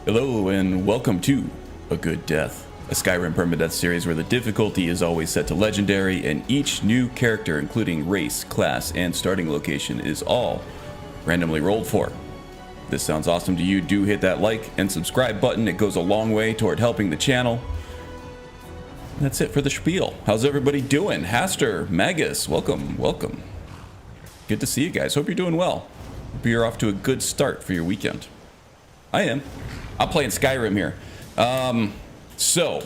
Hello and welcome to A Good Death, a Skyrim Permadeath series where the difficulty is always set to legendary and each new character, including race, class, and starting location, is all randomly rolled for. If this sounds awesome to you, do hit that like and subscribe button. It goes a long way toward helping the channel. That's it for the spiel. How's everybody doing? Haster, Magus, welcome. Good to see you guys. Hope you're doing well. Hope you're off to a good start for your weekend. I am. I'm playing Skyrim here. So,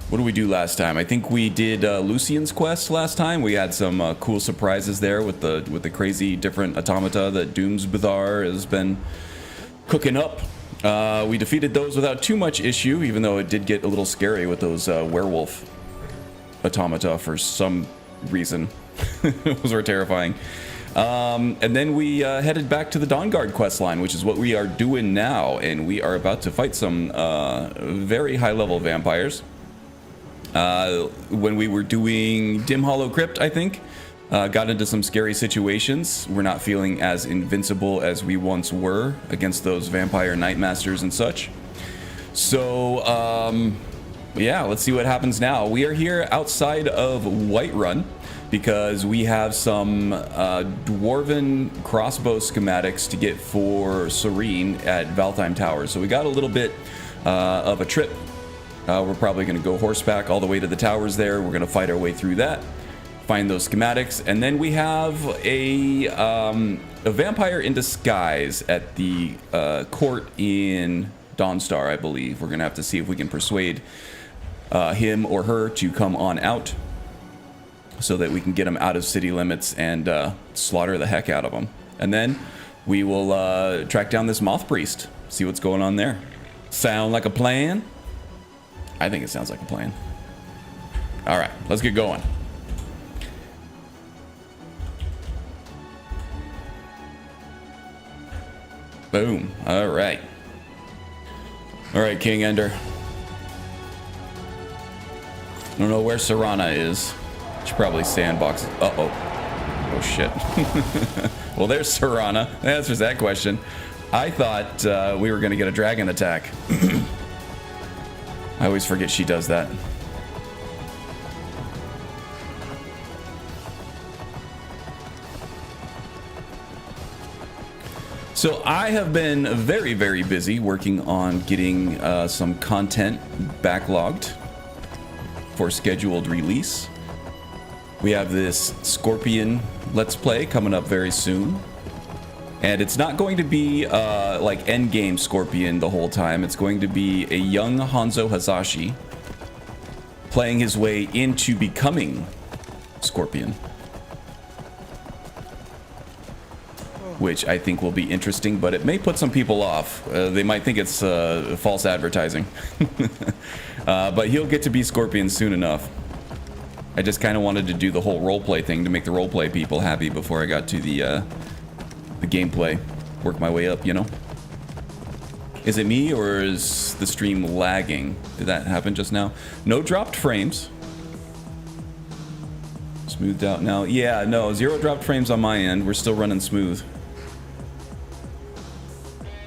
what did we do last time? I think we did Lucian's quest last time. We had some cool surprises there with the crazy different automata that Doomsbethar has been cooking up. We defeated those without too much issue, even though it did get a little scary with those werewolf automata for some reason. Those were terrifying. And then we headed back to the Dawnguard questline, which is what we are doing now, and we are about to fight some very high-level vampires. When we were doing Dim Hollow Crypt, I think, got into some scary situations. We're not feeling as invincible as we once were against those vampire Nightmasters and such. So, yeah, let's see what happens now. We are here outside of Whiterun, because we have some dwarven crossbow schematics to get for Serene at Valtheim Towers. So we got a little bit of a trip. We're probably going to go horseback all the way to the towers there. We're going to fight our way through that, find those schematics, and then we have a vampire in disguise at the court in Dawnstar, I believe. We're going to have to see if we can persuade him or her to come on out, so that we can get them out of city limits and slaughter the heck out of them. And then we will track down this moth priest, see what's going on there. Sound like a plan? I think it sounds like a plan. All right, let's get going. Boom. All right. All right, King Ender. I don't know where Serana is. Should probably sandbox. Oh shit. Well, there's Serana. That answers that question. I thought we were gonna get a dragon attack. I always forget she does that. So I have been very, very busy working on getting some content backlogged for scheduled release. We have this Scorpion Let's Play coming up very soon. And it's not going to be like endgame Scorpion the whole time. It's going to be a young Hanzo Hazashi playing his way into becoming Scorpion, which I think will be interesting, but it may put some people off. They might think it's false advertising. But he'll get to be Scorpion soon enough. I just kind of wanted to do the whole roleplay thing to make the roleplay people happy before I got to the gameplay. Work my way up, you know? Is it me or is the stream lagging? Did that happen just now? No dropped frames. Smoothed out now. Yeah, no, 0 dropped frames on my end. We're still running smooth.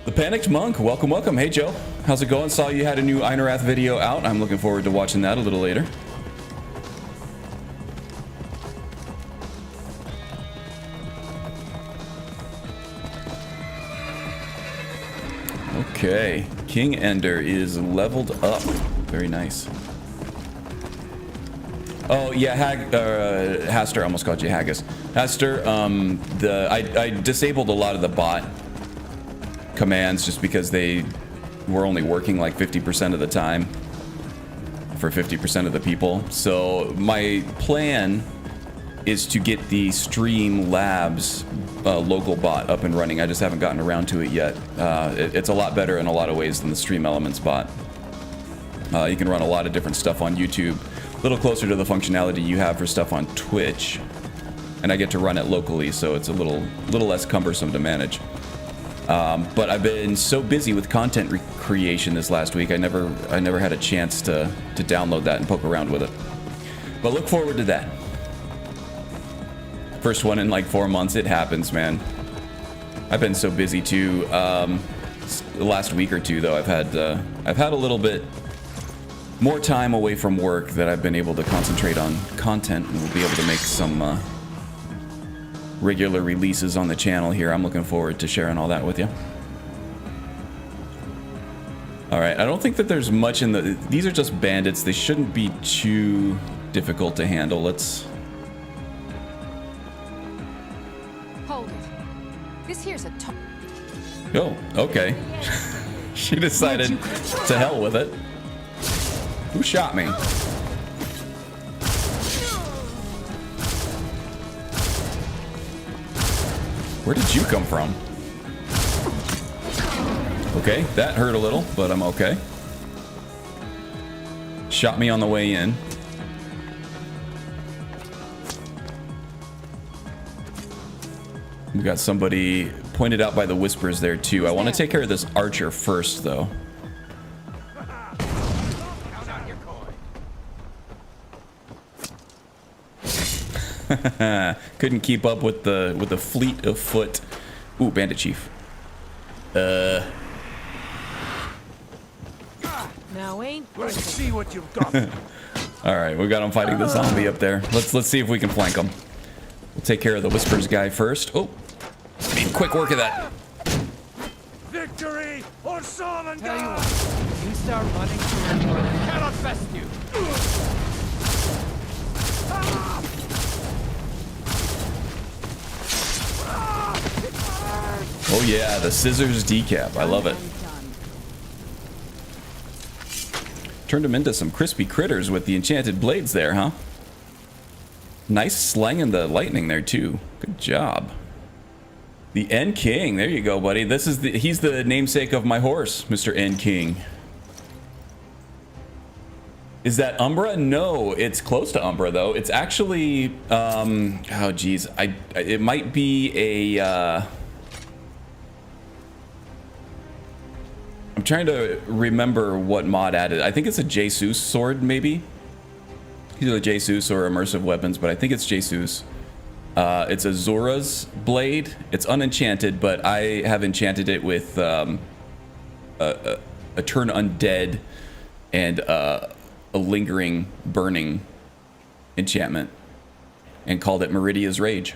The Panicked Monk, welcome. Hey, Joe. How's it going? Saw you had a new Einarath video out. I'm looking forward to watching that a little later. Okay, King Ender is leveled up. Very nice. Oh yeah, Haster, I almost called you Haggis. Haster, I disabled a lot of the bot commands just because they were only working like 50% of the time for 50% of the people. So my plan is to get the Streamlabs local bot up and running. I just haven't gotten around to it yet. It's a lot better in a lot of ways than the Stream Elements bot. You can run a lot of different stuff on YouTube, a little closer to the functionality you have for stuff on Twitch, and I get to run it locally, so it's a little less cumbersome to manage. But I've been so busy with content creation this last week, I never had a chance to download that and poke around with it. But look forward to that. First one in like 4 months. It happens, man. I've been so busy too. the last week or two, though, I've had a little bit more time away from work that I've been able to concentrate on content, and we'll be able to make some regular releases on the channel here. I'm looking forward to sharing all that with you. Alright, I don't think that there's much in the... These are just bandits. They shouldn't be too difficult to handle. Let's... Hold it. This here's a... Oh, okay. She decided to hell with it. Who shot me? Where did you come from? Okay, that hurt a little, but I'm okay. Shot me on the way in. We got somebody pointed out by the whispers there too. I want to take care of this archer first, though. Couldn't keep up with the fleet of foot. Ooh, bandit chief. Now ain't. Let's see what you've got. All right, we got him fighting the zombie up there. Let's see if we can flank him. We'll take care of the whispers guy first. Oh, made quick work of that. Victory or Solomon! Tell you what, you start running through it cannot best you. Oh yeah, the scissors decap. I love it. Turned him into some crispy critters with the enchanted blades there, huh? Nice slanging the lightning there too. Good job. The N King. There you go, buddy. He's the namesake of my horse, Mr. N King. Is that Umbra? No, it's close to Umbra though. It's actually oh geez. It might be a I'm trying to remember what mod added. I think it's a Jesus sword, maybe. Either Jesus or immersive weapons, but I think it's Jesus. It's a Zora's blade. It's unenchanted, but I have enchanted it with a turn undead and a lingering burning enchantment, and called it Meridia's Rage.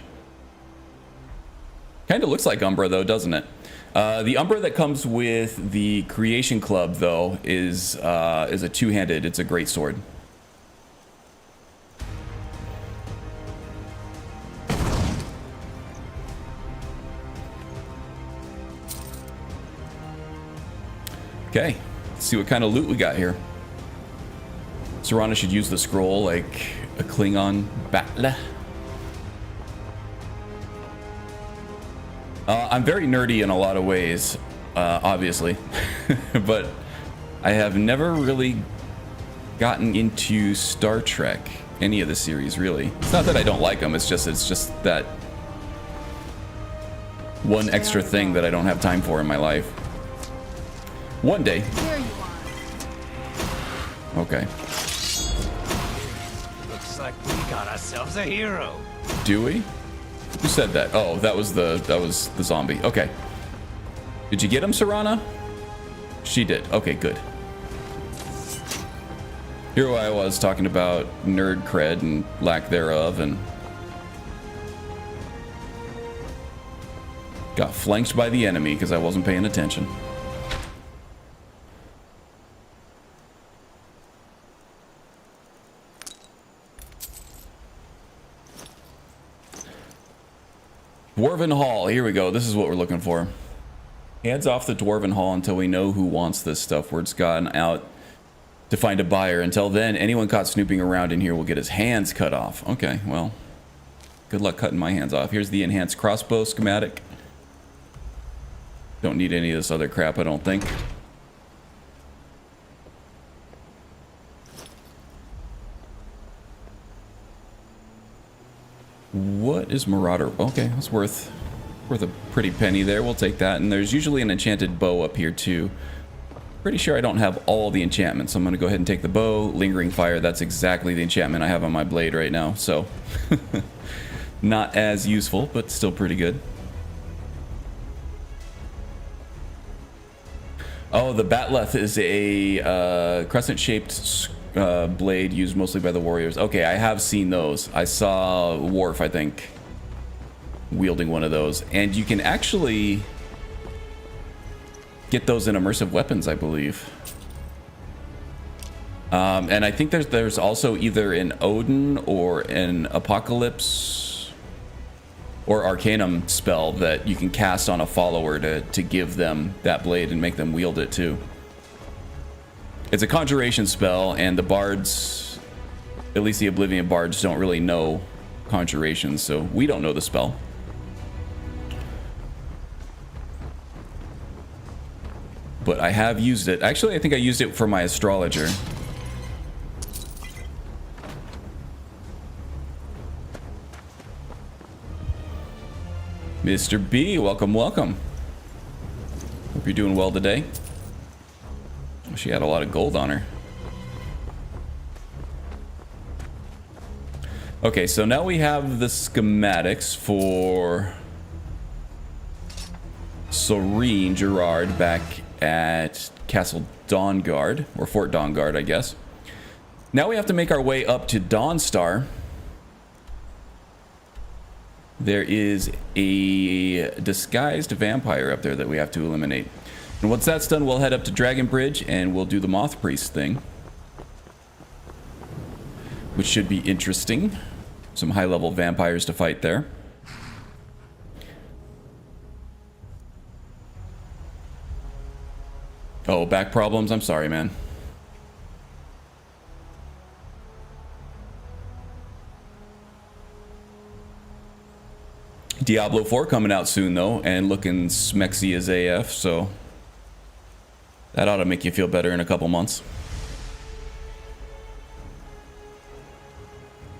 Kind of looks like Umbra though, doesn't it? The Umbra that comes with the Creation Club though is a two-handed. It's a great sword. Okay, let's see what kind of loot we got here. Serana should use the scroll like a Klingon battle. I'm very nerdy in a lot of ways, obviously, but I have never really gotten into Star Trek, any of the series, really. It's not that I don't like them, it's just that one extra thing that I don't have time for in my life. One day. There you are. Okay. Looks like we got ourselves a hero. Do we? Who said that? Oh, that was the zombie. Okay. Did you get him, Serana? She did. Okay, good. Here I was talking about nerd cred and lack thereof, and got flanked by the enemy because I wasn't paying attention. Dwarven Hall. Here we go. This is what we're looking for. Hands off the Dwarven Hall until we know who wants this stuff. Word's gotten out to find a buyer. Until then, anyone caught snooping around in here will get his hands cut off. Okay, well, good luck cutting my hands off. Here's the enhanced crossbow schematic. Don't need any of this other crap, I don't think. What is Marauder? Okay, that's worth a pretty penny there. We'll take that. And there's usually an enchanted bow up here too. Pretty sure I don't have all the enchantments, so I'm going to go ahead and take the bow. Lingering Fire, that's exactly the enchantment I have on my blade right now, so not as useful, but still pretty good. Oh, the batleth is a crescent-shaped blade used mostly by the warriors. Okay, I have seen those. I saw Worf, I think, wielding one of those. And you can actually get those in immersive weapons, I believe. And I think there's also either an Odin or an Apocalypse or Arcanum spell that you can cast on a follower to give them that blade and make them wield it too. It's a conjuration spell, and the bards, at least the Oblivion bards, don't really know conjurations, so we don't know the spell. But I have used it. Actually, I think I used it for my astrologer. Mr. B, welcome, welcome. Hope you're doing well today. Oh, she had a lot of gold on her. Okay, so now we have the schematics for Serene Gerard back at Castle Dawnguard, or Fort Dawnguard, I guess. Now we have to make our way up to Dawnstar. There is a disguised vampire up there that we have to eliminate. And once that's done, we'll head up to Dragon Bridge and we'll do the Moth Priest thing, which should be interesting. Some high-level vampires to fight there. Oh, back problems? I'm sorry, man. Diablo 4 coming out soon, though, and looking smexy as AF, so that ought to make you feel better in a couple months.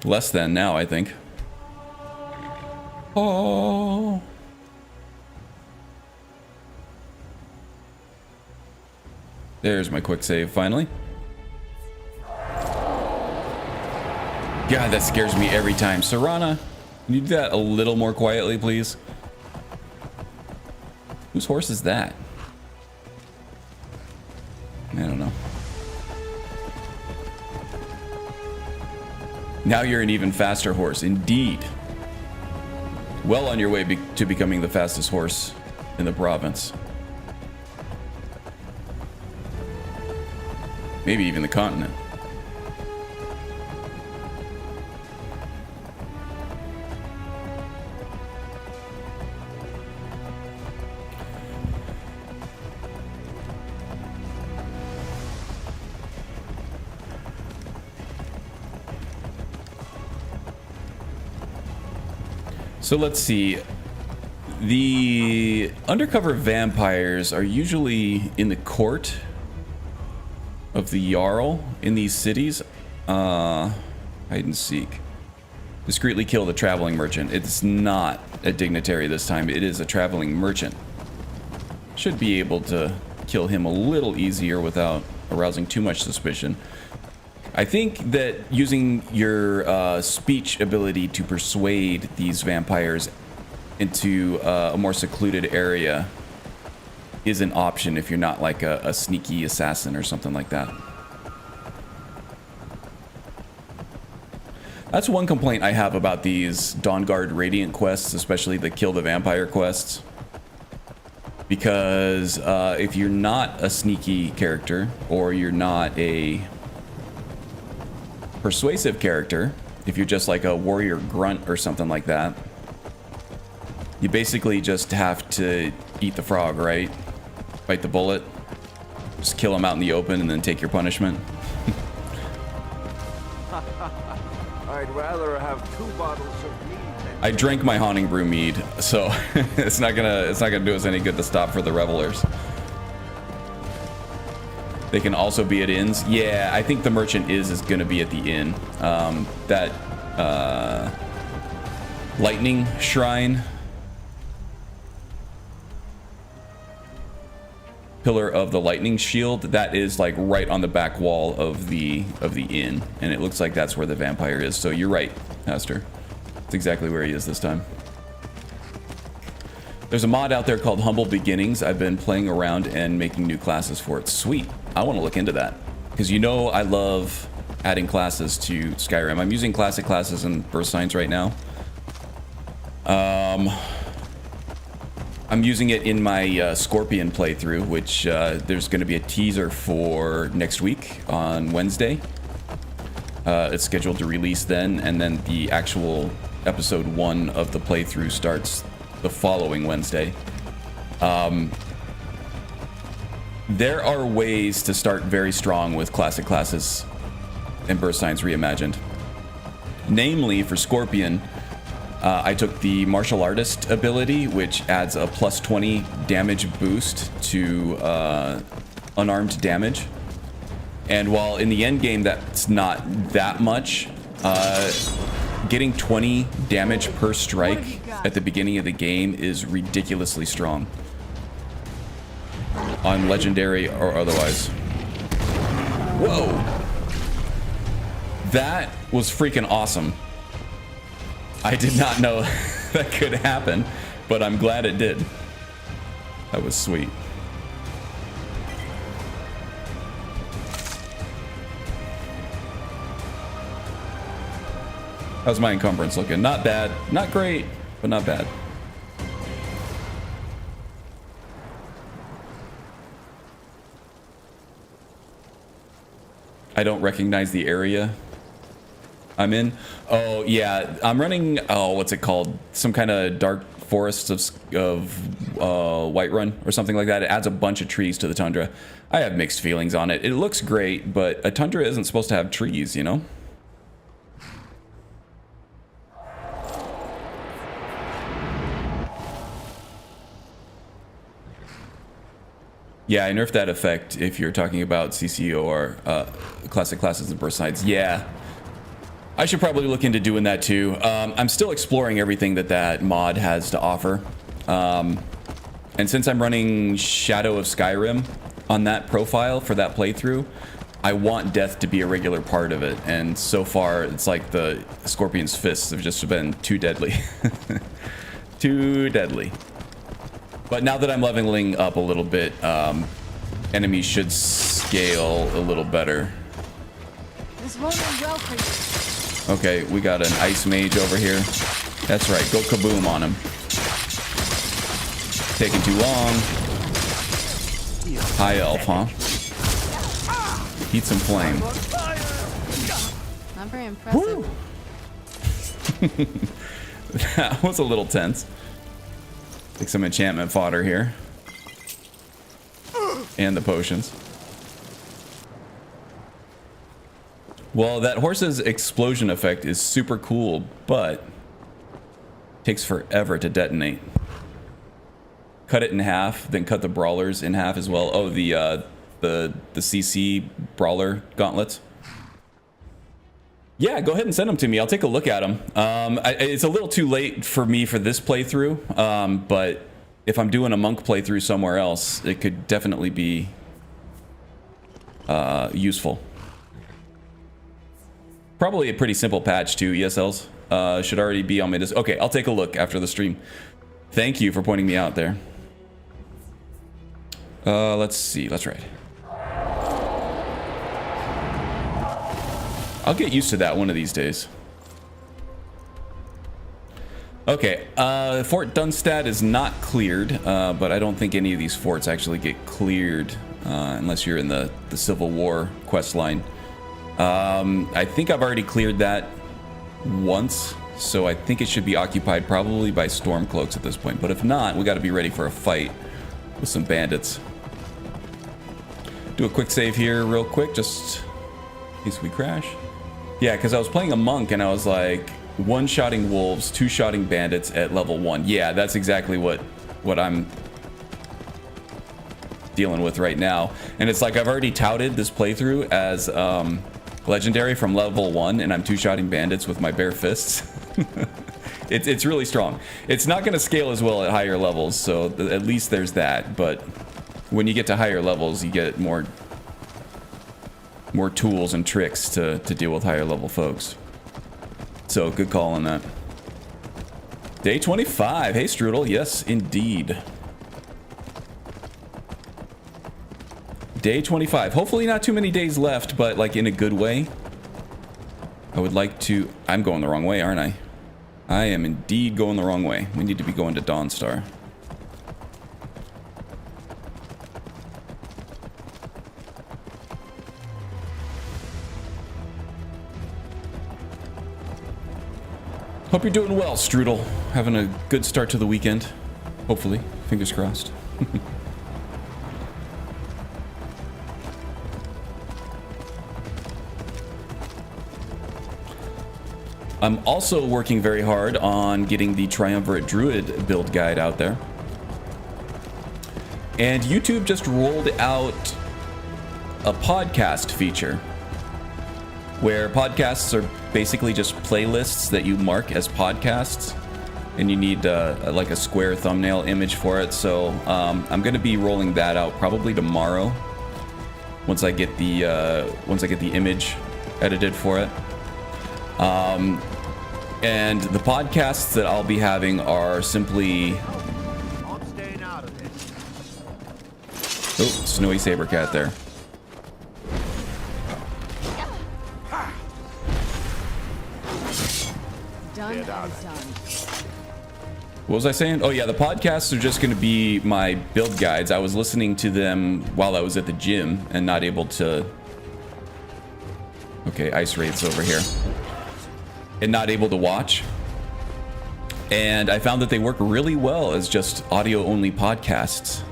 Less than now, I think. Oh. There's my quick save, finally. God, that scares me every time. Serana, can you do that a little more quietly, please? Whose horse is that? I don't know. Now you're an even faster horse, indeed. Well on your way to becoming the fastest horse in the province. Maybe even the continent. So let's see. The undercover vampires are usually in the court of the Jarl in these cities. Hide and seek. Discreetly kill the traveling merchant. It's not a dignitary this time. It is a traveling merchant. Should be able to kill him a little easier without arousing too much suspicion. I think that using your speech ability to persuade these vampires into a more secluded area is an option if you're not like a sneaky assassin or something like that. That's one complaint I have about these Dawnguard Radiant quests, especially the Kill the Vampire quests. Because if you're not a sneaky character, or you're not a persuasive character, if you're just like a warrior grunt or something like that, you basically just have to eat the frog, right? Bite the bullet, just kill him out in the open and then take your punishment. I'd rather have 2 bottles of mead than... I drank my haunting brew mead, so it's not gonna do us any good to stop for the revelers. They can also be at inns. Yeah, I think the merchant is gonna be at the inn. That lightning shrine, pillar of the lightning shield, that is like right on the back wall of the inn, and it looks like that's where the vampire is. So you're right, Hester. That's exactly where he is this time. There's a mod out there called Humble Beginnings. I've been playing around and making new classes for it. Sweet. I want to look into that. Because you know I love adding classes to Skyrim. I'm using classic classes and birth signs right now. I'm using it in my Scorpion playthrough, which there's going to be a teaser for next week on Wednesday. It's scheduled to release then, and then the actual episode 1 of the playthrough starts the following Wednesday. There are ways to start very strong with classic classes and birth signs reimagined. Namely, for Scorpion, I took the martial artist ability, which adds a plus 20 damage boost to unarmed damage. And while in the end game that's not that much, getting 20 damage per strike at the beginning of the game is ridiculously strong. On legendary or otherwise. Whoa! That was freaking awesome. I did not know that could happen, but I'm glad it did. That was sweet. How's my encumbrance looking? Not bad. Not great, but not bad. I don't recognize the area I'm in. Oh, yeah. I'm running, what's it called? Some kind of dark forest of Whiterun or something like that. It adds a bunch of trees to the tundra. I have mixed feelings on it. It looks great, but a tundra isn't supposed to have trees, you know? Yeah, I nerfed that effect if you're talking about CCOR, classic classes and birth sides. Yeah. I should probably look into doing that too. I'm still exploring everything that mod has to offer. And since I'm running Shadow of Skyrim on that profile for that playthrough, I want death to be a regular part of it. And so far, it's like the Scorpion's fists have just been too deadly. Too deadly. But now that I'm leveling up a little bit, enemies should scale a little better. This won't end well for you. Okay, we got an ice mage over here. That's right, go kaboom on him. Taking too long. High elf, huh? Heat some flame. Not very impressive. That was a little tense. Take some enchantment fodder here. And the potions. Well, that horse's explosion effect is super cool, but takes forever to detonate. Cut it in half, then cut the brawlers in half as well. Oh, the CC brawler gauntlets. Yeah, go ahead and send them to me. I'll take a look at them. It's a little too late for me for this playthrough, but if I'm doing a monk playthrough somewhere else, it could definitely be useful. Probably a pretty simple patch too. ESLs should already be on my disc. Okay, I'll take a look after the stream. Thank you for pointing me out there. Let's see. Let's ride. I'll get used to that one of these days. Okay, Fort Dunstad is not cleared, but I don't think any of these forts actually get cleared unless you're in the Civil War quest line. I think I've already cleared that once, so I think it should be occupied probably by Stormcloaks at this point. But if not, we got to be ready for a fight with some bandits. Do a quick save here real quick, just in case we crash. Yeah, because I was playing a monk and I was like, one-shotting wolves, two-shotting bandits at level 1. Yeah, that's exactly what I'm dealing with right now. And it's like I've already touted this playthrough as legendary from level 1, and I'm two-shotting bandits with my bare fists. It's really strong. It's not going to scale as well at higher levels, so at least there's that. But when you get to higher levels, you get more tools and tricks to deal with higher level folks. So good call on that. Day 25. Hey, Strudel. Yes, indeed. Day 25. Hopefully not too many days left, but like in a good way. I would like to... I'm going the wrong way, aren't I? I am indeed going the wrong way. We need to be going to Dawnstar. Hope you're doing well, Strudel. Having a good start to the weekend. Hopefully. Fingers crossed. I'm also working very hard on getting the Triumvirate Druid build guide out there. And YouTube just rolled out a podcast feature where podcasts are basically just playlists that you mark as podcasts, and you need like a square thumbnail image for it. So I'm going to be rolling that out probably tomorrow once I get the image edited for it. And the podcasts that I'll be having are simply... I'm staying out of this. Oh, snowy saber cat there. Done and done. What was I saying? Oh yeah, the podcasts are just going to be my build guides. I was listening to them while I was at the gym and not able to... Okay, ice wraiths over here. And not able to watch. And I found that they work really well as just audio-only podcasts.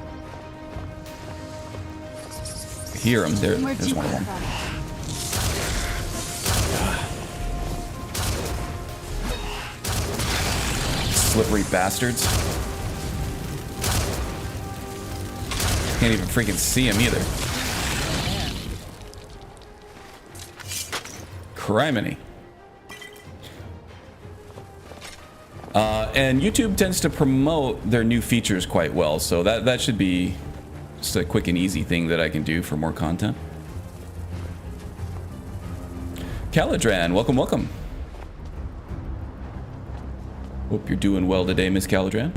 I hear them. There's one of them. Slippery bastards. Can't even freaking see them either. Criminy. And YouTube tends to promote their new features quite well, so that should be just a quick and easy thing that I can do for more content. Caladran, welcome, welcome. Hope you're doing well today, Miss Caladran.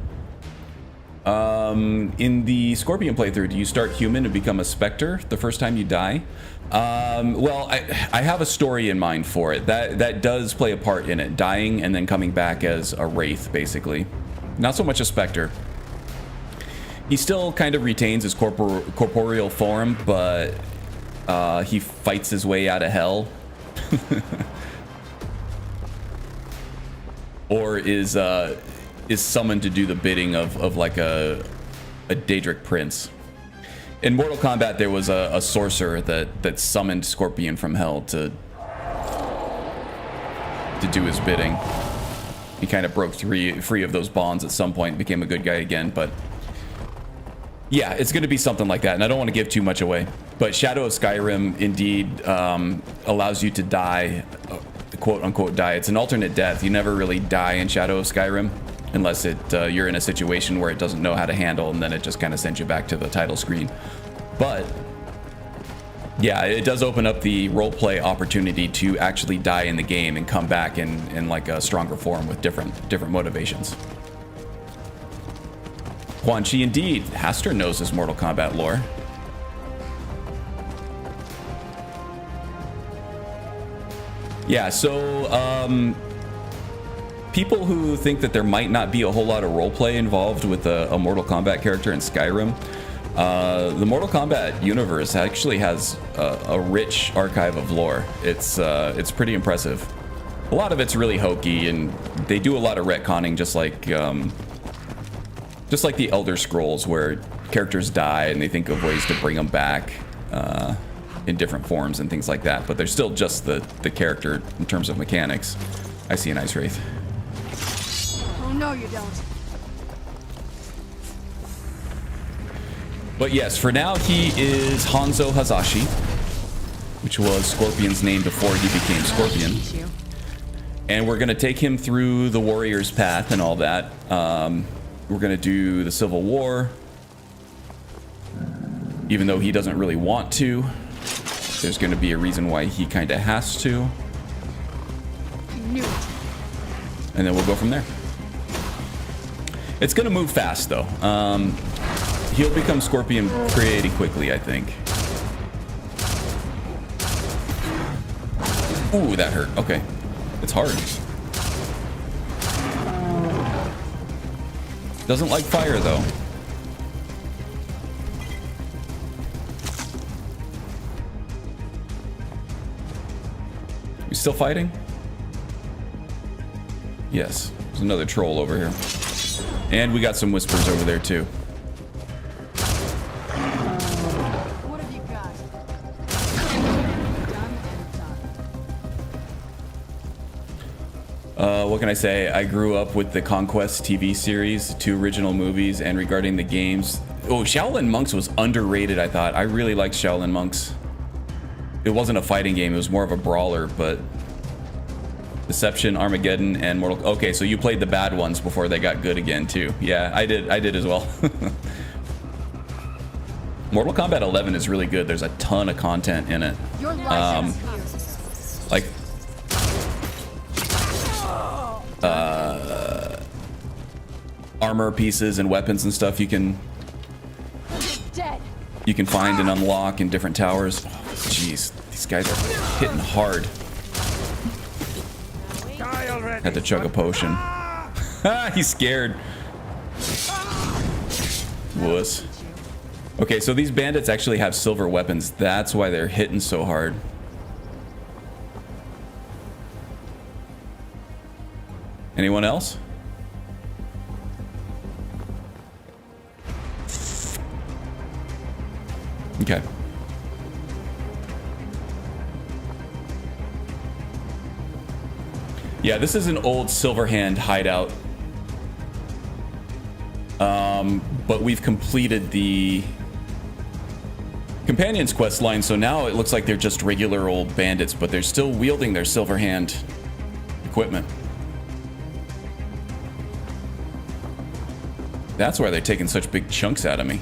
In the Scorpion playthrough, do you start human and become a specter the first time you die? Well, I have a story in mind for it. That does play a part in it. Dying and then coming back as a wraith, basically. Not so much a specter. He still kind of retains his corporeal form, but he fights his way out of hell. Or is summoned to do the bidding of like a Daedric prince. In Mortal Kombat, there was a sorcerer that summoned Scorpion from hell to do his bidding. He kind of broke free of those bonds at some point, became a good guy again, but yeah, it's going to be something like that, and I don't want to give too much away. But Shadow of Skyrim indeed allows you to die, quote-unquote die. It's an alternate death. You never really die in Shadow of Skyrim unless you're in a situation where it doesn't know how to handle, and then it just kind of sends you back to the title screen. But yeah, it does open up the roleplay opportunity to actually die in the game and come back in like a stronger form with different motivations. Quan Chi indeed. Haster knows his Mortal Kombat lore. Yeah, so people who think that there might not be a whole lot of roleplay involved with a Mortal Kombat character in Skyrim, the Mortal Kombat universe actually has a rich archive of lore. It's pretty impressive. A lot of it's really hokey, and they do a lot of retconning, just like the Elder Scrolls, where characters die and they think of ways to bring them back in different forms and things like that. But they're still just the character in terms of mechanics. I see an Ice Wraith. Oh no, you don't. But yes, for now he is Hanzo Hazashi, which was Scorpion's name before he became Scorpion. And we're going to take him through the warrior's path and all that. We're going to do the Civil War, even though he doesn't really want to. There's going to be a reason why he kind of has to. I knew it. And then we'll go from there. It's gonna move fast though. He'll become Scorpion pretty quickly, I think. Ooh, that hurt. Okay. It's hard. Doesn't like fire though. We still fighting? Yes. There's another troll over here. And we got some whispers over there too. What have you got? Done and done. What can I say? I grew up with the Conquest TV series, 2 original movies, and regarding the games... Oh, Shaolin Monks was underrated, I thought. I really liked Shaolin Monks. It wasn't a fighting game, it was more of a brawler, but... Deception, Armageddon, and Mortal... Okay, so you played the bad ones before they got good again, too. Yeah, I did as well. Mortal Kombat 11 is really good. There's a ton of content in it. Your license here. Like... armor pieces and weapons and stuff you can Dead. find and unlock in different towers. Jeez, these guys are hitting hard. Die already. Had to chug a potion. He's scared. Wuss. Okay, so these bandits actually have silver weapons. That's why they're hitting so hard. Anyone else? Okay. Yeah, this is an old Silverhand hideout. But we've completed the Companions quest line, so now it looks like they're just regular old bandits, but they're still wielding their Silverhand equipment. That's why they're taking such big chunks out of me.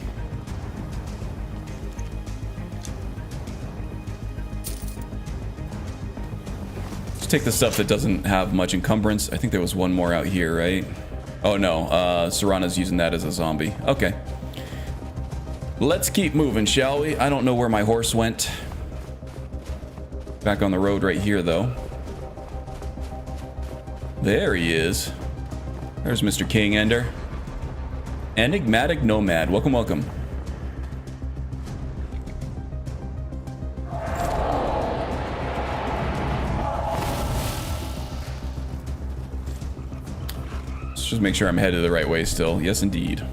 Let's take the stuff that doesn't have much encumbrance. I think there was one more out here, right? Oh no, Serana's using that as a zombie. Okay. Let's keep moving, shall we? I don't know where my horse went. Back on the road right here, though. There he is. There's Mr. King Ender. Enigmatic Nomad. Welcome, welcome. Let's just make sure I'm headed the right way still. Yes, indeed.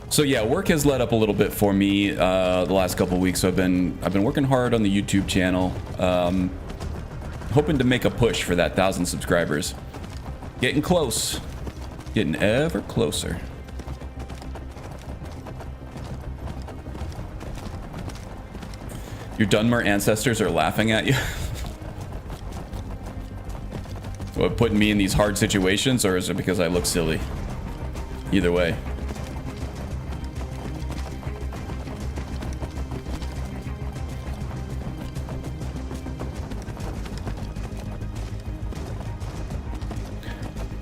So yeah, work has let up a little bit for me the last couple of weeks. So I've been working hard on the YouTube channel, hoping to make a push for that 1,000 subscribers. Getting close, getting ever closer. Your Dunmer ancestors are laughing at you. What, putting me in these hard situations, or is it because I look silly? Either way.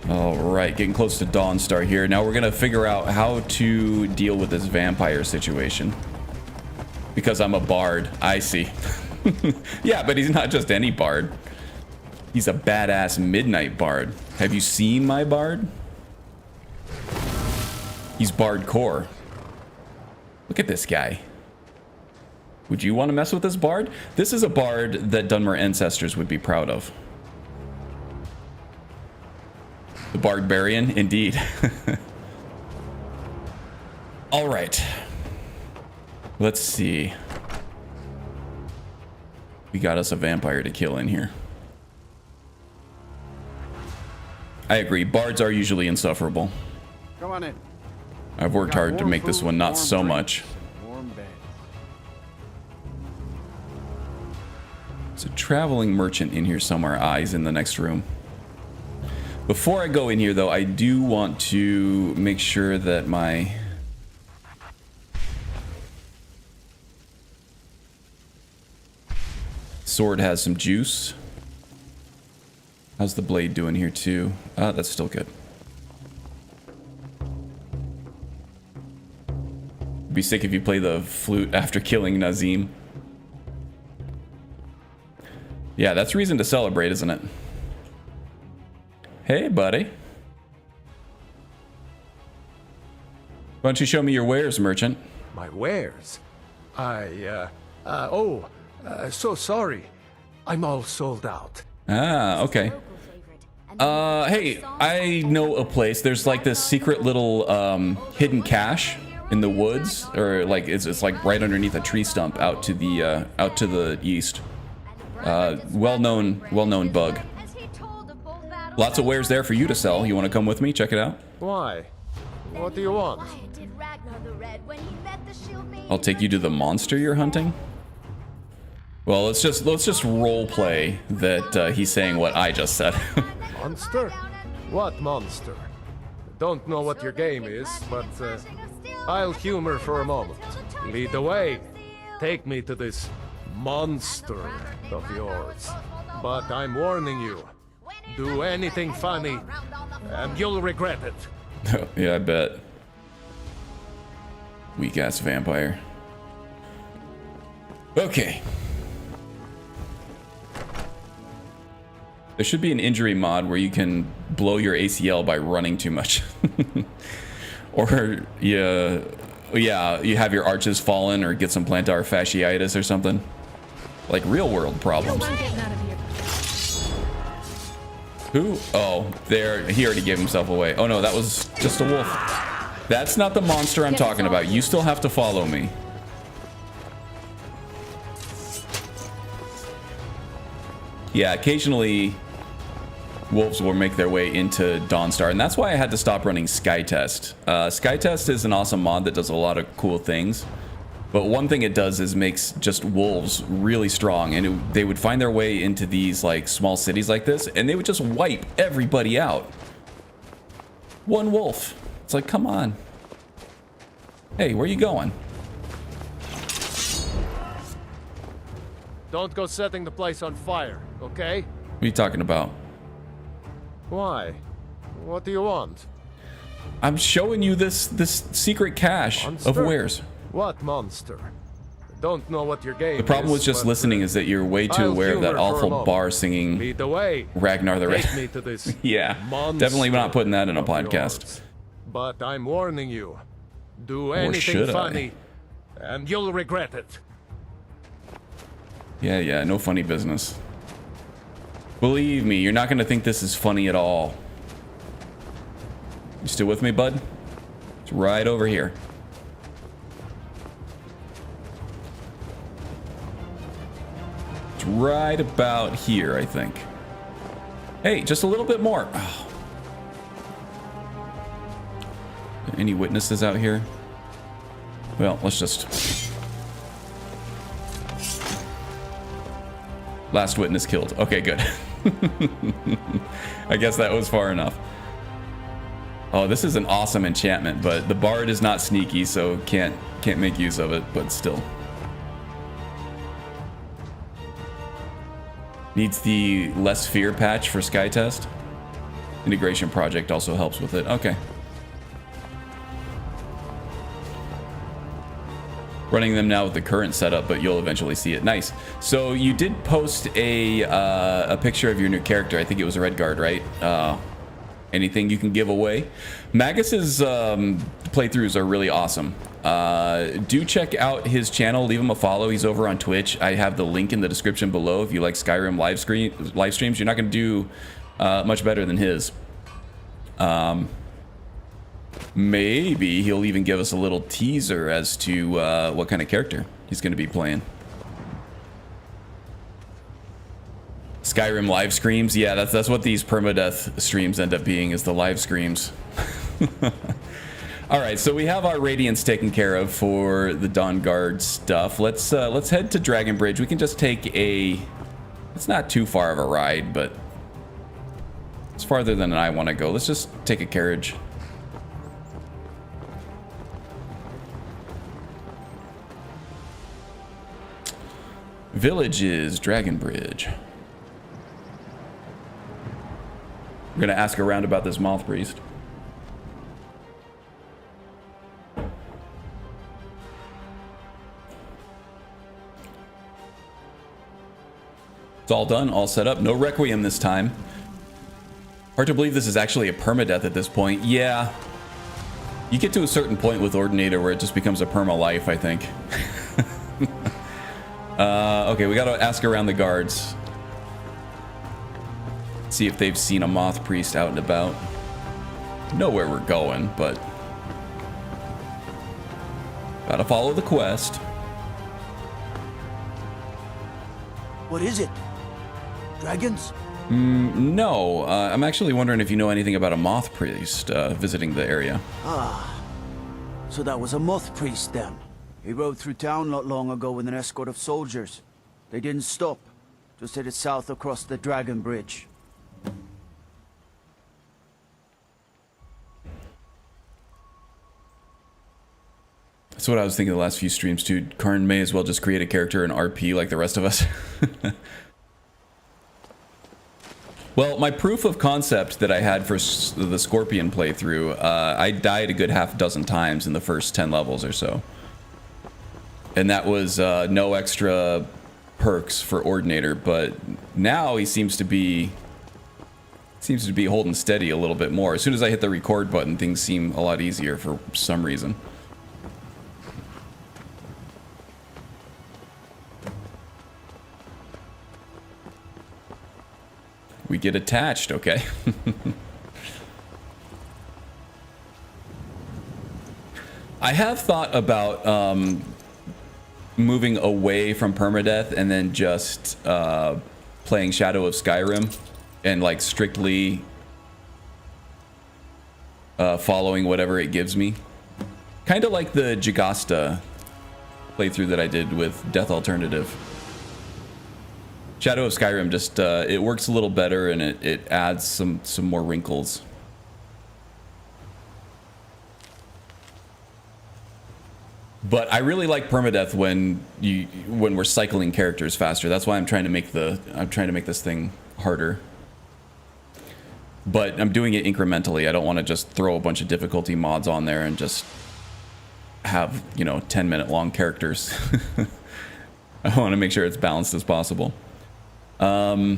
Alright, getting close to Dawnstar here. Now we're gonna figure out how to deal with this vampire situation. Because I'm a bard. I see. Yeah, but he's not just any bard. He's a badass midnight bard. Have you seen my bard? He's bardcore. Look at this guy. Would you want to mess with this bard? This is a bard that Dunmer ancestors would be proud of. The Barbarian, indeed. All right. Let's see. We got us a vampire to kill in here. I agree. Bards are usually insufferable. Come on in. I've worked hard to make this one not so much. Warm bed. There's a traveling merchant in here somewhere. Ah, he's in the next room. Before I go in here, though, I do want to make sure that my sword has some juice. How's the blade doing here too? That's still good. Be sick if you play the flute after killing Nazim. Yeah, that's reason to celebrate, isn't it? Hey, buddy. Why don't you show me your wares, merchant? My wares? So sorry. I'm all sold out. Ah, okay. Hey, I know a place. There's like this secret little hidden cache in the woods, or like it's like right underneath a tree stump out to the east. Well-known bug. Lots of wares there for you to sell. You want to come with me? Check it out. Why? What do you want? I'll take you to the monster you're hunting. Well, let's just role play that he's saying what I just said. Monster? What monster? Don't know what your game is, but I'll humor for a moment. Lead the way. Take me to this monster of yours. But I'm warning you, do anything funny, and you'll regret it. Yeah, I bet. Weak ass vampire. Okay. There should be an injury mod where you can blow your ACL by running too much. Or yeah, you have your arches fallen or get some plantar fasciitis or something. Like real world problems. Who? Oh, there. He already gave himself away. Oh no, that was just a wolf. That's not the monster I'm talking about. You still have to follow me. Yeah, occasionally wolves will make their way into Dawnstar, and that's why I had to stop running Skytest. Skytest is an awesome mod that does a lot of cool things, but one thing it does is makes just wolves really strong, and they would find their way into these like small cities like this, and they would just wipe everybody out. One wolf. It's like, come on. Hey, where are you going? Don't go setting the place on fire, okay? What are you talking about? Why? What do you want? I'm showing you this secret cache Monster? of wares. What monster? Don't know what your game is. The problem with just listening is that you're way too aware of that awful bar singing Lead the way. Ragnar the Red. Take me to this Yeah, definitely not putting that in a podcast. yours. But I'm warning you. Do Or anything should I? funny, and you'll regret it. Yeah, no funny business. Believe me, you're not going to think this is funny at all. You still with me, bud? It's right over here. It's right about here, I think. Hey, just a little bit more. Oh. Any witnesses out here? Well, let's just... Last witness killed. Okay, good. I guess that was far enough. Oh, this is an awesome enchantment, but the bard is not sneaky, so can't make use of it, but still. Needs the less fear patch for Skytest. Integration project also helps with it. Okay. Running them now with the current setup, but you'll eventually see it. Nice. So you did post a picture of your new character. I think it was a Redguard, right? Anything you can give away? Magus's playthroughs are really awesome. Do check out his channel. Leave him a follow. He's over on Twitch. I have the link in the description below. If you like Skyrim live streams, you're not going to do much better than his. Maybe he'll even give us a little teaser as to what kind of character he's going to be playing. Skyrim live streams, yeah, that's what these permadeath streams end up being, is the live streams. All right, so we have our radiance taken care of for the Dawn Guard stuff. Let's head to Dragon Bridge. We can just take it's not too far of a ride, but it's farther than I want to go. Let's just take a carriage. Village is Dragon Bridge. I'm gonna ask around about this moth priest. It's all done, all set up. No requiem this time. Hard to believe this is actually a permadeath at this point. Yeah. You get to a certain point with Ordinator where it just becomes a perma-life, I think. Okay, we gotta ask around the guards. See if they've seen a moth priest out and about. Know where we're going, but gotta follow the quest. What is it? Dragons? No, I'm actually wondering if you know anything about a moth priest visiting the area. So that was a moth priest then. He rode through town not long ago with an escort of soldiers. They didn't stop, just headed south across the Dragon Bridge. That's what I was thinking the last few streams too. Karn may as well just create a character in RP like the rest of us. Well, my proof of concept that I had for the Scorpion playthrough, I died a good half dozen times in the first 10 levels or so. And that was no extra perks for Ordinator, but now he seems to be holding steady a little bit more. As soon as I hit the record button, things seem a lot easier for some reason. We get attached, okay. I have thought about moving away from permadeath and then just playing Shadow of Skyrim and like strictly following whatever it gives me. Kind of like the Jagasta playthrough that I did with Death Alternative. Shadow of Skyrim just, it works a little better and it adds some more wrinkles. But I really like permadeath when we're cycling characters faster. That's why I'm trying to make this thing harder. But I'm doing it incrementally. I don't want to just throw a bunch of difficulty mods on there and just have, 10-minute long characters. I want to make sure it's balanced as possible. Have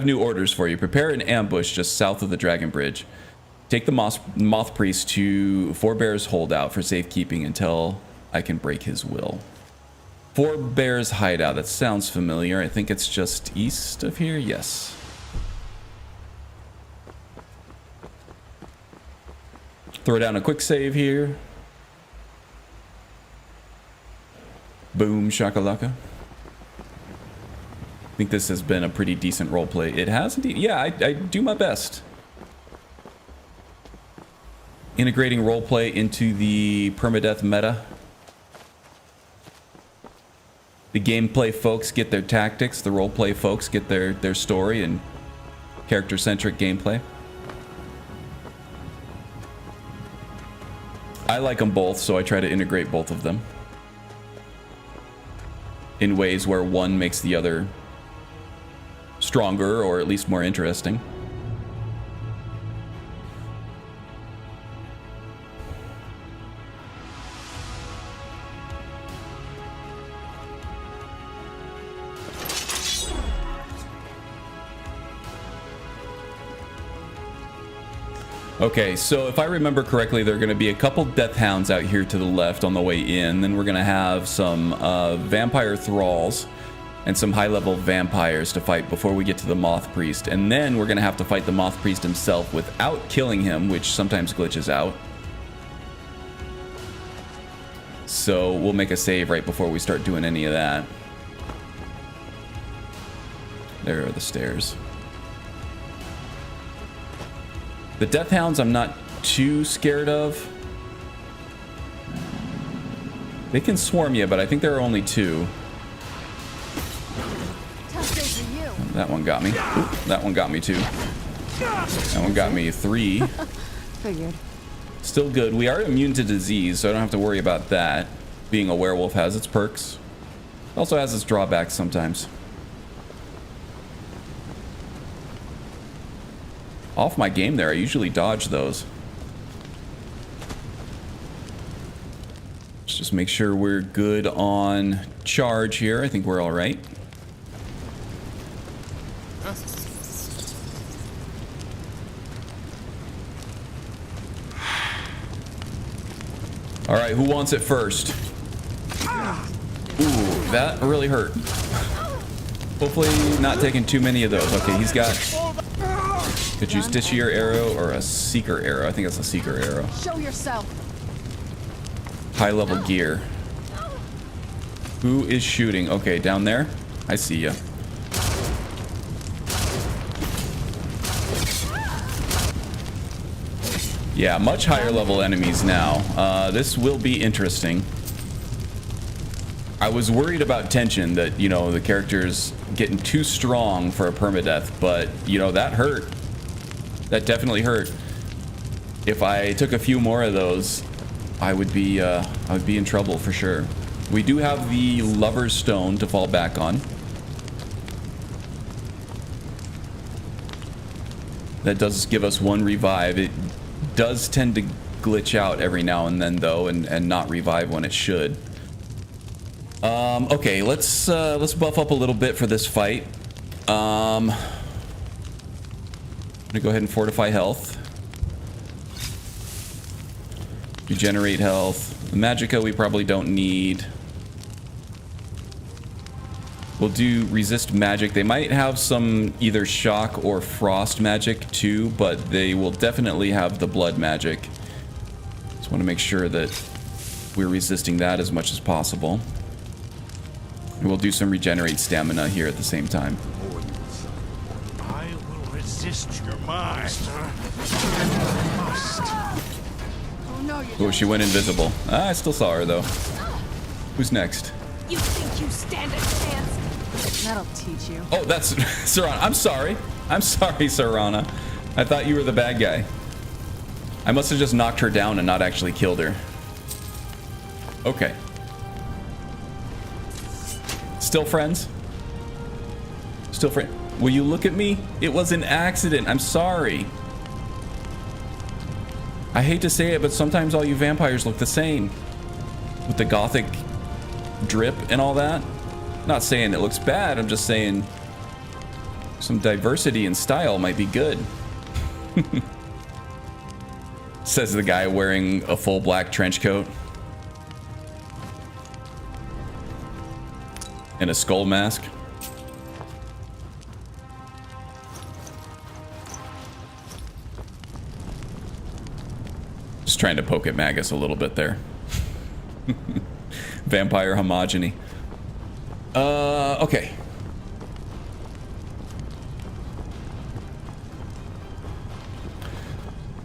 new orders for you. Prepare an ambush just south of the Dragon Bridge. Take the Moth Priest to Forebear's Holdout for safekeeping until I can break his will. Forebear's Hideout. That sounds familiar. I think it's just east of here. Yes. Throw down a quick save here. Boom, shakalaka. I think this has been a pretty decent roleplay. It has indeed. Yeah, I do my best. Integrating roleplay into the permadeath meta. The gameplay folks get their tactics. The roleplay folks get their story and character-centric gameplay. I like them both, so I try to integrate both of them in ways where one makes the other stronger or at least more interesting. Okay, so if I remember correctly, there are going to be a couple Death Hounds out here to the left on the way in. Then we're going to have some Vampire Thralls and some high-level vampires to fight before we get to the Moth Priest. And then we're going to have to fight the Moth Priest himself without killing him, which sometimes glitches out. So we'll make a save right before we start doing any of that. There are the stairs. The Death Hounds I'm not too scared of. They can swarm you, but I think there are only two. That one got me. Oop, that one got me too. That one got me 3. Figured. Still good. We are immune to disease, so I don't have to worry about that. Being a werewolf has its perks. Also has its drawbacks sometimes. Off my game there, I usually dodge those. Let's just make sure we're good on charge here. I think we're all right. All right, who wants it first? Ooh, that really hurt. Hopefully not taking too many of those. Okay, he's got... Could use Dishier arrow or a seeker arrow. I think it's a seeker arrow. Show yourself. High level gear. Who is shooting? Okay, down there. I see ya. Yeah, much higher level enemies now. This will be interesting. I was worried about tension, that, you know, the character's getting too strong for a permadeath, but, you know, that hurt. That definitely hurt. If I took a few more of those, I would be in trouble for sure. We do have the Lover's Stone to fall back on. That does give us 1 revive. It does tend to glitch out every now and then, though, and not revive when it should. Okay, let's buff up a little bit for this fight. I'm gonna go ahead and fortify health. Regenerate health. Magicka we probably don't need. We'll do resist magic. They might have some either shock or frost magic too, but they will definitely have the blood magic. Just want to make sure that we're resisting that as much as possible. And we'll do some regenerate stamina here at the same time. I will resist your master. Must. Oh no, you Oh, she went invisible. Ah, I still saw her though. Who's next? You think you stand a chance? That'll teach you. Oh, that's Serana. I'm sorry. I'm sorry, Serana. I thought you were the bad guy. I must have just knocked her down and not actually killed her. Okay. Still friends? Still friend. Will you look at me? It was an accident. I'm sorry. I hate to say it, but sometimes all you vampires look the same. With the gothic drip and all that. Not saying it looks bad, I'm just saying some diversity in style might be good. Says the guy wearing a full black trench coat. And a skull mask. Just trying to poke at Magus a little bit there. Vampire homogeny. Okay.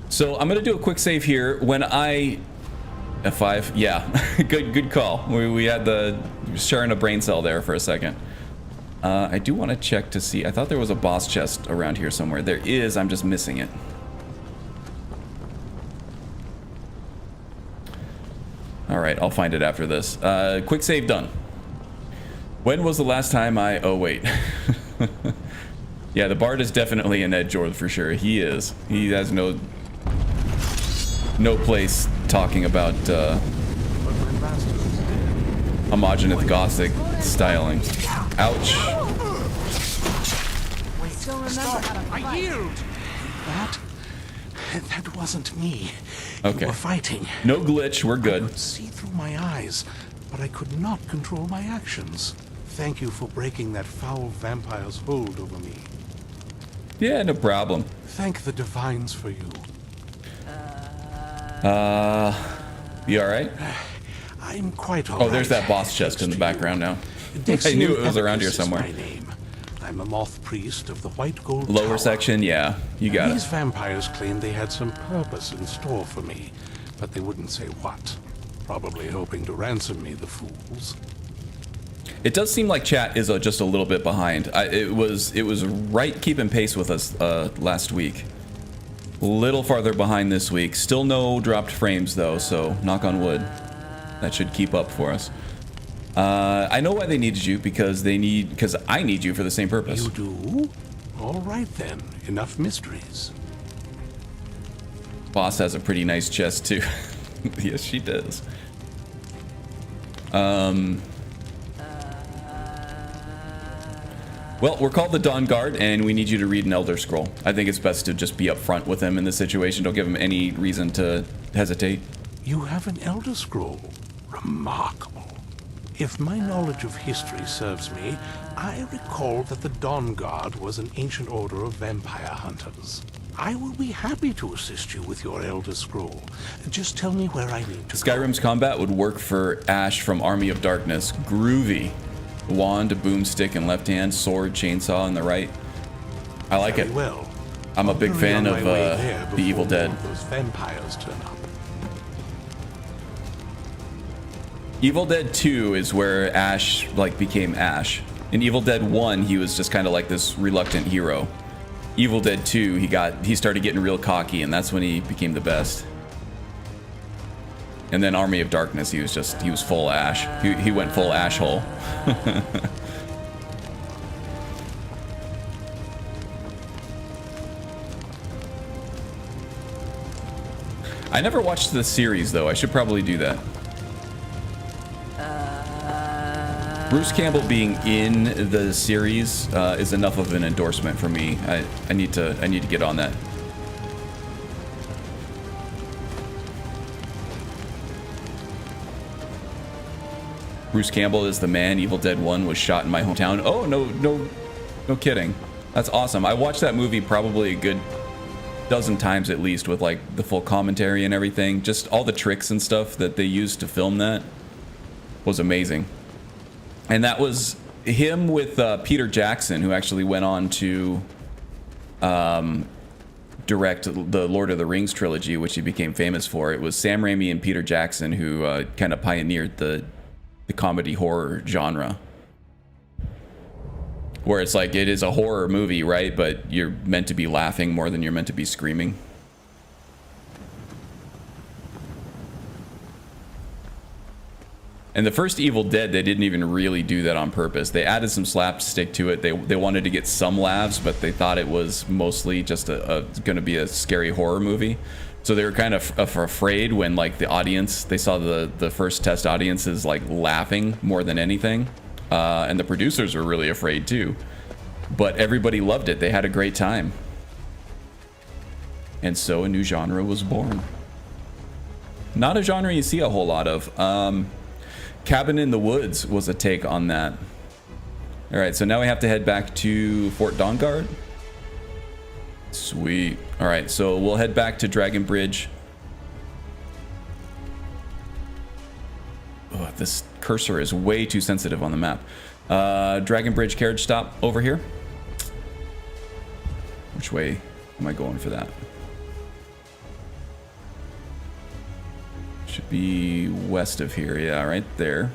So I'm gonna do a quick save here. When I F5, yeah, good call. We had the sharing a brain cell there for a second. I do want to check to see. I thought there was a boss chest around here somewhere. There is. I'm just missing it. All right, I'll find it after this. Quick save done. When was the last time I... Oh, wait. Yeah, the Bard is definitely an edgelord for sure. He is. He has no place talking about homogenous gothic styling. Ouch. Still remember how to I fight. yield. That wasn't me. Okay. You were fighting. No glitch. We're I good. could see through my eyes, but I could not control my actions. Thank you for breaking that foul vampire's hold over me. Yeah, no problem. Thank the divines for you. You all right? I'm quite all Oh, there's right, that boss chest in the thanks to background now. you. I knew it was around here Epicus is somewhere. my name. I'm a moth priest of the White Gold Lower Tower. section, yeah. You got These it. vampires claimed they had some purpose in store for me, but they wouldn't say what. Probably hoping to ransom me, the fools. It does seem like chat is just a little bit behind. It was right keeping pace with us last week. A little farther behind this week. Still no dropped frames though, so knock on wood. That should keep up for us. I know why they needed you, because I need you for the same purpose. You do? All right then. Enough mysteries. Boss has a pretty nice chest too. Yes, she does. Well, we're called the Dawn Guard, and we need you to read an Elder Scroll. I think it's best to just be upfront with him in this situation. Don't give him any reason to hesitate. You have an Elder Scroll. Remarkable. If my knowledge of history serves me, I recall that the Dawn Guard was an ancient order of vampire hunters. I will be happy to assist you with your Elder Scroll. Just tell me where I need to Skyrim's combat would work for Ash from Army of Darkness. Groovy. Wand, boomstick in left hand, sword, chainsaw in the right. I like it. Well, I'm a big fan of The Evil Dead. Those vampires turn up. Evil Dead 2 is where Ash became Ash. In Evil Dead 1, he was just kind of like this reluctant hero. Evil Dead 2, he started getting real cocky, and that's when he became the best. And then Army of Darkness, he was full Ash. He went full Ash hole. I never watched the series though. I should probably do that. Bruce Campbell being in the series is enough of an endorsement for me. I need to get on that. Bruce Campbell is the man. Evil Dead 1 was shot in my hometown. Oh, no kidding. That's awesome. I watched that movie probably a good dozen times at least, with like the full commentary and everything. Just all the tricks and stuff that they used to film that was amazing. And that was him with Peter Jackson, who actually went on to direct the Lord of the Rings trilogy, which he became famous for. It was Sam Raimi and Peter Jackson who kind of pioneered the comedy horror genre, where it's like it is a horror movie, right? But you're meant to be laughing more than you're meant to be screaming. And the first Evil Dead, they didn't even really do that on purpose. They added some slapstick to it. They wanted to get some laughs, but they thought it was mostly just going to be a scary horror movie. So they were kind of afraid when like the audience, they saw the first test audiences like laughing more than anything. And the producers were really afraid too. But everybody loved it. They had a great time. And so a new genre was born. Not a genre you see a whole lot of. Cabin in the Woods was a take on that. All right, so now we have to head back to Fort Dawnguard. Sweet. All right, so we'll head back to Dragon Bridge. Oh, this cursor is way too sensitive on the map. Dragon Bridge carriage stop over here. Which way am I going for that? Should be west of here. Yeah, right there.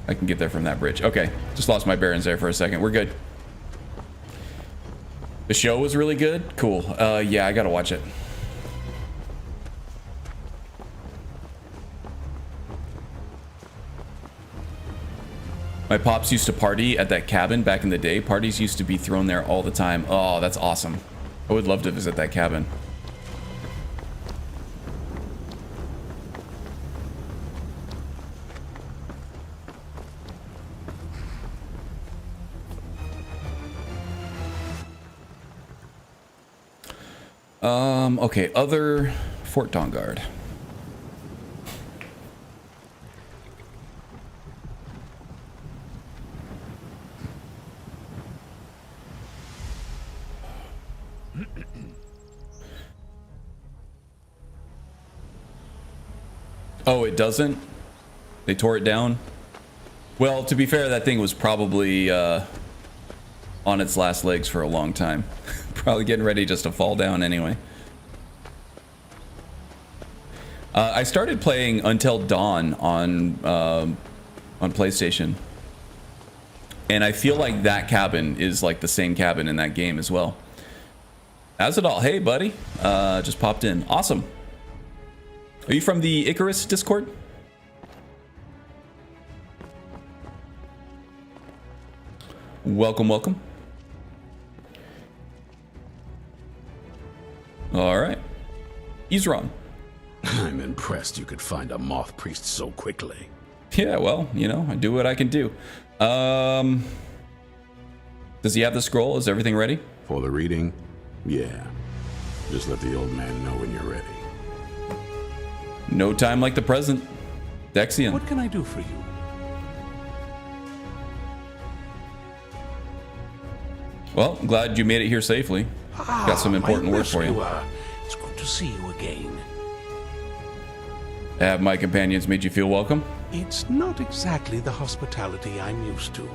I can get there from that bridge. Okay, just lost my bearings there for a second. We're good. The show was really good. Cool. Yeah, I gotta watch it. My pops used to party at that cabin back in the day. Parties used to be thrown there all the time. Oh, that's awesome. I would love to visit that cabin. Okay, other Fort Dawnguard. Oh, it doesn't? They tore it down? Well, to be fair, that thing was probably on its last legs for a long time. Probably getting ready just to fall down anyway. I started playing Until Dawn on PlayStation, and I feel like that cabin is like the same cabin in that game as well. How's it all? Hey, buddy. Just popped in. Awesome. Are you from the Icarus Discord? Welcome, welcome. All right. Isran. I'm impressed you could find a moth priest so quickly. Yeah, well, you know, I do what I can do. Does he have the scroll? Is everything ready? For the reading? Yeah. Just let the old man know when you're ready. No time like the present. Dexian. What can I do for you? Well, I'm glad you made it here safely. Got some important my work for you. rescuer. It's good to see you again. Have my companions made you feel welcome? It's not exactly the hospitality I'm used to,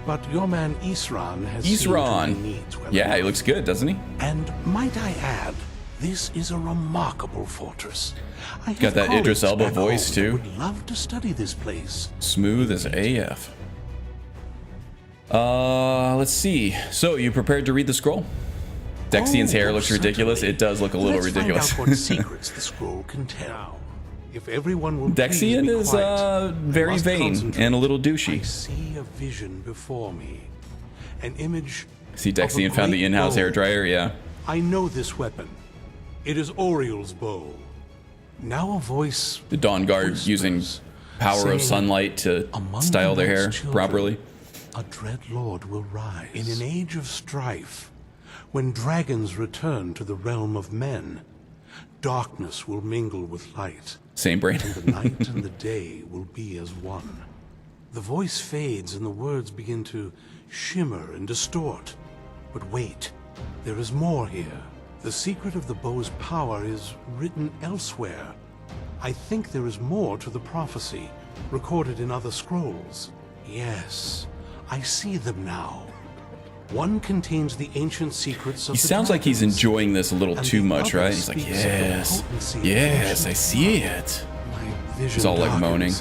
but your man Isran has seen to my needs well Yeah, he enough. looks good, doesn't he? And might I add, this is a remarkable fortress. I have Got that Idris colleagues Elba back voice, home too. that would love to study this place. Smooth as AF. Let's see. So, you prepared to read the scroll? Dexian's hair looks ridiculous. Certainly. It does look a little Let's ridiculous. Find out what secrets the scroll can tell. If everyone will please Dexian be is quiet, I very must vain concentrate. and a little I douchey. see a vision before me, an image. See, of a Dexian found the great in-house bow. hairdryer, yeah. I know this weapon. It is Oriel's bow. Now a voice. The Dawn Guard using whispers, power of saying, sunlight to "Among style the their hair Lord's children, properly. A dread lord will rise. In an age of strife, when dragons return to the realm of men, darkness will mingle with light. Same brain. And the night and the day will be as one. The voice fades and the words begin to shimmer and distort. But wait, there is more here. The secret of the bow's power is written elsewhere. I think there is more to the prophecy, recorded in other scrolls. Yes, I see them now. One contains the ancient secrets of He the sounds like he's dragons, enjoying this a little and too the much, other right? He's like, speaks of the yes, potency of yes, I ancient see power. it. My vision He's all like darkens, moaning.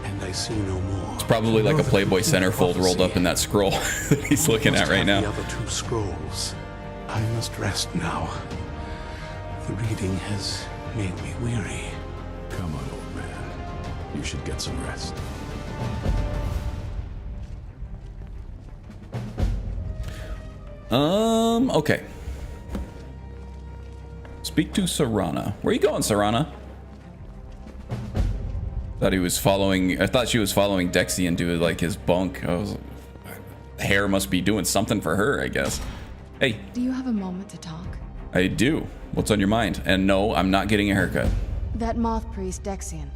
and I see no more. It's Probably like a Playboy centerfold rolled up in that scroll that he's looking at right now. The other two scrolls. I must rest now. The reading has made me weary. Come on, old man. You should get some rest. Okay. Speak to Serana. Where you going, Serana? Thought he was following. I thought she was following Dexian to like his bunk. Hair must be doing something for her, I guess. Hey, Do you have a moment to talk? I do. What's on your mind? And no, I'm not getting a haircut. That moth priest, Dexian.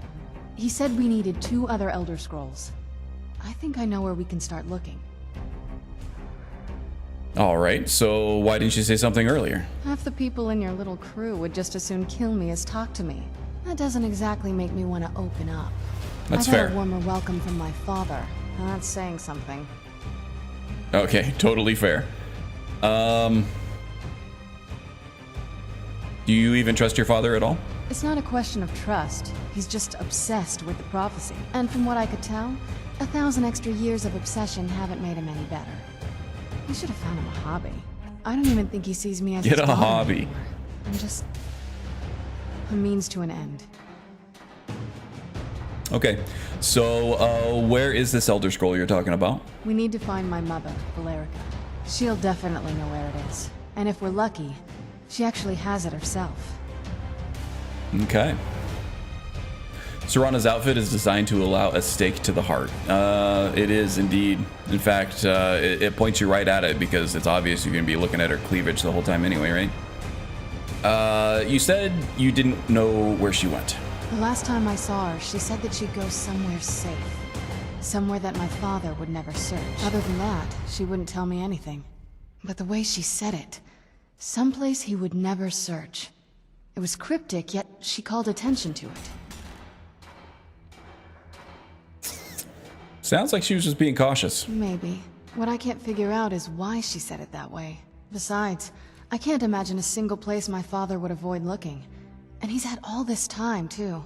He said we needed 2 other Elder Scrolls. I think I know where we can start looking. All right. So why didn't you say something earlier? Half the people in your little crew would just as soon kill me as talk to me. That doesn't exactly make me want to open up. That's I fair. got a warmer welcome from my father. And that's saying something. Okay, totally fair. Do you even trust your father at all? It's not a question of trust. He's just obsessed with the prophecy. And from what I could tell, 1,000 extra years of obsession haven't made him any better. We should have found him a hobby. I don't even think he sees me as Get his a daughter hobby. anymore. I'm just a means to an end. Okay. So where is this Elder Scroll you're talking about? We need to find my mother, Valerica. She'll definitely know where it is. And if we're lucky, she actually has it herself. Okay. Serana's outfit is designed to allow a stake to the heart. It is indeed. In fact, it points you right at it because it's obvious you're going to be looking at her cleavage the whole time anyway, right? You said you didn't know where she went. The last time I saw her, she said that she'd go somewhere safe. Somewhere that my father would never search. Other than that, she wouldn't tell me anything. But the way she said it, someplace he would never search. It was cryptic, yet she called attention to it. Sounds like she was just being cautious. Maybe. What I can't figure out is why she said it that way. Besides, I can't imagine a single place my father would avoid looking. And he's had all this time, too.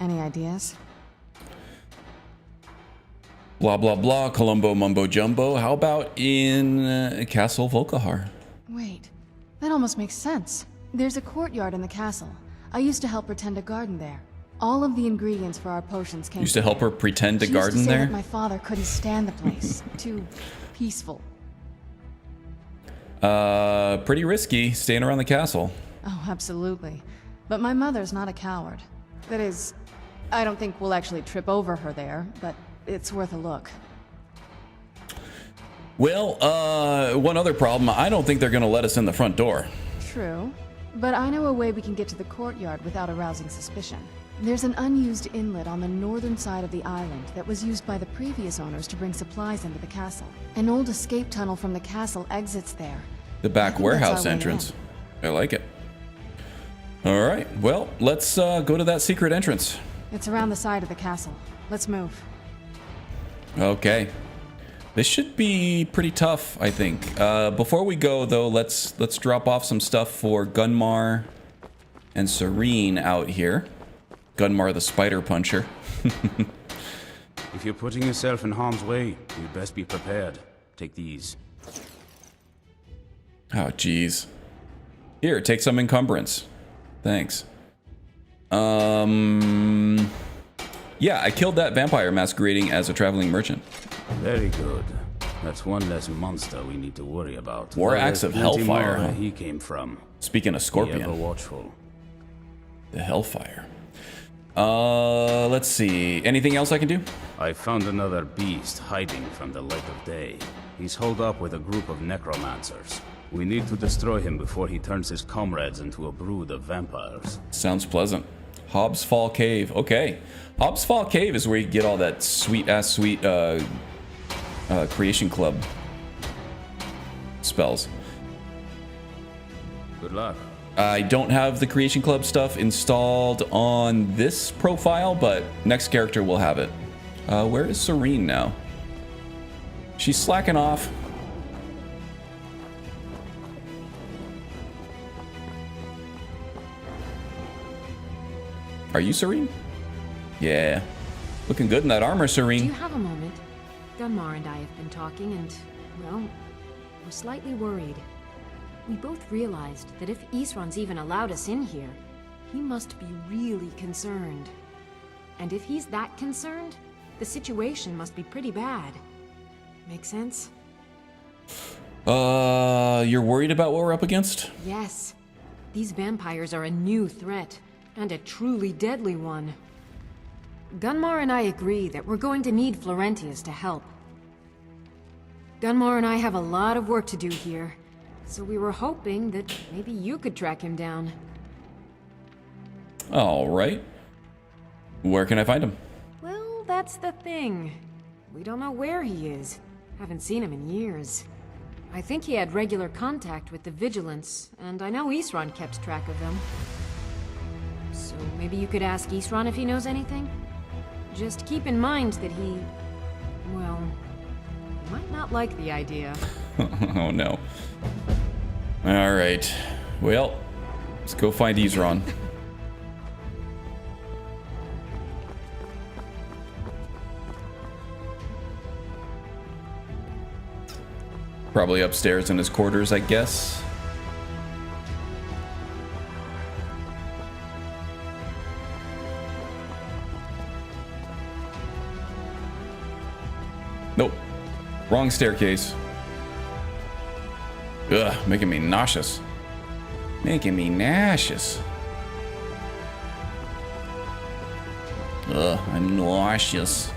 Any ideas? Blah, blah, blah. Columbo, mumbo, jumbo. How about in Castle Volkahar? Wait, that almost makes sense. There's a courtyard in the castle. I used to help her tend a garden there. All of the ingredients for our potions came Used to from help her there. pretend to She garden used to say there? that my father couldn't stand the place. Too peaceful. Pretty risky staying around the castle. Oh, absolutely. But my mother's not a coward. That is, I don't think we'll actually trip over her there, but it's worth a look. Well, one other problem. I don't think they're going to let us in the front door. True. But I know a way we can get to the courtyard without arousing suspicion. There's an unused inlet on the northern side of the island that was used by the previous owners to bring supplies into the castle. An old escape tunnel from the castle exits there. The back warehouse entrance. I like it. All right. Well, let's go to that secret entrance. It's around the side of the castle. Let's move. Okay. This should be pretty tough, I think. Before we go, though, let's drop off some stuff for Dunmer and Serene out here. Dunmer the spider puncher. If you're putting yourself in harm's way, you'd best be prepared. Take these. Oh, jeez. Here, take some encumbrance. Thanks. Yeah, I killed that vampire masquerading as a traveling merchant. Very good. That's one less monster we need to worry about. War axe of hellfire. Where he came from. Speaking of Be scorpion. ever watchful. The hellfire. Let's see. Anything else I can do? I found another beast hiding from the light of day. He's holed up with a group of necromancers. We need to destroy him before he turns his comrades into a brood of vampires. Sounds pleasant. Hobbs Fall Cave. Okay. Hobbs Fall Cave is where you get all that sweet Creation Club spells. Good luck. I don't have the Creation Club stuff installed on this profile, but next character will have it. Where is Serene now? She's slacking off. Are you Serene? Yeah. Looking good in that armor, Serene. Do you have a moment? Dunmer and I have been talking and, well, we're slightly worried. We both realized that if Isran's even allowed us in here, he must be really concerned. And if he's that concerned, the situation must be pretty bad. Make sense? You're worried about what we're up against? Yes. These vampires are a new threat, and a truly deadly one. Dunmer and I agree that we're going to need Florentius to help. Dunmer and I have a lot of work to do here, so we were hoping that maybe you could track him down. All right. Where can I find him? Well, that's the thing. We don't know where he is. Haven't seen him in years. I think he had regular contact with the Vigilance, and I know Isran kept track of them. So maybe you could ask Isran if he knows anything? Just keep in mind that he... well, might not like the idea. Oh no. All right. Well, let's go find Isran. Probably upstairs in his quarters, I guess. Nope. Wrong staircase. Ugh, making me nauseous. Making me nauseous. Ugh, I'm nauseous.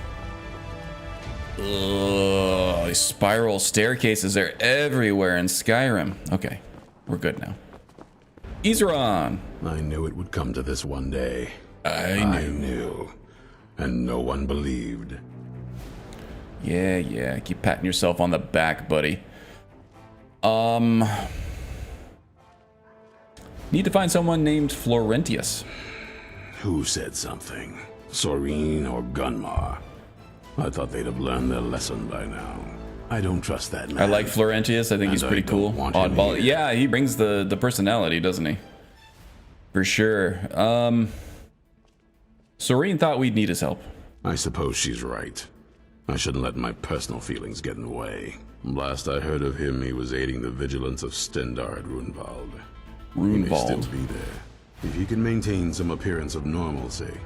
Ugh, these spiral staircases are everywhere in Skyrim. Okay, we're good now. Isran! I knew it would come to this one day. I knew. And no one believed. Yeah, keep patting yourself on the back, buddy. Need to find someone named Florentius. Who said something? Serene or Gunmar? I thought they'd have learned their lesson by now. I don't trust that man. I like Florentius. I think he's pretty cool. Oddball. Yeah, he brings the personality, doesn't he? For sure. Serene thought we'd need his help. I suppose she's right. I shouldn't let my personal feelings get in the way. Last I heard of him, he was aiding the vigilance of Stendarr at Runvald. He may still be there. If he can maintain some appearance of normalcy,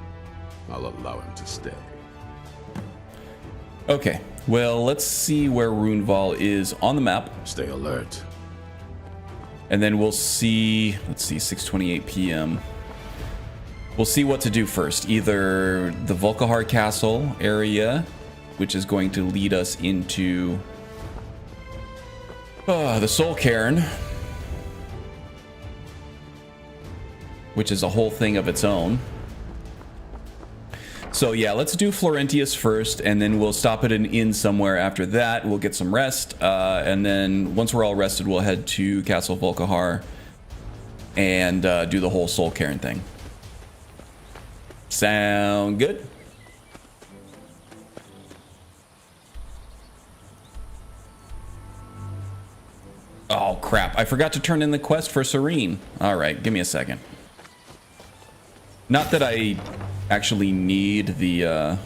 I'll allow him to stay. Okay, well, let's see where Runval is on the map. Stay alert. And then we'll see, let's see, 6:28 p.m. We'll see what to do first. Either the Volkahar Castle area, which is going to lead us into the Soul Cairn, which is a whole thing of its own. So yeah, let's do Florentius first, and then we'll stop at an inn somewhere after that. We'll get some rest, and then once we're all rested, we'll head to Castle Volkahar and do the whole Soul Cairn thing. Sound good? Oh crap, I forgot to turn in the quest for Serene. Alright, give me a second. Not that I actually need the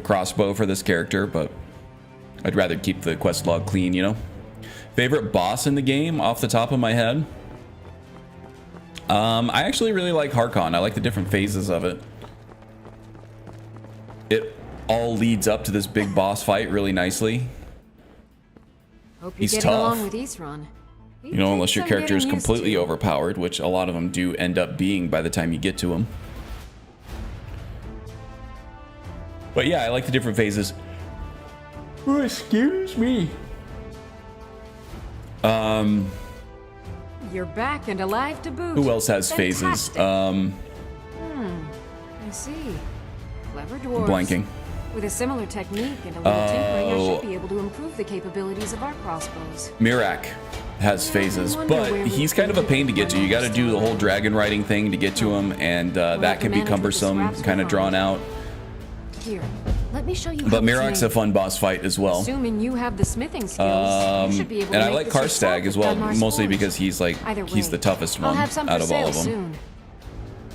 crossbow for this character, but I'd rather keep the quest log clean, you know? Favorite boss in the game off the top of my head? I actually really like Harkon. I like the different phases of it. It all leads up to this big boss fight really nicely. Hope you're He's getting tough. along with Isran. You know, unless your character is completely overpowered, which a lot of them do end up being by the time you get to them. But yeah, I like the different phases. Oh, excuse me. You're back and alive to boot. Who else has phases? I see. Clever dwarves. Blanking. With a similar technique and a little tinkering, I should be able to improve the capabilities of our crossbows. Mirak has phases, but he's kind of a pain to get to. You got to do the whole dragon riding thing to get to him, and that can be cumbersome, kind of drawn out. Here, let me show you. But Mirak's a fun boss fight as well. Assuming you have the smithing skills, you should be able to and I make like this yourself Karstag as with well, Dunmer's mostly forge. because he's like he's the toughest I'll one have some out for of all sale of them. soon.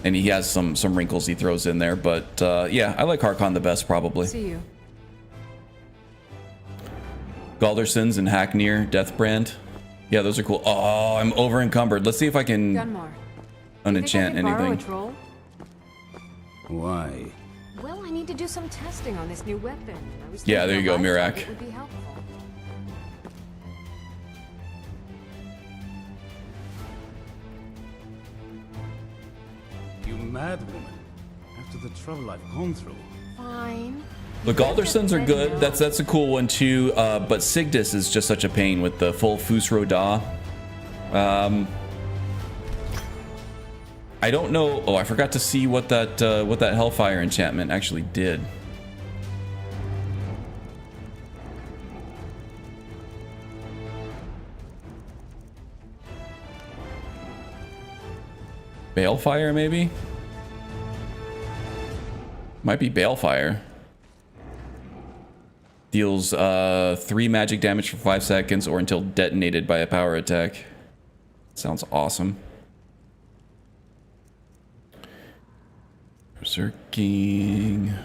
And he has some wrinkles he throws in there, but yeah, I like Harkon the best probably. See you. Galdersons and Hacknir, Deathbrand. Yeah, those are cool. Oh, I'm over encumbered. Let's see if I can Dunmer. unenchant anything. Why? Well, I need to do some testing on this new weapon. I was Yeah, there you thinking go, a life Mirak. target would be helpful. You mad woman. After the trouble I've gone through. Fine. The Galdersons are good. That's a cool one too. But Sigdis is just such a pain with the full Fusro Da. I don't know. Oh, I forgot to see what that Hellfire enchantment actually did. Balefire, maybe? Might be Balefire. Deals 3 magic damage for 5 seconds or until detonated by a power attack. Sounds awesome. Berserking.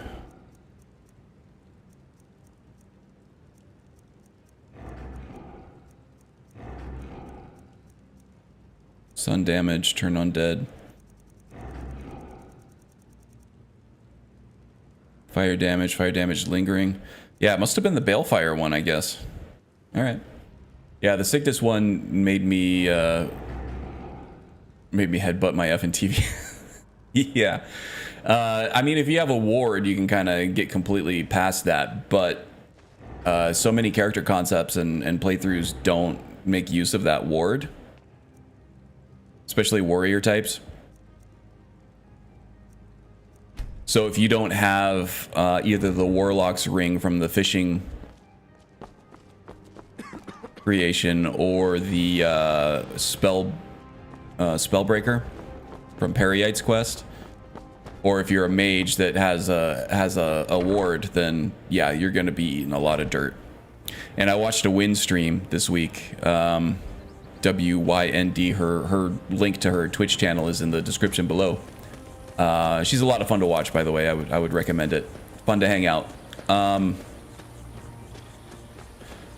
Sun damage, turn undead. Fire damage lingering. Yeah, it must have been the Balefire one, I guess. Alright. Yeah, the Sigdis one made me headbutt my effing TV. Yeah. I mean, if you have a ward, you can kind of get completely past that, but so many character concepts and playthroughs don't make use of that ward. Especially warrior types. So if you don't have either the Warlock's Ring from the fishing creation or the Spellbreaker from Periite's quest, or if you're a mage that has a ward, then yeah, you're gonna be eating a lot of dirt. And I watched a Win stream this week. WYND, her link to her Twitch channel is in the description below. She's a lot of fun to watch, by the way. I would recommend it. Fun to hang out.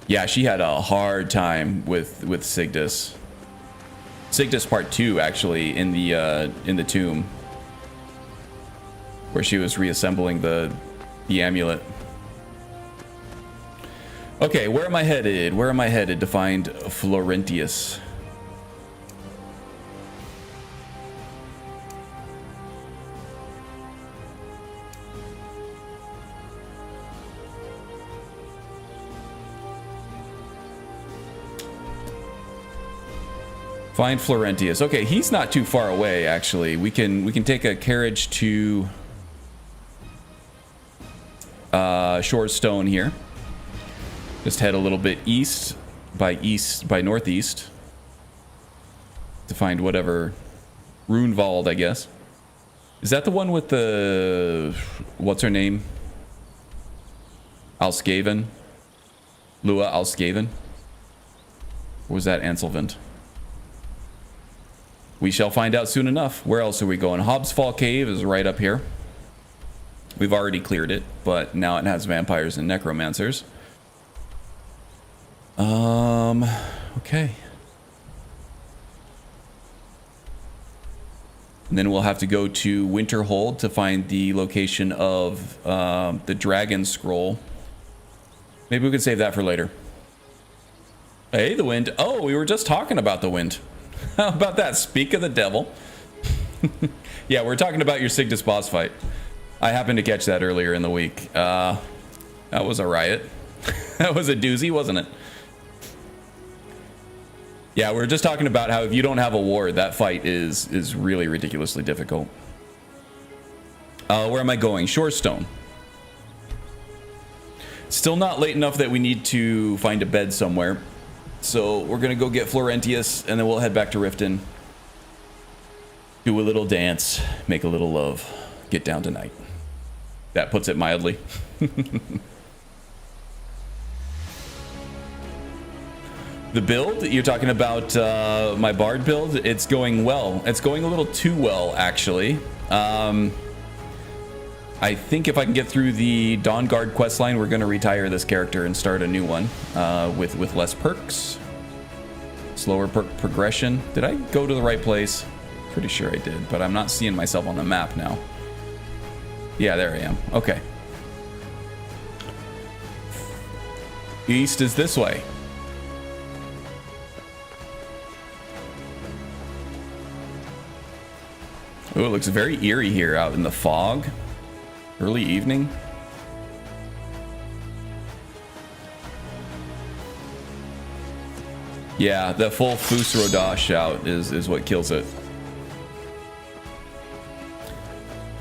Yeah, she had a hard time with Sigdis. Sigdis Part 2, actually, in the tomb, where she was reassembling the The amulet. Okay, where am I headed? Where am I headed to find Florentius? Find Florentius. Okay, he's not too far away actually. We can take a carriage to Shorestone here. Just head a little bit east by northeast to find whatever Runewald, I guess. Is that the one with the what's her name? Alskaven? Lua Alskaven? Or was that Anselvent? We shall find out soon enough. Where else are we going? Hobbs Fall Cave is right up here. We've already cleared it, but now it has vampires and necromancers. Okay. And then we'll have to go to Winterhold to find the location of the Dragon Scroll. Maybe we can save that for later. Hey, the wind. Oh, we were just talking about the wind. How about that? Speak of the devil. Yeah, we're talking about your Sigdus boss fight. I happened to catch that earlier in the week. That was a riot. That was a doozy, wasn't it? Yeah, we're just talking about how if you don't have a ward, that fight is really ridiculously difficult. Where am I going? Shorestone. Still not late enough that we need to find a bed somewhere. So we're going to go get Florentius, and then we'll head back to Riften. Do a little dance, make a little love, get down tonight. That puts it mildly. The build, you're talking about my bard build, it's going well. It's going a little too well, actually. I think if I can get through the Dawnguard questline, we're going to retire this character and start a new one with less perks. Slower perk progression. Did I go to the right place? Pretty sure I did, but I'm not seeing myself on the map now. Yeah, there I am. Okay. East is this way. Oh, it looks very eerie here out in the fog. Early evening. Yeah, the full Fus Rodash shout is what kills it.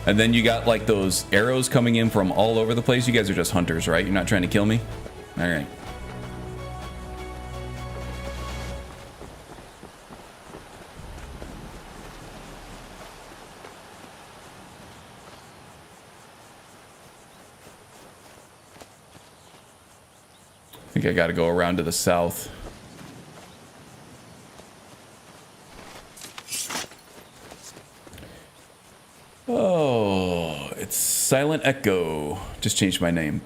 And then you got like those arrows coming in from all over the place. You guys are just hunters, right? You're not trying to kill me? All right. I think I got to go around to the south. Oh, it's Silent Echo. Just changed my name.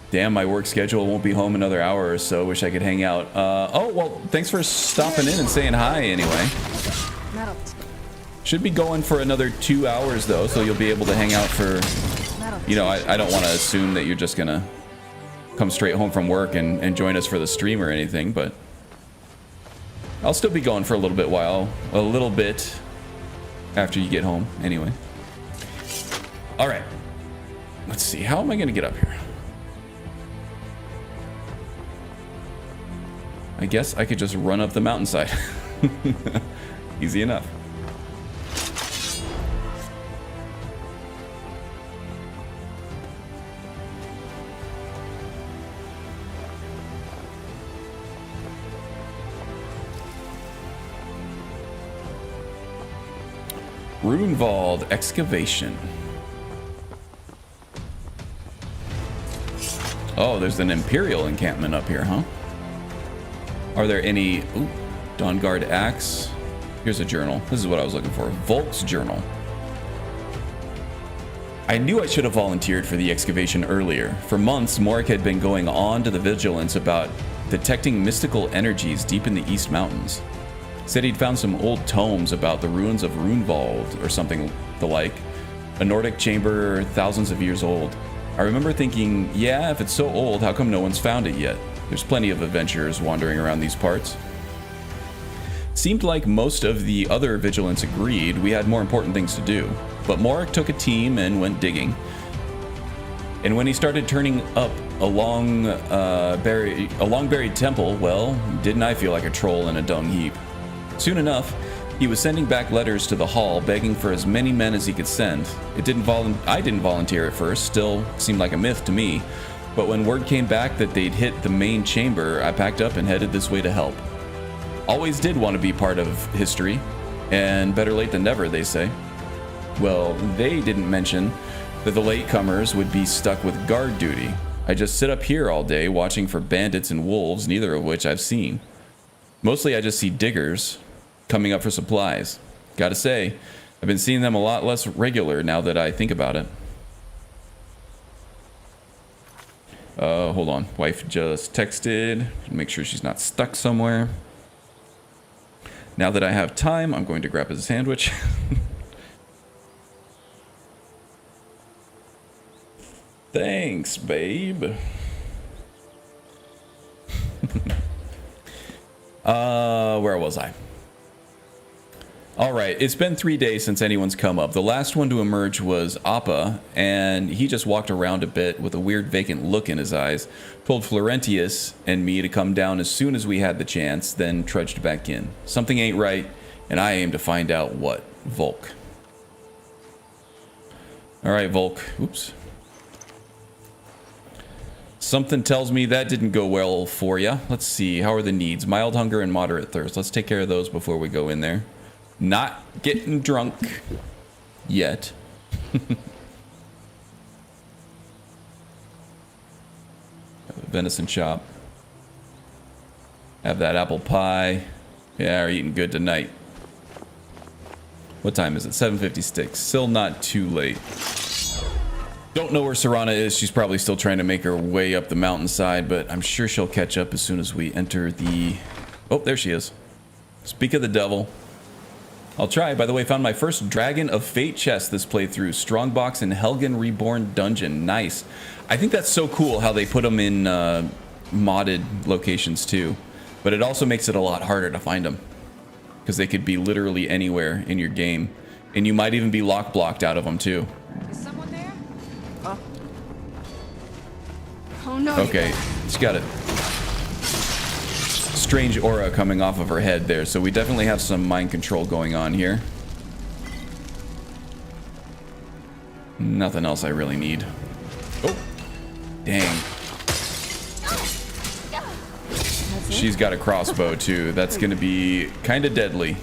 Damn, my work schedule won't be home another hour or so. Wish I could hang out. Oh, well, thanks for stopping in and saying hi anyway. Should be going for another 2 hours though, so you'll be able to hang out for, you know, I don't want to assume that you're just gonna come straight home from work and join us for the stream or anything, but I'll still be going for a little bit after you get home anyway. All right, let's see, how am I gonna get up here? I guess I could just run up the mountainside. Easy enough. Runewald excavation. Oh, there's an Imperial encampment up here, huh? Are there any... Ooh, Dawnguard axe. Here's a journal. This is what I was looking for. Volk's journal. I knew I should have volunteered for the excavation earlier. For months, Morik had been going on to the vigilance about detecting mystical energies deep in the East Mountains. Said he'd found some old tomes about the ruins of Runewald or something the like. A Nordic chamber thousands of years old. I remember thinking, yeah, if it's so old, how come no one's found it yet? There's plenty of adventurers wandering around these parts. Seemed like most of the other vigilants agreed we had more important things to do, but Morik took a team and went digging. And when he started turning up a long buried temple, well, didn't I feel like a troll in a dung heap? Soon enough, he was sending back letters to the hall, begging for as many men as he could send. I didn't volunteer at first, still seemed like a myth to me, but when word came back that they'd hit the main chamber, I packed up and headed this way to help. Always did want to be part of history, and better late than never, they say. Well, they didn't mention that the latecomers would be stuck with guard duty. I just sit up here all day watching for bandits and wolves, neither of which I've seen. Mostly I just see diggers coming up for supplies. Gotta say, I've been seeing them a lot less regular now that I think about it. Hold on. Wife just texted. Make sure she's not stuck somewhere. Now that I have time, I'm going to grab a sandwich. Thanks, babe. Where was I? Alright, it's been 3 days since anyone's come up. The last one to emerge was Appa, and he just walked around a bit with a weird vacant look in his eyes, told Florentius and me to come down as soon as we had the chance, then trudged back in. Something ain't right, and I aim to find out what. Volk. Alright, Volk. Oops. Something tells me that didn't go well for you. Let's see, how are the needs? Mild hunger and moderate thirst. Let's take care of those before we go in there. Not getting drunk yet. Venison chop. Have that apple pie. Yeah, we're eating good tonight. What time is it? 7:56. Still not too late. Don't know where Serana is. She's probably still trying to make her way up the mountainside, but I'm sure she'll catch up as soon as we enter the... Oh, there she is. Speak of the devil. I'll try. By the way, found my first Dragon of Fate chest this playthrough. Strongbox in Helgen Reborn Dungeon. Nice. I think that's so cool how they put them in modded locations too. But it also makes it a lot harder to find them. Because they could be literally anywhere in your game. And you might even be lock-blocked out of them too. Is someone there? Huh? Oh no. Okay, she's got it. Strange aura coming off of her head there, so we definitely have some mind control going on here. Nothing else I really need. Oh, dang. She's got a crossbow too. That's gonna be kind of deadly.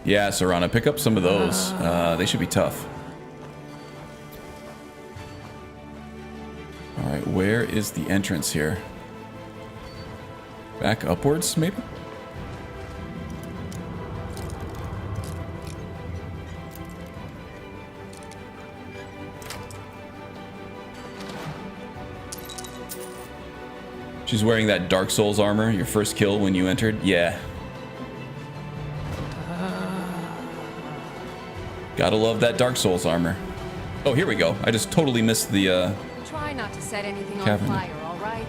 Yeah, Serana, pick up some of those. They should be tough. Alright, where is the entrance here? Back upwards, maybe? She's wearing that Dark Souls armor, your first kill when you entered? Yeah. Gotta love that Dark Souls armor. Oh, here we go. I just totally missed the, Try not to set anything Cavern. on fire, all right?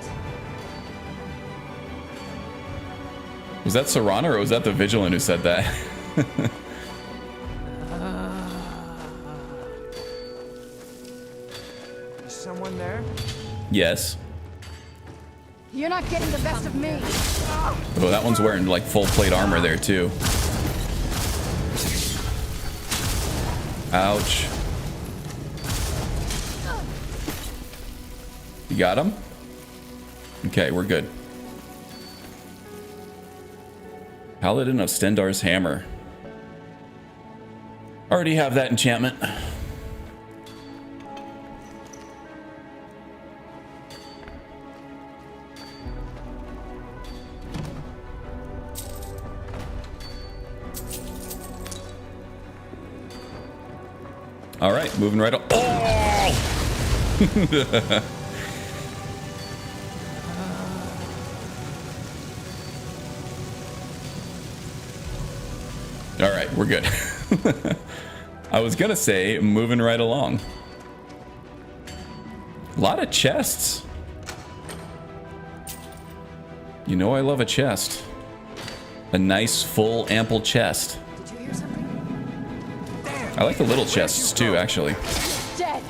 Was that Serana or was that the Vigilant who said that? Is someone there? Yes. You're not getting the best of me. Oh, that one's wearing like full plate armor there too. Ouch. You got him? Okay, we're good. Paladin of Stendarr's Hammer. Already have that enchantment. All right, moving right up. Oh! All right, we're good. I was gonna say, moving right along. A lot of chests. You know I love a chest. A nice, full, ample chest. Did you hear something? I like the little chests too, actually. Dead.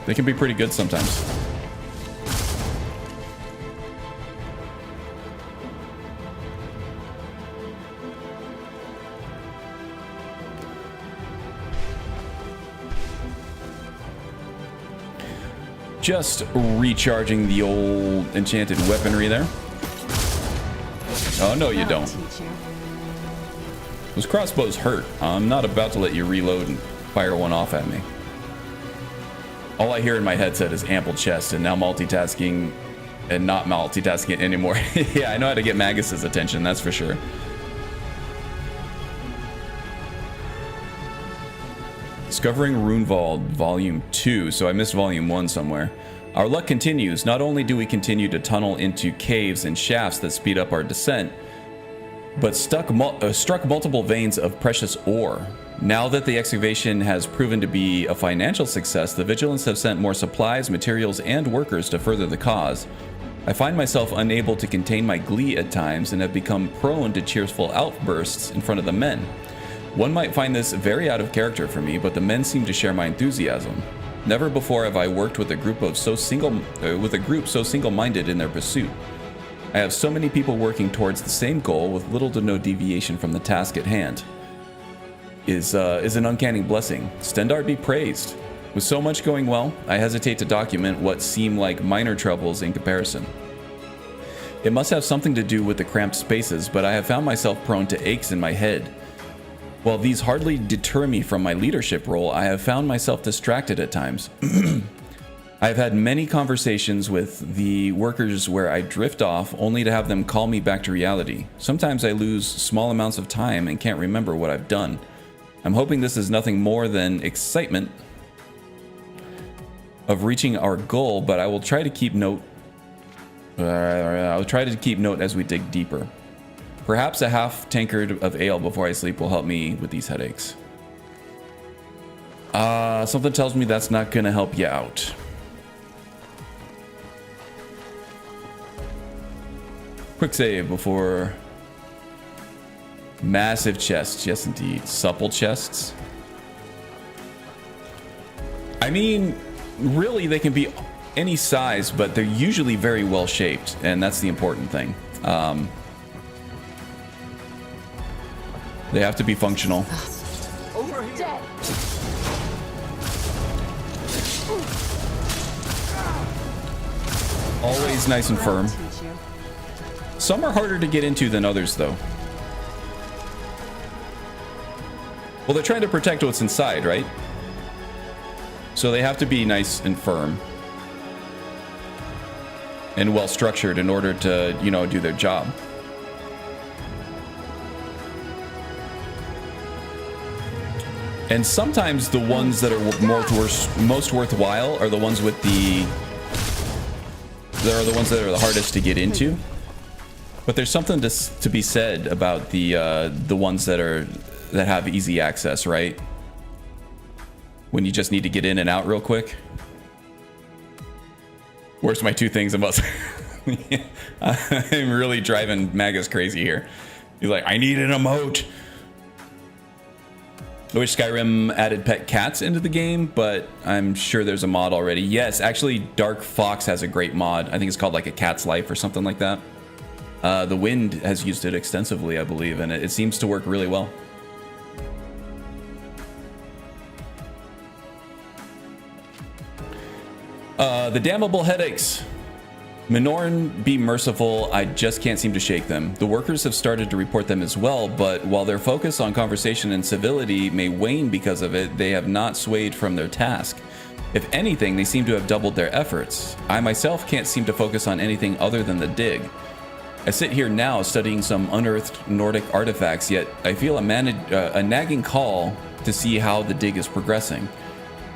They can be pretty good sometimes. Just recharging the old enchanted weaponry there. Oh, no, you don't. Those crossbows hurt. I'm not about to let you reload and fire one off at me. All I hear in my headset is ample chest, and now multitasking and not multitasking anymore. Yeah, I know how to get Magus's attention, that's for sure. Discovering Runevald, Volume 2. So I missed Volume 1 somewhere. Our luck continues. Not only do we continue to tunnel into caves and shafts that speed up our descent, but struck multiple veins of precious ore. Now that the excavation has proven to be a financial success, the Vigilants have sent more supplies, materials, and workers to further the cause. I find myself unable to contain my glee at times and have become prone to cheerful outbursts in front of the men. One might find this very out of character for me, but the men seem to share my enthusiasm. Never before have I worked with a group so single-minded in their pursuit. I have so many people working towards the same goal with little to no deviation from the task at hand. Is an uncanny blessing. Stendard be praised. With so much going well, I hesitate to document what seem like minor troubles in comparison. It must have something to do with the cramped spaces, but I have found myself prone to aches in my head. While these hardly deter me from my leadership role, I have found myself distracted at times. I have had many conversations with the workers where I drift off only to have them call me back to reality. Sometimes I lose small amounts of time and can't remember what I've done. I'm hoping this is nothing more than excitement of reaching our goal, but I will try to keep note. I'll try to keep note as we dig deeper. Perhaps a half tankard of ale before I sleep will help me with these headaches. Something tells me that's not gonna help you out. Quick save before... Massive chests, yes indeed. Supple chests. I mean, really they can be any size, but they're usually very well shaped, and that's the important thing. They have to be functional. Over here. Always nice and firm. Some are harder to get into than others, though. Well, they're trying to protect what's inside, right? So they have to be nice and firm. And well structured in order to, you know, do their job. And sometimes the ones that are most worthwhile are the ones with the... That are the ones that are the hardest to get into. But there's something to be said about the ones that have easy access, right? When you just need to get in and out real quick. Where's my two things about? I'm really driving Magus crazy here. He's like, I need an emote. I wish Skyrim added pet cats into the game, but I'm sure there's a mod already. Yes, actually, Dark Fox has a great mod. I think it's called like A Cat's Life or something like that. The Wind has used it extensively, I believe, and it seems to work really well. The damnable headaches. Minoran, be merciful, I just can't seem to shake them. The workers have started to report them as well, but while their focus on conversation and civility may wane because of it, they have not swayed from their task. If anything, they seem to have doubled their efforts. I myself can't seem to focus on anything other than the dig. I sit here now studying some unearthed Nordic artifacts, yet I feel a nagging call to see how the dig is progressing.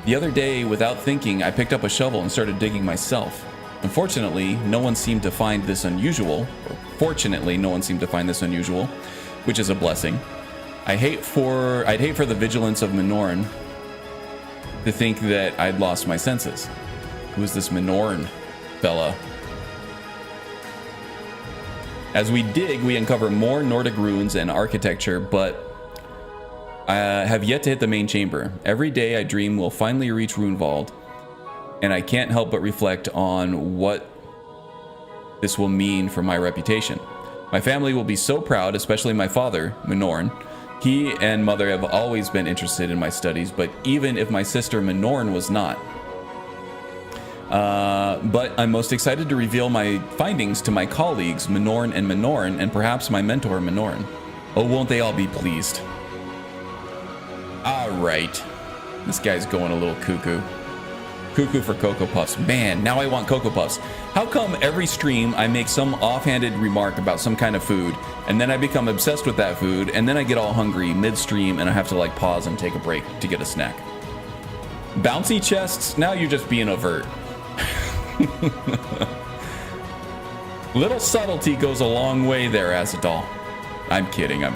The other day, without thinking, I picked up a shovel and started digging myself. Unfortunately, no one seemed to find this unusual, or fortunately, no one seemed to find this unusual, which is a blessing. I'd hate for the vigilance of Minoran to think that I'd lost my senses. Who is this Minoran fella? As we dig, we uncover more Nordic ruins and architecture, but I have yet to hit the main chamber. Every day I dream we'll finally reach Runevald, and I can't help but reflect on what this will mean for my reputation. My family will be so proud, especially my father, Minoran. He and mother have always been interested in my studies, but even if my sister Minoran was not. But I'm most excited to reveal my findings to my colleagues, Minoran, and perhaps my mentor, Minoran. Oh, won't they all be pleased? Alright. This guy's going a little cuckoo. Cuckoo for Cocoa Puffs. Man, now I want Cocoa Puffs. How come every stream I make some offhanded remark about some kind of food, and then I become obsessed with that food, and then I get all hungry mid-stream and I have to like pause and take a break to get a snack? Bouncy chests? Now you're just being overt. Little subtlety goes a long way there, Azadal. I'm kidding. Am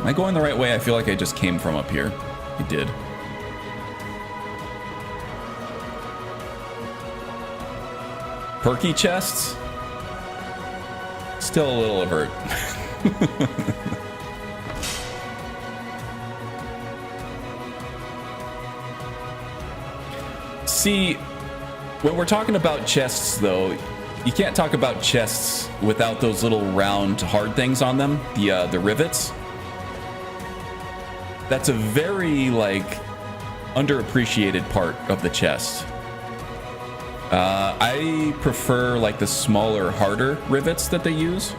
I going the right way? I feel like I just came from up here. I did. Perky chests? Still a little avert. See, when we're talking about chests, though, you can't talk about chests without those little round hard things on them, the rivets. That's a very, like, underappreciated part of the chest. I prefer, like, the smaller, harder rivets that they use.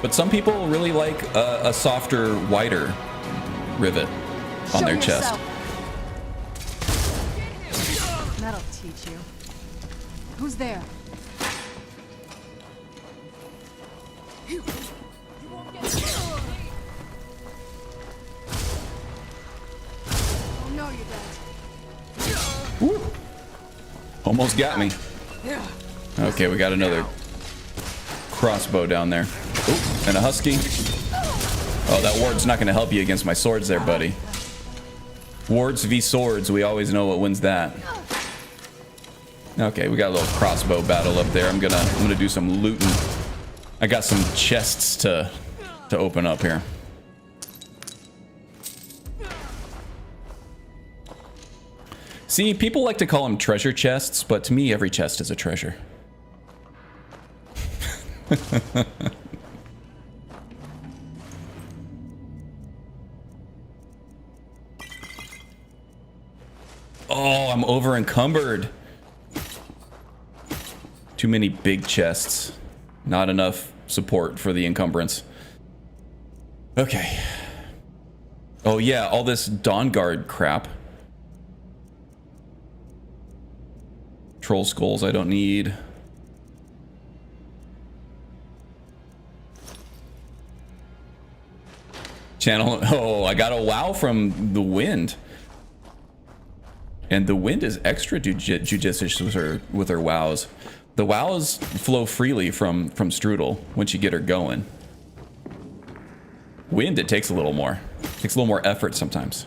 But some people really like a softer, wider rivet on their chest. That'll teach you. Who's there? Oh no, you don't. Woo. Almost got me. Okay, we got another crossbow down there. Ooh, and a husky. Oh, that ward's not going to help you against my swords there, buddy. Wards v swords, we always know what wins that. Okay, we got a little crossbow battle up there. I'm gonna do some looting. I got some chests to open up here. See, people like to call them treasure chests, but to me, every chest is a treasure. Oh, I'm over encumbered. Too many big chests. Not enough support for the encumbrance. Okay. Oh yeah, all this Dawnguard crap. Troll skulls I don't need. Channel. Oh, I got a wow from the wind. And the wind is extra judicious with her wows. The wows flow freely from Strudel once you get her going. Wind, it takes a little more. Takes a little more effort sometimes.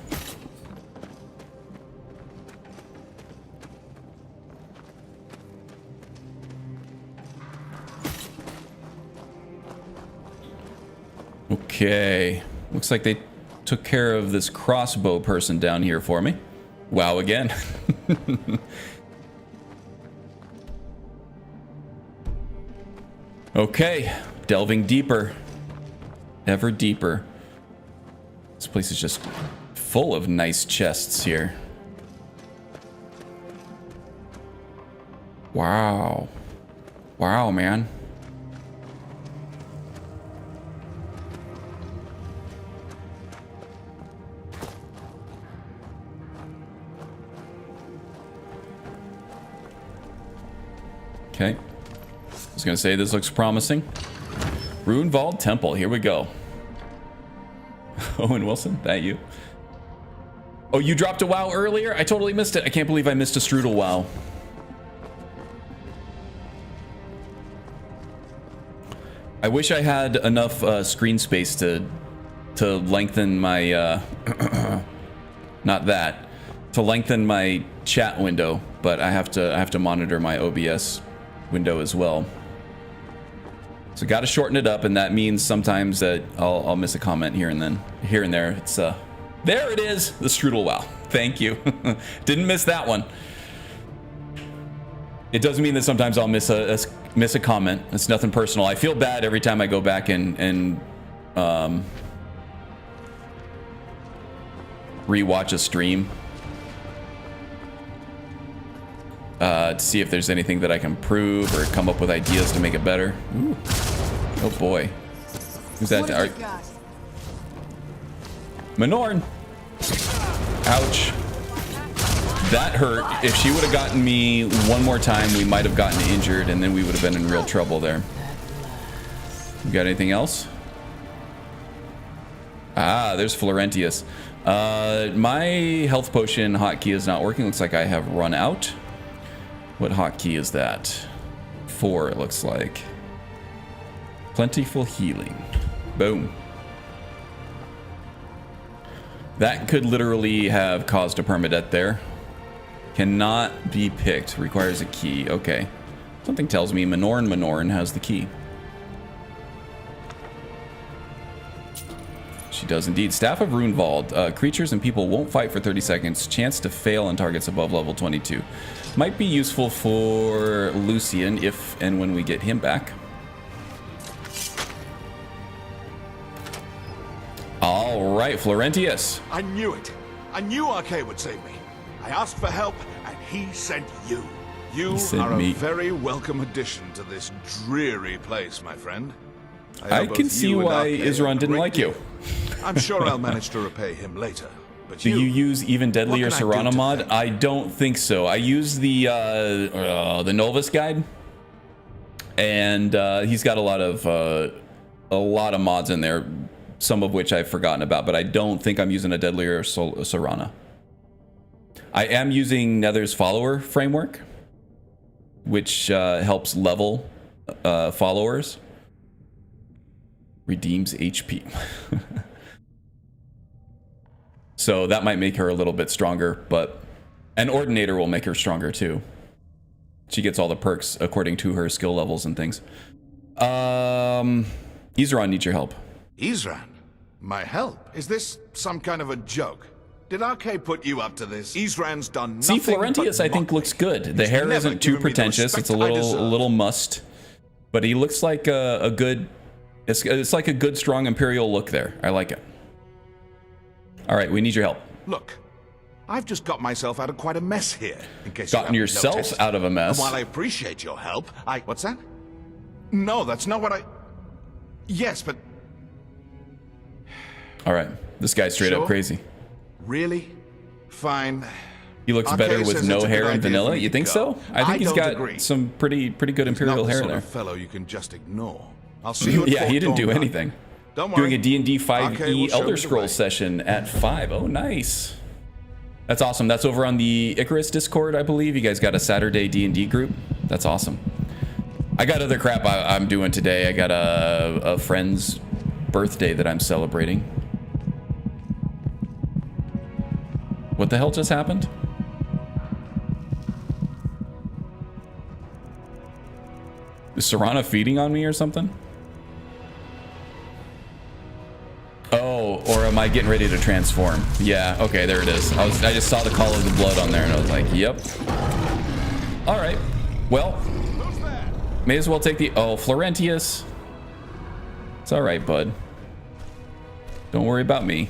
Okay. Looks like they took care of this crossbow person down here for me. Wow again. Okay, delving deeper. Ever deeper. This place is just full of nice chests here. Wow. Wow, man. Okay. I was gonna say this looks promising. Runevald Temple, here we go. Owen Wilson, that you? Oh, you dropped a WoW earlier? I totally missed it. I can't believe I missed a Strudel WoW. I wish I had enough screen space to lengthen my not that, to lengthen my chat window, but I have to monitor my OBS window as well. So got to shorten it up, and that means sometimes that I'll miss a comment here and there. It's there it is, the Strudel WoW. Thank you. Didn't miss that one. It does mean that sometimes I'll miss a comment. It's nothing personal. I feel bad every time I go back and rewatch a stream to see if there's anything that I can improve or come up with ideas to make it better. Ooh. Oh boy. Who's that? Minorn. Ouch. That hurt. If she would have gotten me one more time, we might have gotten injured, and then we would have been in real trouble there. You got anything else? Ah, there's Florentius. My health potion hotkey is not working. Looks like I have run out. What hotkey is that? 4, it looks like. Plentiful healing. Boom. That could literally have caused a permadeath there. Cannot be picked. Requires a key. Okay. Something tells me Minorn has the key. She does indeed. Staff of Runevald. Creatures and people won't fight for 30 seconds. Chance to fail on targets above level 22. Might be useful for Lucian if and when we get him back. All right, Florentius. I knew it. I knew Arcade would save me. I asked for help, and he sent you. You are a very welcome addition to this dreary place, my friend. I can see why Isran didn't like you. I'm sure I'll manage to repay him later. But do you use even deadlier Serana mod? I don't think so. I use the Novus guide, and he's got a lot of mods in there, some of which I've forgotten about. But I don't think I'm using a deadlier Serana. I am using Nether's follower framework, which helps level followers. Redeems HP. So that might make her a little bit stronger, but an Ordinator will make her stronger too. She gets all the perks according to her skill levels and things. Isran needs your help. Isran? My help? Is this some kind of a joke? Did Arcade put you up to this? Isran's done nothing. See, Florentius I think looks good. The hair isn't too pretentious. It's a little must, but he looks like a good. It's like a good, strong Imperial look there. I like it. All right, we need your help. Look, I've just got myself out of quite a mess here. In case gotten yourself out of a mess. And while I appreciate your help, what's that? No, that's not what I. Yes, but. All right, this guy's straight up crazy. Really? Fine. He looks better with no hair and vanilla. You think so? I think he's got some pretty good Imperial hair there. Fellow you can just ignore. I'll see you at yeah, he didn't do Dawn. anything. Don't worry. Doing a D&D 5e will Elder Scrolls session at 5. Oh, nice. That's awesome. That's over on the Icarus Discord, I believe. You guys got a Saturday D&D group. That's awesome. I got other crap I'm doing today. I got a friend's birthday that I'm celebrating. What the hell just happened? Is Serana feeding on me or something? Oh, or am I getting ready to transform? Yeah, okay, there it is. I just saw the Call of the Blood on there and I was like, yep. All right, well, may as well take the, oh, Florentius. It's all right, bud. Don't worry about me.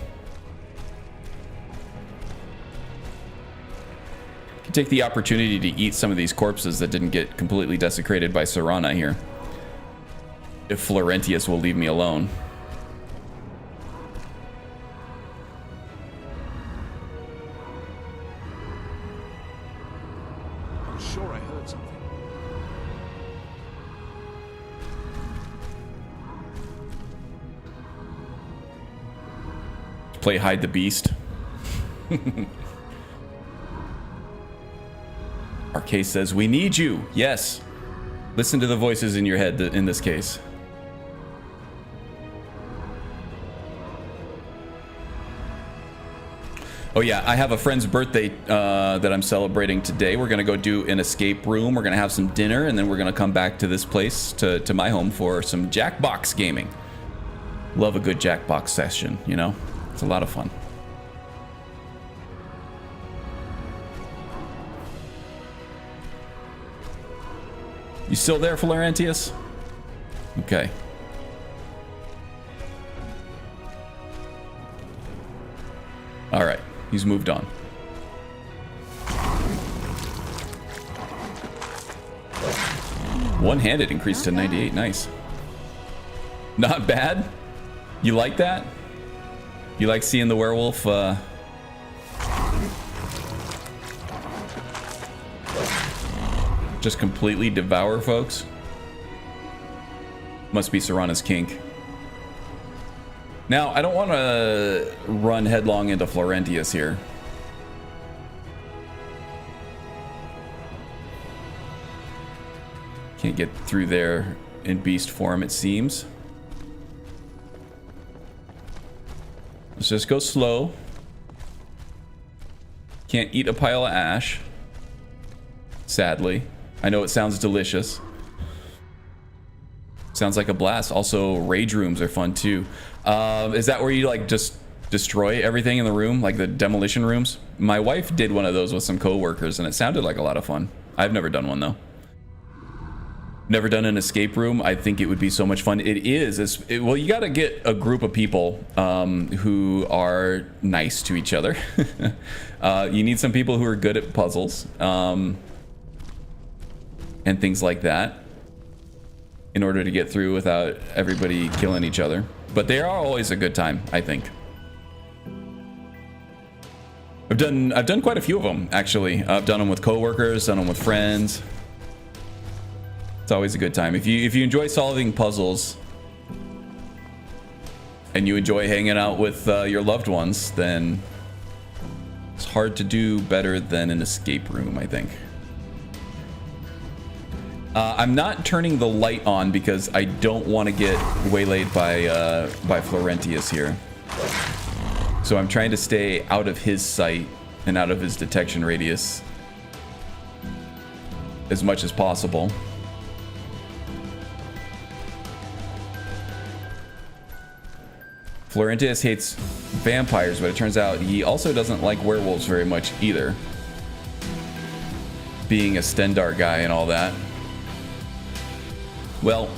Can take the opportunity to eat some of these corpses that didn't get completely desecrated by Serana here. If Florentius will leave me alone. I'm sure I heard something. Play Hide the Beast. Arcade says, we need you. Yes. Listen to the voices in your head in this case. Oh yeah, I have a friend's birthday that I'm celebrating today. We're gonna go do an escape room. We're gonna have some dinner, and then we're gonna come back to this place, to my home, for some Jackbox gaming. Love a good Jackbox session, you know? It's a lot of fun. You still there, Florentius? Okay. All right, he's moved on. One-handed increased to 98. Nice. Not bad. You like that? You like seeing the werewolf just completely devour folks? Must be Serana's kink. Now, I don't want to run headlong into Florentius here. Can't get through there in beast form, it seems. Let's just go slow. Can't eat a pile of ash. Sadly. I know it sounds delicious. Sounds like a blast. Also, rage rooms are fun too. Is that where you like just destroy everything in the room, like the demolition rooms? My wife did one of those with some coworkers, and it sounded like a lot of fun. I've never done one though. Never done an escape room. I think it would be so much fun. It is. Well, you got to get a group of people who are nice to each other. You need some people who are good at puzzles and things like that, in order to get through without everybody killing each other. But they are always a good time, I think. I've done quite a few of them, actually. I've done them with coworkers, done them with friends. It's always a good time. If you enjoy solving puzzles and you enjoy hanging out with your loved ones, then it's hard to do better than an escape room, I think. I'm not turning the light on because I don't want to get waylaid by Florentius here. So I'm trying to stay out of his sight and out of his detection radius as much as possible. Florentius hates vampires, but it turns out he also doesn't like werewolves very much either. Being a Stendar guy and all that. Well,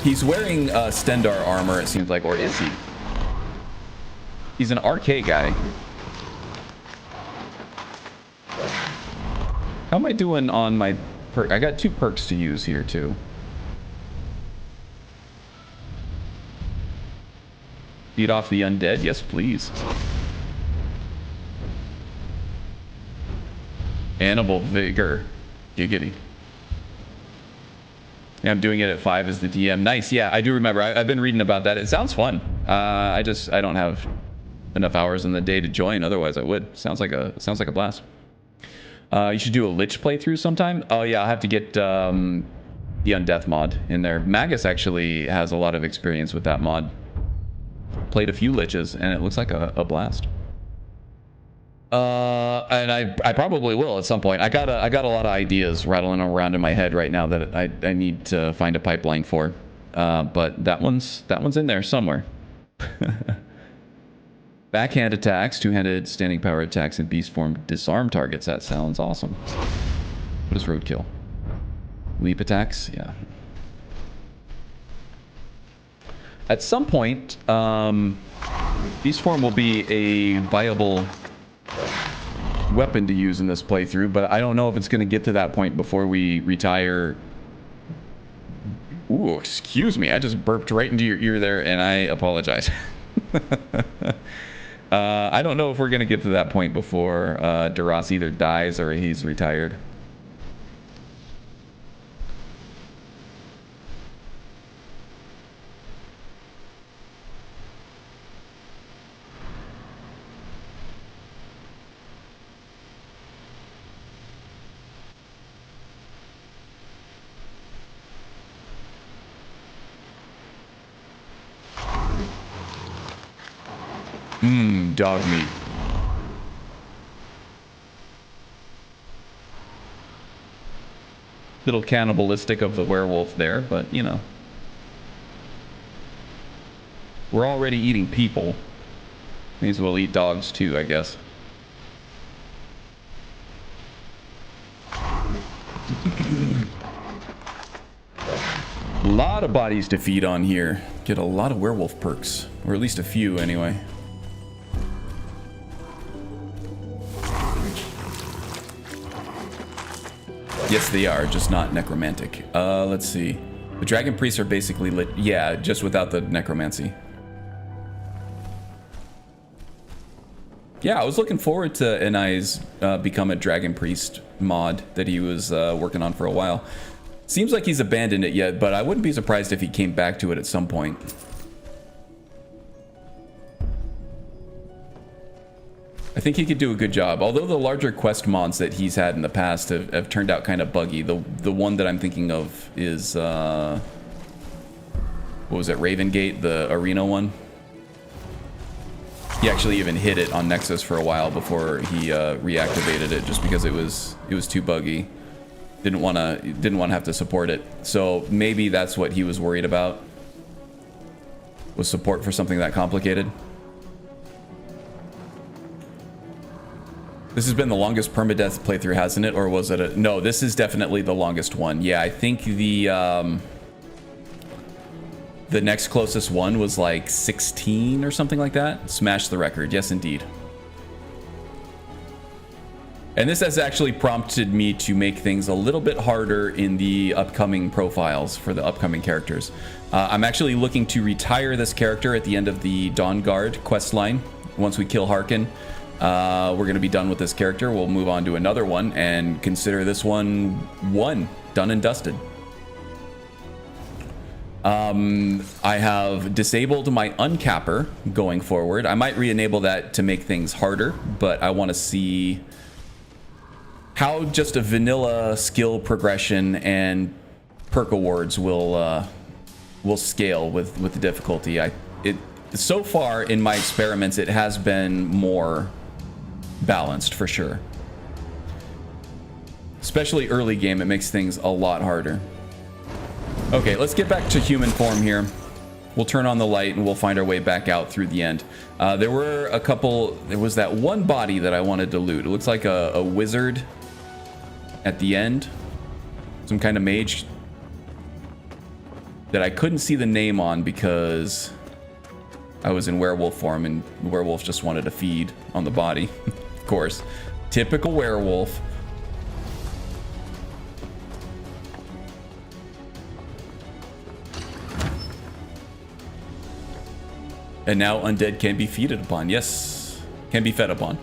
he's wearing Stendar armor, it seems like, or is he? He's an RK guy. How am I doing on my perk? I got 2 perks to use here too. Feed off the undead? Yes, please. Animal vigor. Giggity. Yeah, I'm doing it at 5 as the DM. Nice. Yeah, I do remember. I've been reading about that. It sounds fun. I don't have enough hours in the day to join. Otherwise, I would. Sounds like a blast. You should do a Lich playthrough sometime. Oh yeah, I'll have to get the Undeath mod in there. Magus actually has a lot of experience with that mod. Played a few Liches, and it looks like a blast. And I probably will at some point. I got a lot of ideas rattling around in my head right now that I need to find a pipeline for. But that one's in there somewhere. Backhand attacks, two-handed standing power attacks, and beast form disarm targets. That sounds awesome. What is roadkill? Leap attacks? Yeah. At some point, beast form will be a viable weapon to use in this playthrough, but I don't know if it's going to get to that point before we retire. Ooh, excuse me. I just burped right into your ear there, and I apologize. I don't know if we're going to get to that point before Duras either dies or he's retired. Dog meat. Little cannibalistic of the werewolf there, but you know. We're already eating people. May as well eat dogs too, I guess. A lot of bodies to feed on here. Get a lot of werewolf perks, or at least a few anyway. Yes, they are, just not necromantic. Let's see. The dragon priests are basically lit. Yeah, just without the necromancy. Yeah, I was looking forward to Enai's become a dragon priest mod that he was working on for a while. Seems like he's abandoned it yet, but I wouldn't be surprised if he came back to it at some point. I think he could do a good job. Although the larger quest mods that he's had in the past have turned out kind of buggy. The one that I'm thinking of is what was it, Ravengate, the arena one? He actually even hit it on Nexus for a while before he reactivated it, just because it was too buggy. Didn't want to have to support it. So maybe that's what he was worried about, was support for something that complicated. This has been the longest permadeath playthrough, hasn't it? Or was it no, this is definitely the longest one. Yeah, I think the next closest one was like 16 or something like that. Smashed the record. Yes, indeed. And this has actually prompted me to make things a little bit harder in the upcoming profiles for the upcoming characters. I'm actually looking to retire this character at the end of the Dawn Guard quest line. Once we kill Harkin, we're going to be done with this character. We'll move on to another one and consider this one done and dusted. I have disabled my uncapper going forward. I might re-enable that to make things harder, but I want to see how just a vanilla skill progression and perk awards will scale with the difficulty. So far in my experiments, it has been more balanced for sure. Especially early game, it makes things a lot harder. Okay, let's get back to human form here. We'll turn on the light and we'll find our way back out through the end. There was that one body that I wanted to loot. It looks like a wizard at the end. Some kind of mage that I couldn't see the name on because I was in werewolf form and the werewolf just wanted to feed on the body. Of course. Typical werewolf. And now undead can be feeded upon. Yes, can be fed upon.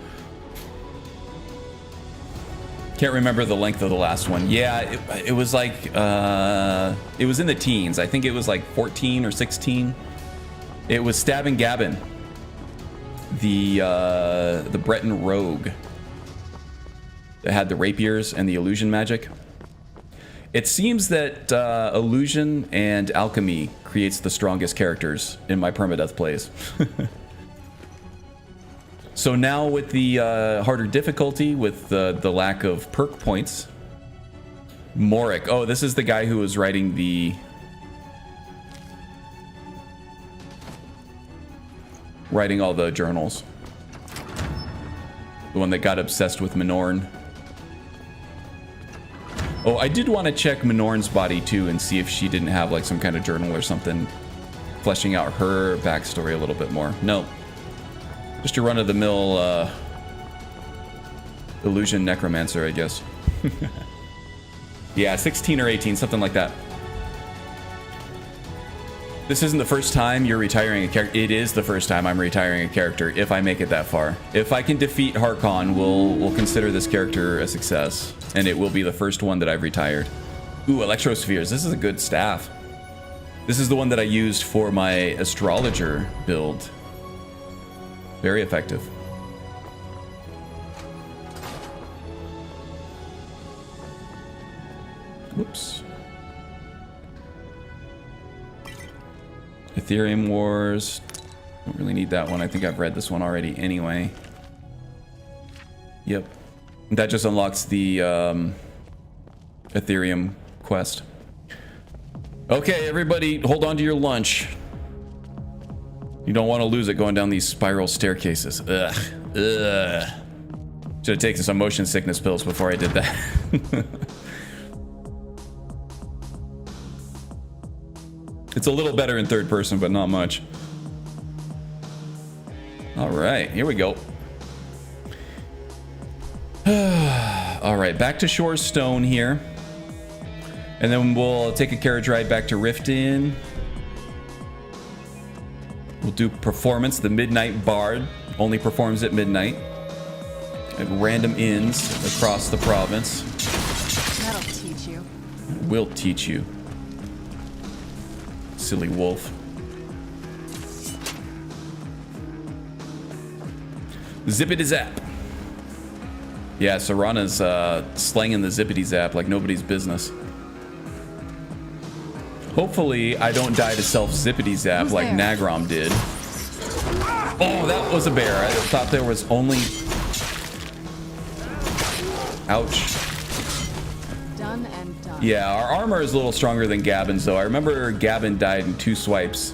Can't remember the length of the last one. Yeah, it was like, it was in the teens. I think it was like 14 or 16. It was Stabbing Gabbin, the Breton rogue that had the rapiers and the illusion magic. It seems that illusion and alchemy creates the strongest characters in my permadeath plays. So now with the harder difficulty, with the lack of perk points, Morik. Oh, this is the guy who was writing the all the journals. The one that got obsessed with Minorn. Oh, I did want to check Minorn's body too and see if she didn't have like some kind of journal or something fleshing out her backstory a little bit more. No. Just a run-of-the-mill illusion necromancer, I guess. Yeah, 16 or 18, something like that. This isn't the first time you're retiring a character. It is the first time I'm retiring a character, if I make it that far. If I can defeat Harkon, we'll consider this character a success. And it will be the first one that I've retired. Ooh, Electrospheres. This is a good staff. This is the one that I used for my astrologer build. Very effective. Whoops. Ethereum Wars. Don't really need that one. I think I've read this one already anyway. Yep. That just unlocks the Ethereum quest. Okay, everybody, hold on to your lunch. You don't want to lose it going down these spiral staircases. Ugh. Ugh. Should have taken some motion sickness pills before I did that. It's a little better in third person, but not much. All right, here we go. All right, back to Shore Stone here. And then we'll take a carriage ride back to Riften. We'll do performance. The Midnight Bard only performs at midnight at random inns across the province. That'll teach you. Will teach you. Silly wolf. Zippity zap. Yeah, Serana's slanging the zippity zap like nobody's business. Hopefully, I don't die to self-zippity zap like Nagrom did. Oh, that was a bear. I thought there was only... Ouch. Done and done. Yeah, our armor is a little stronger than Gabin's, though. I remember Gabin died in 2 swipes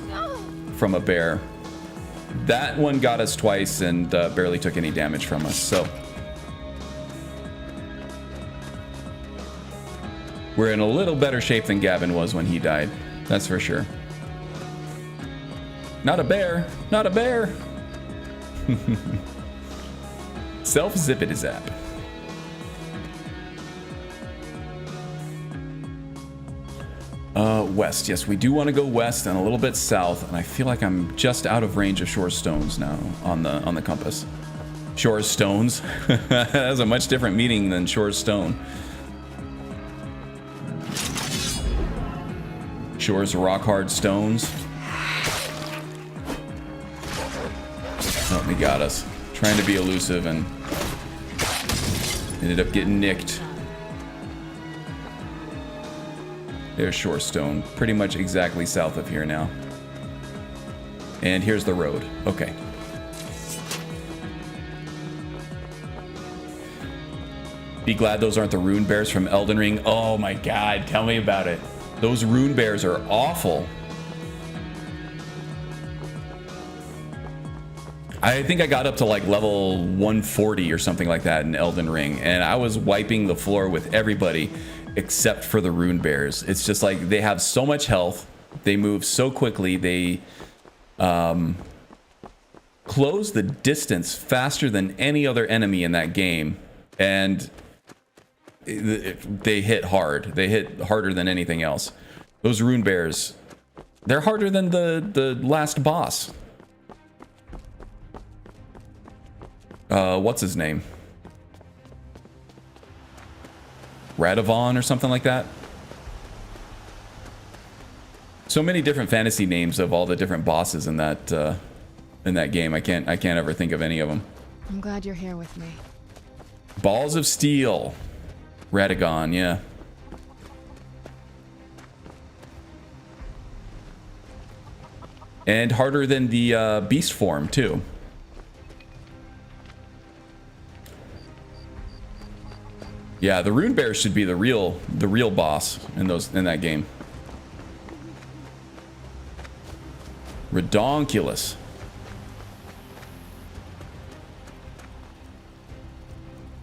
from a bear. That one got us twice and barely took any damage from us, so... We're in a little better shape than Gavin was when he died. That's for sure. Not a bear. Not a bear. Self-zippity zap. West. Yes, we do want to go west and a little bit south, and I feel like I'm just out of range of Shore Stones now on the compass. Shore Stones. That has a much different meaning than Shore Stone. Shore's rock hard stones. Oh, he got us. Trying to be elusive and ended up getting nicked. There's Shore Stone, pretty much exactly south of here now. And here's the road. Okay. Be glad those aren't the rune bears from Elden Ring. Oh my god, tell me about it. Those rune bears are awful. I think I got up to like level 140 or something like that in Elden Ring, and I was wiping the floor with everybody except for the rune bears. It's just like they have so much health, they move so quickly, they close the distance faster than any other enemy in that game, and they hit hard. They hit harder than anything else. Those rune bears, they're harder than the last boss. What's his name? Radovon or something like that. So many different fantasy names of all the different bosses in that game. I can't ever think of any of them. I'm glad you're here with me. Balls of Steel. Radagon, yeah. And harder than the beast form too. Yeah, the rune bear should be the real boss in that game. Redonkulous.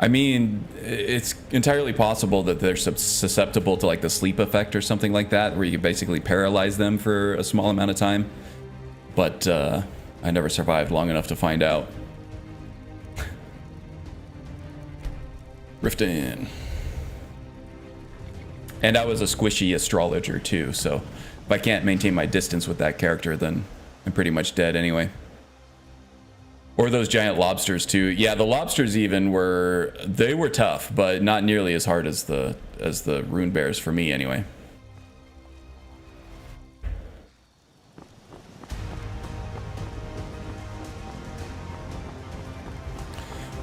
I mean, it's entirely possible that they're susceptible to like the sleep effect or something like that, where you can basically paralyze them for a small amount of time. But I never survived long enough to find out. Riften. And I was a squishy astrologer too, so if I can't maintain my distance with that character, then I'm pretty much dead anyway. Or those giant lobsters too. Yeah, the lobsters even were tough, but not nearly as hard as the rune bears for me anyway.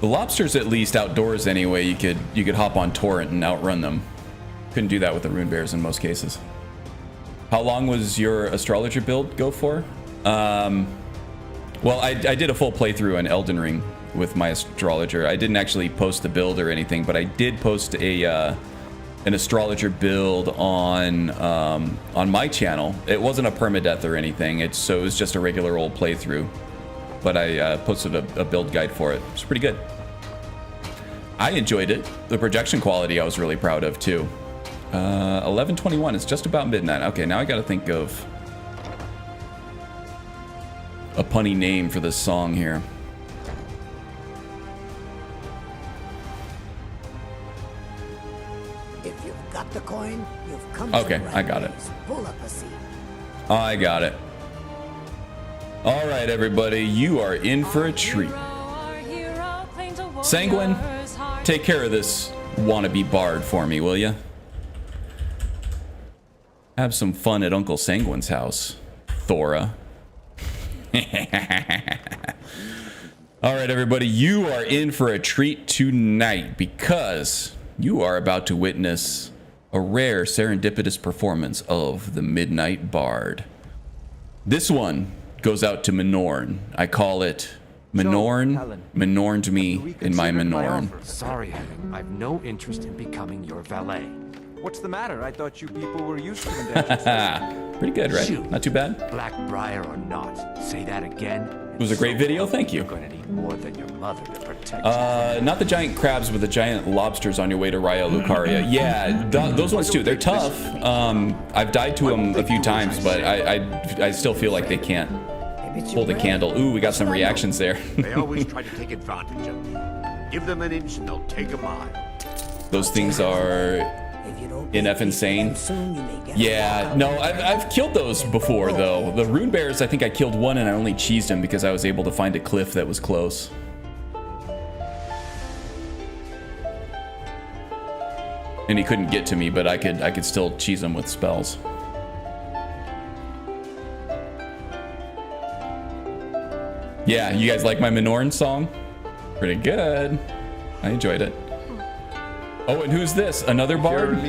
The lobsters, at least outdoors anyway, you could hop on torrent and outrun them. Couldn't do that with the rune bears in most cases. How long was your astrologer build go for? Well, I did a full playthrough on Elden Ring with my astrologer. I didn't actually post the build or anything, but I did post an astrologer build on my channel. It wasn't a permadeath or anything. So it was just a regular old playthrough. But I posted a build guide for it. It's pretty good. I enjoyed it. The projection quality I was really proud of too. 11:21. It's just about midnight. Okay, now I got to think of a punny name for this song here. If you've got the coin, you've come Okay, to the right I got it. place. Pull up a seat. I got it. All right, everybody, you are in for a treat. Sanguine, take care of this wannabe bard for me, will you? Have some fun at Uncle Sanguine's house, Thora. All right, everybody, you are in for a treat tonight because you are about to witness a rare serendipitous performance of the Midnight Bard. This one goes out to Minorn. I call it Minorn. Minorned me in my Minorn. Sorry, Helen. I've no interest in becoming your valet. What's the matter? I thought you people were used to indentured. Pretty good, right? Shoot. Not too bad. Blackbriar or not, say that again. It was a great video, thank you. You're going to need more than your mother to protect Not the giant crabs, but the giant lobsters on your way to Raya Lucaria. Yeah, those ones too. They're tough. I've died to them a few times, but I still feel like they can't hold a candle. Ooh, we got some reactions there. They always try to take advantage of me. Give them an inch and they'll take a mile. Those things are NF insane. Yeah, no, I've killed those before though. The rune bears, I think I killed one and I only cheesed him because I was able to find a cliff that was close. And he couldn't get to me, but I could still cheese him with spells. Yeah, you guys like my Minorn song? Pretty good. I enjoyed it. Oh, and who's this? Another bard?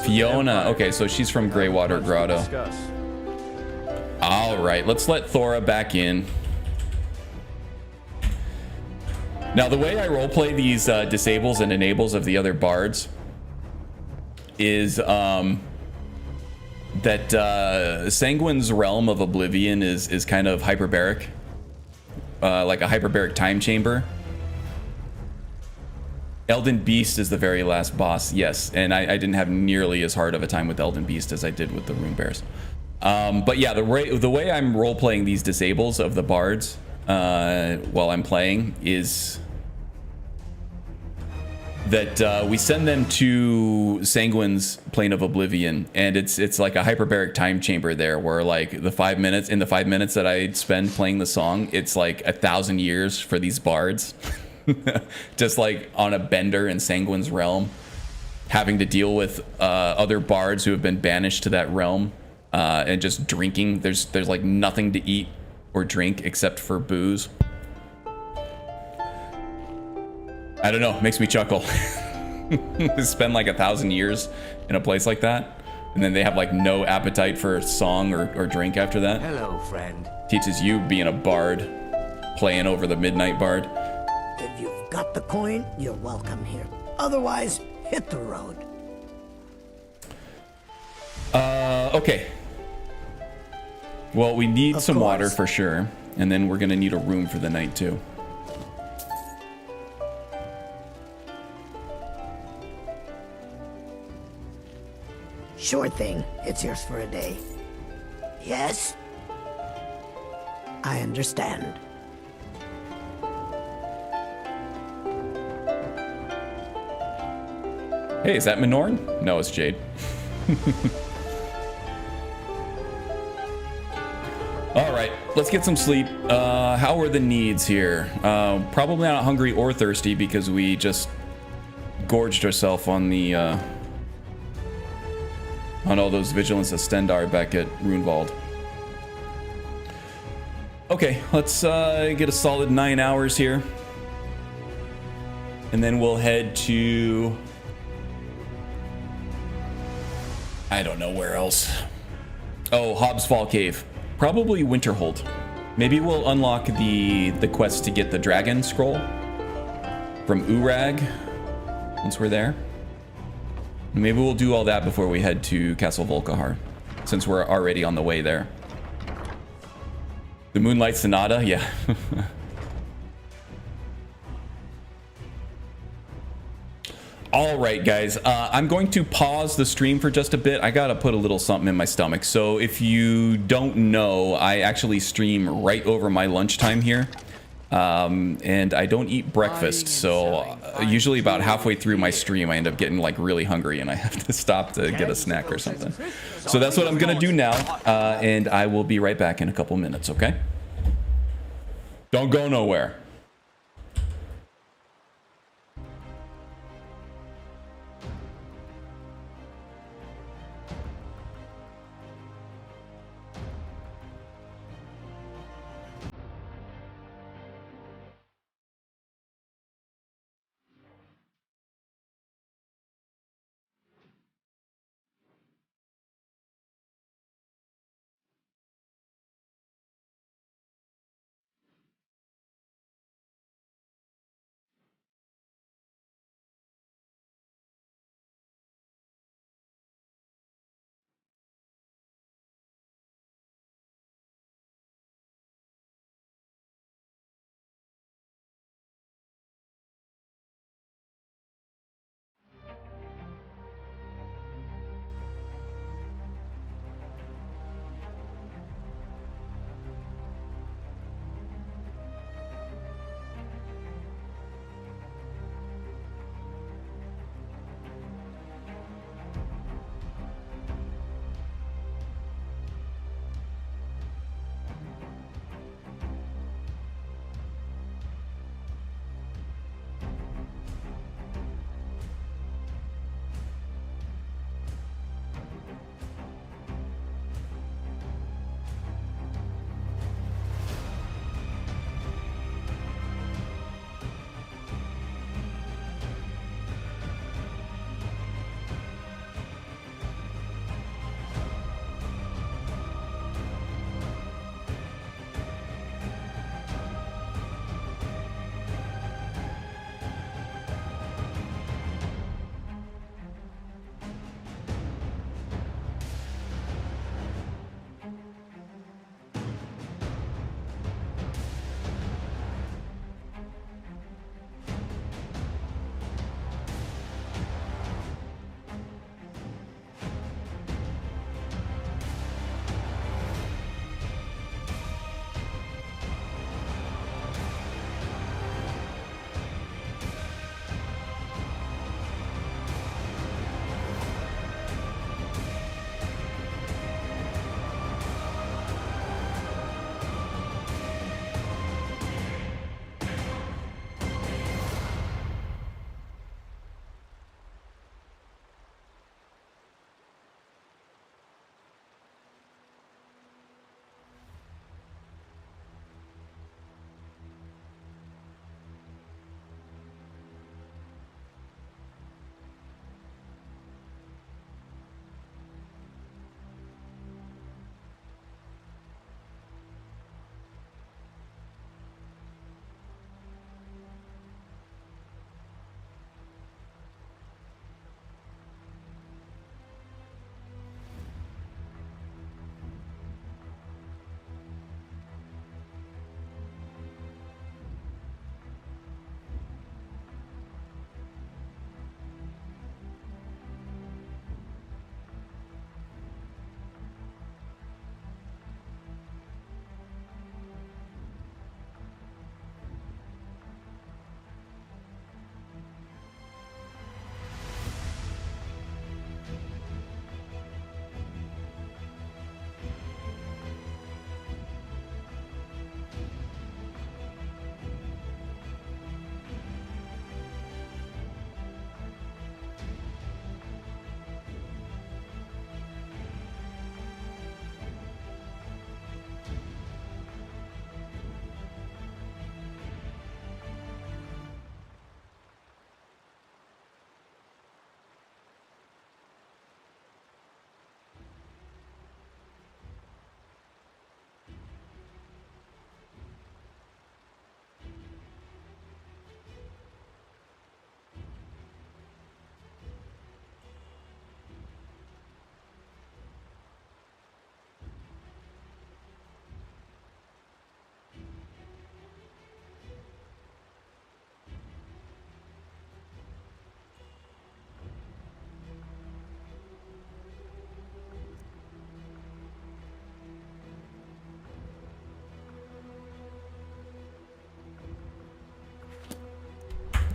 Fiona. Okay, so she's from Greywater Grotto. All right, let's let Thora back in. Now, the way I roleplay these disables and enables of the other bards is that Sanguine's realm of oblivion is kind of hyperbaric, like a hyperbaric time chamber. Elden Beast is the very last boss, yes, and I didn't have nearly as hard of a time with Elden Beast as I did with the Rune Bears. But yeah, the way I'm role-playing these disables of the bards while I'm playing is that we send them to Sanguine's Plane of Oblivion, and it's like a hyperbaric time chamber there, where like in the 5 minutes that I spend playing the song, it's like 1,000 years for these bards. Just like on a bender in Sanguine's realm, having to deal with other bards who have been banished to that realm, and just drinking. There's like nothing to eat or drink except for booze. I don't know, makes me chuckle. Spend like 1,000 years in a place like that, and then they have like no appetite for song or drink after that. Hello, friend. Teaches you being a bard, playing over the Midnight Bard. If you've got the coin, you're welcome here. Otherwise, hit the road. Okay. Well, we need some water for sure, and then we're gonna need a room for the night too. Sure thing. It's yours for a day. Yes? I understand. Hey, is that Minorn? No, it's Jade. All right, let's get some sleep. How are the needs here? Probably not hungry or thirsty because we just gorged ourselves on the on all those Vigilance of Stendar back at Runewald. Okay, let's get a solid 9 hours here, and then we'll head to, I don't know where else. Oh, Hobbs Fall Cave. Probably Winterhold. Maybe we'll unlock the quest to get the dragon scroll from Urag once we're there. Maybe we'll do all that before we head to Castle Volkihar, since we're already on the way there. The Moonlight Sonata, yeah. All right, guys, I'm going to pause the stream for just a bit. I gotta put a little something in my stomach. So if you don't know, I actually stream right over my lunchtime here. And I don't eat breakfast, so usually about halfway through my stream, I end up getting like really hungry and I have to stop to get a snack or something. So that's what I'm gonna do now, and I will be right back in a couple minutes, okay? Don't go nowhere.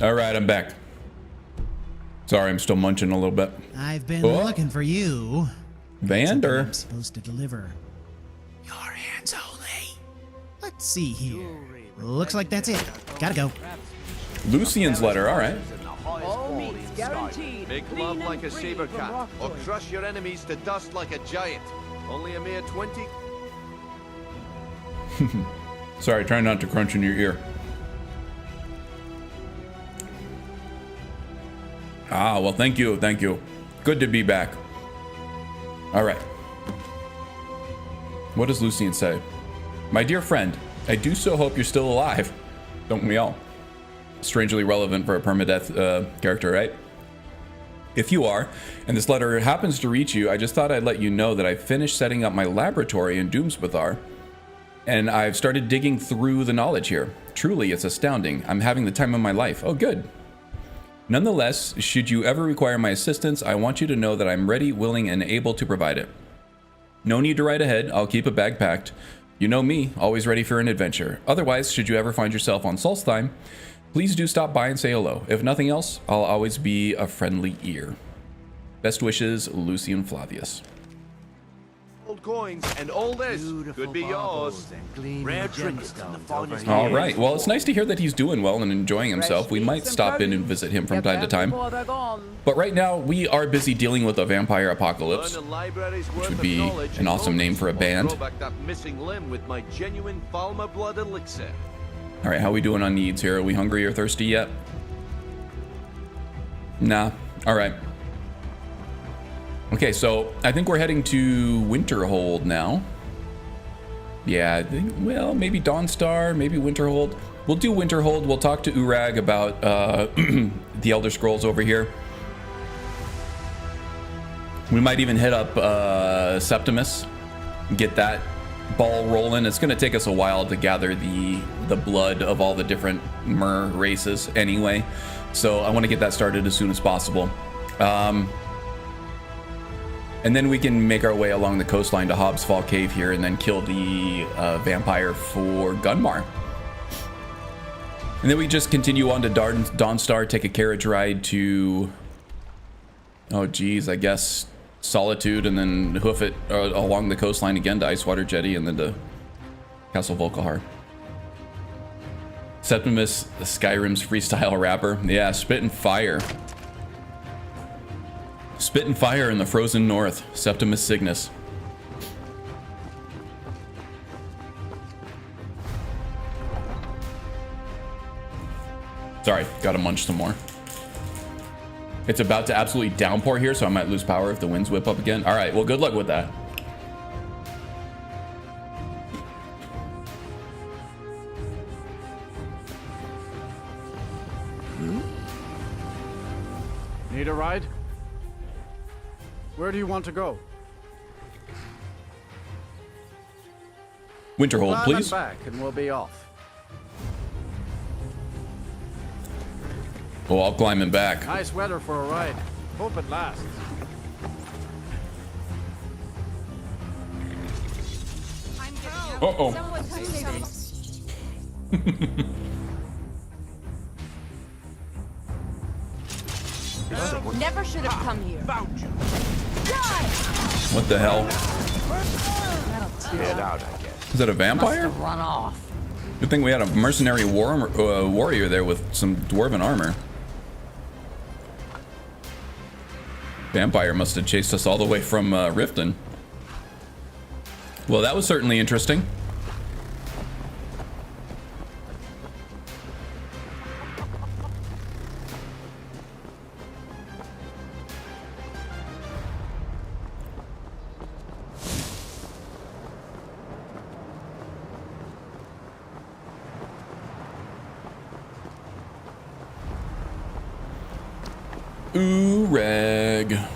All right, I'm back. Sorry, I'm still munching a little bit. I've been looking for you. Vander. I'm supposed to deliver. Your hands only. Let's see here. Looks like that's it. Gotta go. Lucian's letter, all right. Make love like a saber cat, or crush your enemies to dust like a giant. Only a mere 20. Sorry, try not to crunch in your ear. Ah, well, thank you, thank you. Good to be back. All right. What does Lucian say? My dear friend, I do so hope you're still alive. Don't we all? Strangely relevant for a Permadeath character, right? If you are, and this letter happens to reach you, I just thought I'd let you know that I finished setting up my laboratory in Doomspathar, and I've started digging through the knowledge here. Truly, it's astounding. I'm having the time of my life. Oh, good. Nonetheless, should you ever require my assistance, I want you to know that I'm ready, willing, and able to provide it. No need to write ahead. I'll keep a bag packed. You know me, always ready for an adventure. Otherwise, should you ever find yourself on Solstheim, please do stop by and say hello. If nothing else, I'll always be a friendly ear. Best wishes, Lucian Flavius. Old coins and all this could be yours. Rare trinkets and the finest. All right. Well, it's nice to hear that he's doing well and enjoying himself. We might stop in and visit him from time to time. But right now, we are busy dealing with a vampire apocalypse, which would be an awesome name for a band. All right, how are we doing on needs here? Are we hungry or thirsty yet? Nah. All right. Okay, so I think we're heading to Winterhold now. Yeah, I think, well, maybe Dawnstar, maybe Winterhold. We'll do Winterhold. We'll talk to Urag about the Elder Scrolls over here. We might even hit up Septimus, get that ball rolling. It's going to take us a while to gather the blood of all the different Mer races anyway. So I want to get that started as soon as possible. And then we can make our way along the coastline to Hobbs Fall Cave here and then kill the vampire for Dunmer. And then we just continue on to Dawnstar, take a carriage ride to, oh geez, I guess Solitude, and then hoof it along the coastline again to Icewater Jetty and then to Castle Volkihar. Septimus, Skyrim's freestyle rapper. Yeah, spit and fire. Spit and fire in the frozen north, Septimus Cygnus. Sorry, gotta munch some more. It's about to absolutely downpour here, so I might lose power if the winds whip up again. All right, well, good luck with that. Need a ride? Where do you want to go? Winterhold, please. Back and we'll be off. Oh, I'll climb him back. Nice weather for a ride. Hope it lasts. Uh-oh. Never should have come here. What the hell? Get out, I guess. Is that a vampire? Run off. Good thing we had a mercenary warrior there with some dwarven armor. Vampire must have chased us all the way from Riften. Well, that was certainly interesting. Urag.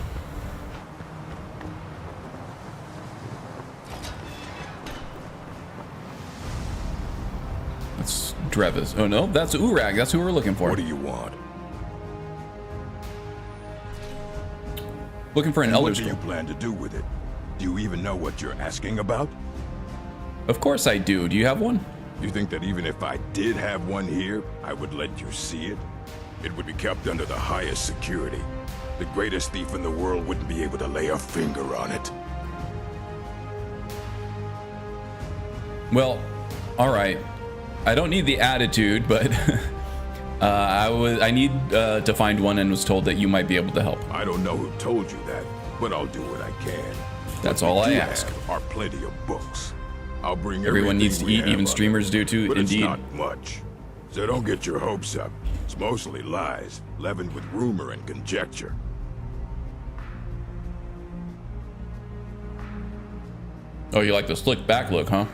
That's Drevis. Oh no, that's Urag. That's who we're looking for. What do you want? Looking for an Elder Scroll. What do you plan to do with it? Do you even know what you're asking about? Of course I do. Do you have one? You think that even if I did have one here, I would let you see it? It would be kept under the highest security. The greatest thief in the world wouldn't be able to lay a finger on it. Well, all right. I don't need the attitude, but I need to find one, and was told that you might be able to help. I don't know who told you that, but I'll do what I can. That's all I ask. Are plenty of books. I'll bring everyone needs to eat, even streamers do too. But indeed. It's not much, so don't get your hopes up. It's mostly lies, leavened with rumor and conjecture. Oh, you like the slick back look, huh?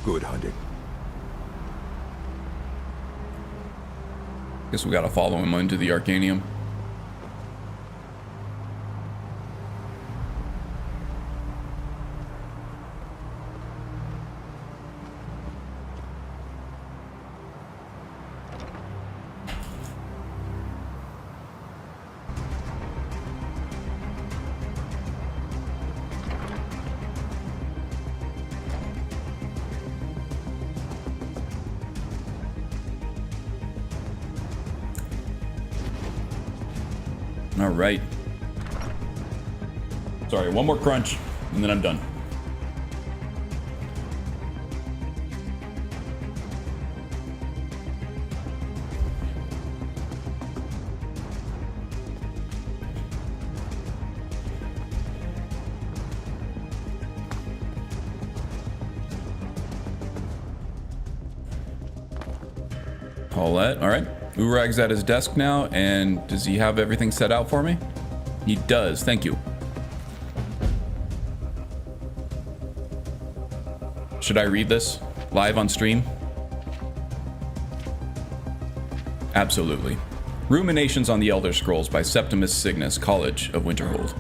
Good hunting. Guess we gotta follow him into the Arcanium. All right. Sorry, one more crunch, and then I'm done. Paulette, all right. Urag's at his desk now, and does he have everything set out for me? He does, thank you. Should I read this live on stream? Absolutely. Ruminations on the Elder Scrolls by Septimus Cygnus, College of Winterhold.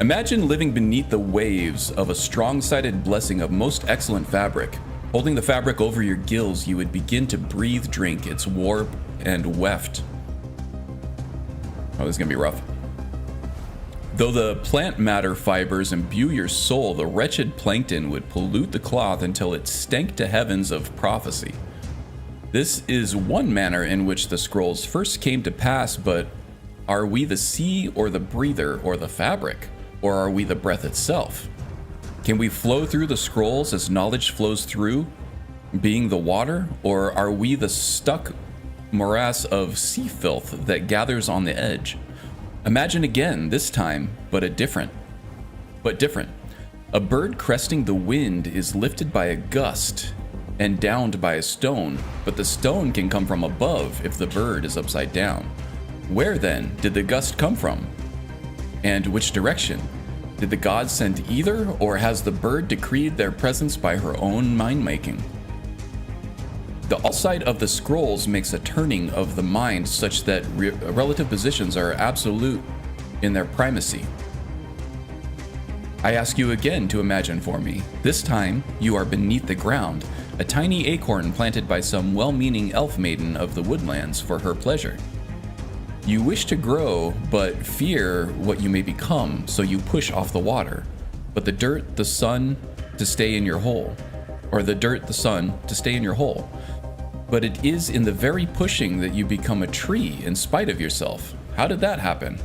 Imagine living beneath the waves of a strong-sided blessing of most excellent fabric. Holding the fabric over your gills, you would begin to breathe drink its warp and weft. Oh, this is gonna be rough. Though the plant matter fibers imbue your soul, the wretched plankton would pollute the cloth until it stank to heavens of prophecy. This is one manner in which the scrolls first came to pass, but are we the sea or the breather or the fabric? Or are we the breath itself? Can we flow through the scrolls as knowledge flows through, being the water? Or are we the stuck morass of sea filth that gathers on the edge? Imagine again, this time, but different. A bird cresting the wind is lifted by a gust and downed by a stone, but the stone can come from above if the bird is upside down. Where then did the gust come from? And which direction? Did the gods send either, or has the bird decreed their presence by her own mind-making? The all-sight of the scrolls makes a turning of the mind such that relative positions are absolute in their primacy. I ask you again to imagine for me. This time, you are beneath the ground, a tiny acorn planted by some well-meaning elf maiden of the woodlands for her pleasure. You wish to grow, but fear what you may become, so you push off the water. But the dirt, the sun, to stay in your hole. Or the dirt, the sun, to stay in your hole. But it is in the very pushing that you become a tree in spite of yourself. How did that happen?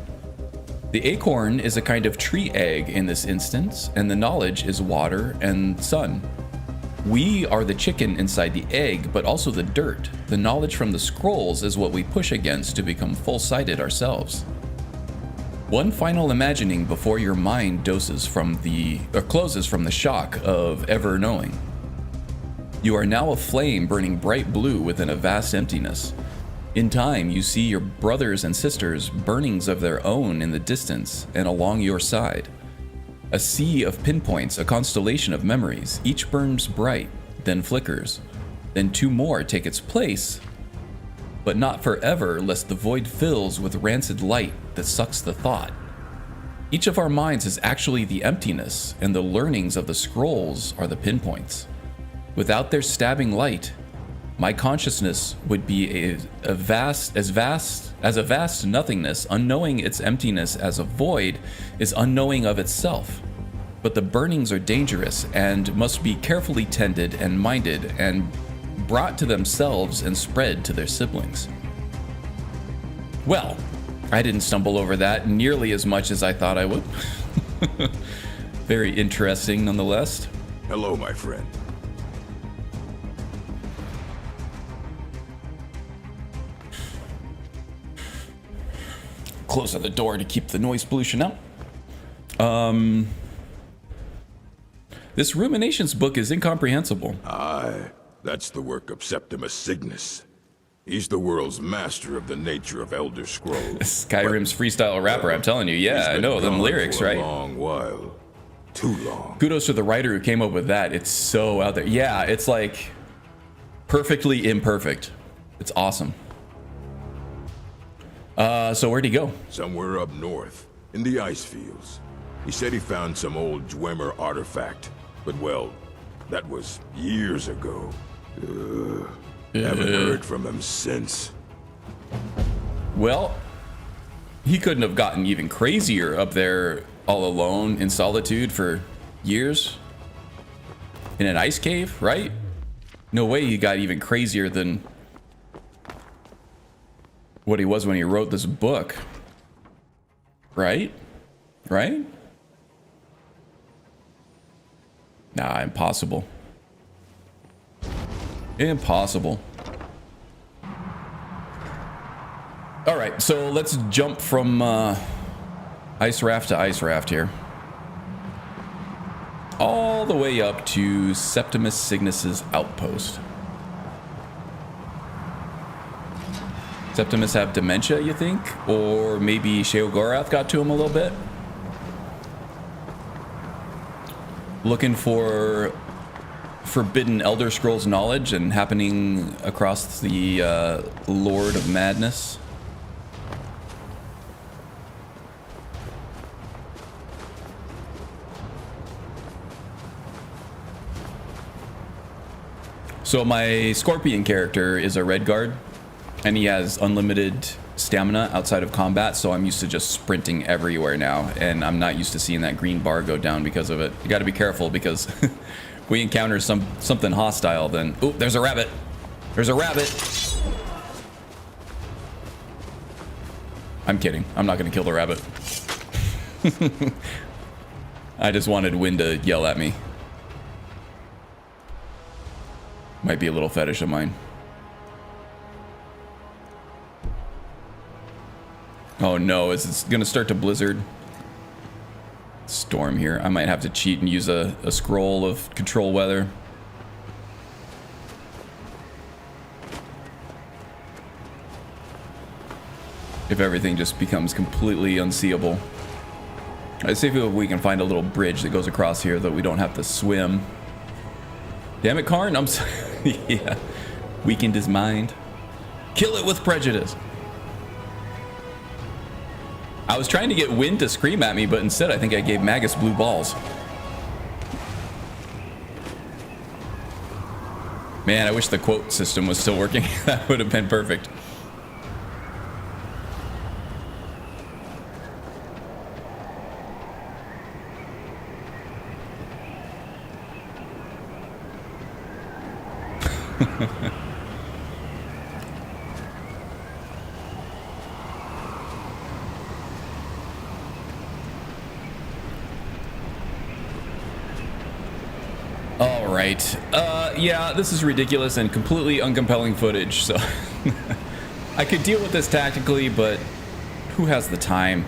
The acorn is a kind of tree egg in this instance, and the knowledge is water and sun. We are the chicken inside the egg, but also the dirt. The knowledge from the scrolls is what we push against to become full-sighted ourselves. One final imagining before your mind closes from the shock of ever knowing. You are now a flame burning bright blue within a vast emptiness. In time, you see your brothers and sisters, burnings of their own in the distance and along your side. A sea of pinpoints, a constellation of memories. Each burns bright, then flickers. Then two more take its place, but not forever, lest the void fills with rancid light that sucks the thought. Each of our minds is actually the emptiness, and the learnings of the scrolls are the pinpoints. Without their stabbing light, my consciousness would be a vast nothingness. Unknowing its emptiness as a void is unknowing of itself. But the burnings are dangerous and must be carefully tended and minded, and brought to themselves and spread to their siblings. Well, I didn't stumble over that nearly as much as I thought I would. Very interesting nonetheless. Hello, my friend. Close the door to keep the noise pollution out. This Ruminations book is incomprehensible. Aye, that's the work of Septimus Cygnus. He's the world's master of the nature of Elder Scrolls. Skyrim's freestyle rapper, I'm telling you. Yeah, I know them lyrics, right? A long while. Too long. Kudos to the writer who came up with that. It's so out there. Yeah, it's like perfectly imperfect. It's awesome. So where'd he go? Somewhere up north, in the ice fields. He said he found some old Dwemer artifact, but well, that was years ago. Haven't heard from him since. Well, he couldn't have gotten even crazier up there all alone in solitude for years in an ice cave, right? No way he got even crazier than what he was when he wrote this book. Right? Right? Nah, impossible. Impossible. All right, so let's jump from ice raft to ice raft here. All the way up to Septimus Cygnus's outpost. Septimus have dementia, you think? Or maybe Sheogorath got to him a little bit? Looking for forbidden Elder Scrolls knowledge and happening across the Lord of Madness. So my Scorpion character is a red guard, and he has unlimited stamina outside of combat, so I'm used to just sprinting everywhere now, and I'm not used to seeing that green bar go down because of it. You gotta be careful, because we encounter something hostile, then... Ooh, there's a rabbit! There's a rabbit! I'm kidding. I'm not gonna kill the rabbit. I just wanted Wynn to yell at me. Might be a little fetish of mine. Oh no, it's gonna start to blizzard. Storm here. I might have to cheat and use a scroll of control weather. If everything just becomes completely unseeable. Let's see if we can find a little bridge that goes across here that we don't have to swim. Damn it, Karn! I'm sorry. Yeah. Weakened his mind. Kill it with prejudice. I was trying to get Wynn to scream at me, but instead I think I gave Magus blue balls. Man, I wish the quote system was still working. That would have been perfect. All right. Yeah, this is ridiculous and completely uncompelling footage, so I could deal with this tactically, but who has the time?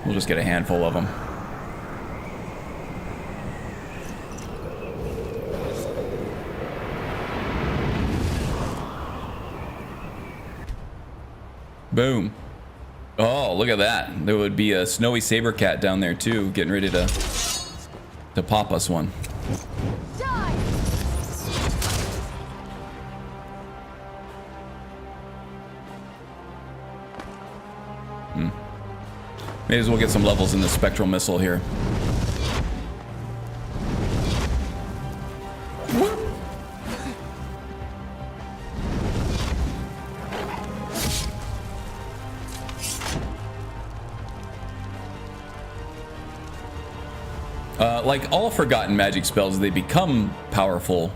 We'll just get a handful of them. Boom. Oh, look at that. There would be a snowy saber cat down there too, getting ready to pop us one. May as well get some levels in the spectral missile here. like all forgotten magic spells, they become powerful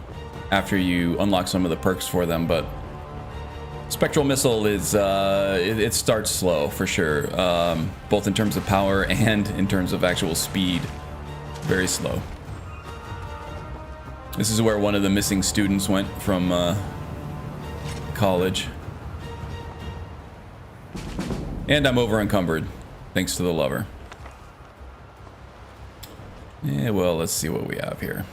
after you unlock some of the perks for them, but Spectral Missile is, it starts slow for sure, both in terms of power and in terms of actual speed. Very slow. This is where one of the missing students went from college. And I'm over encumbered, thanks to the lover. Yeah, well, let's see what we have here.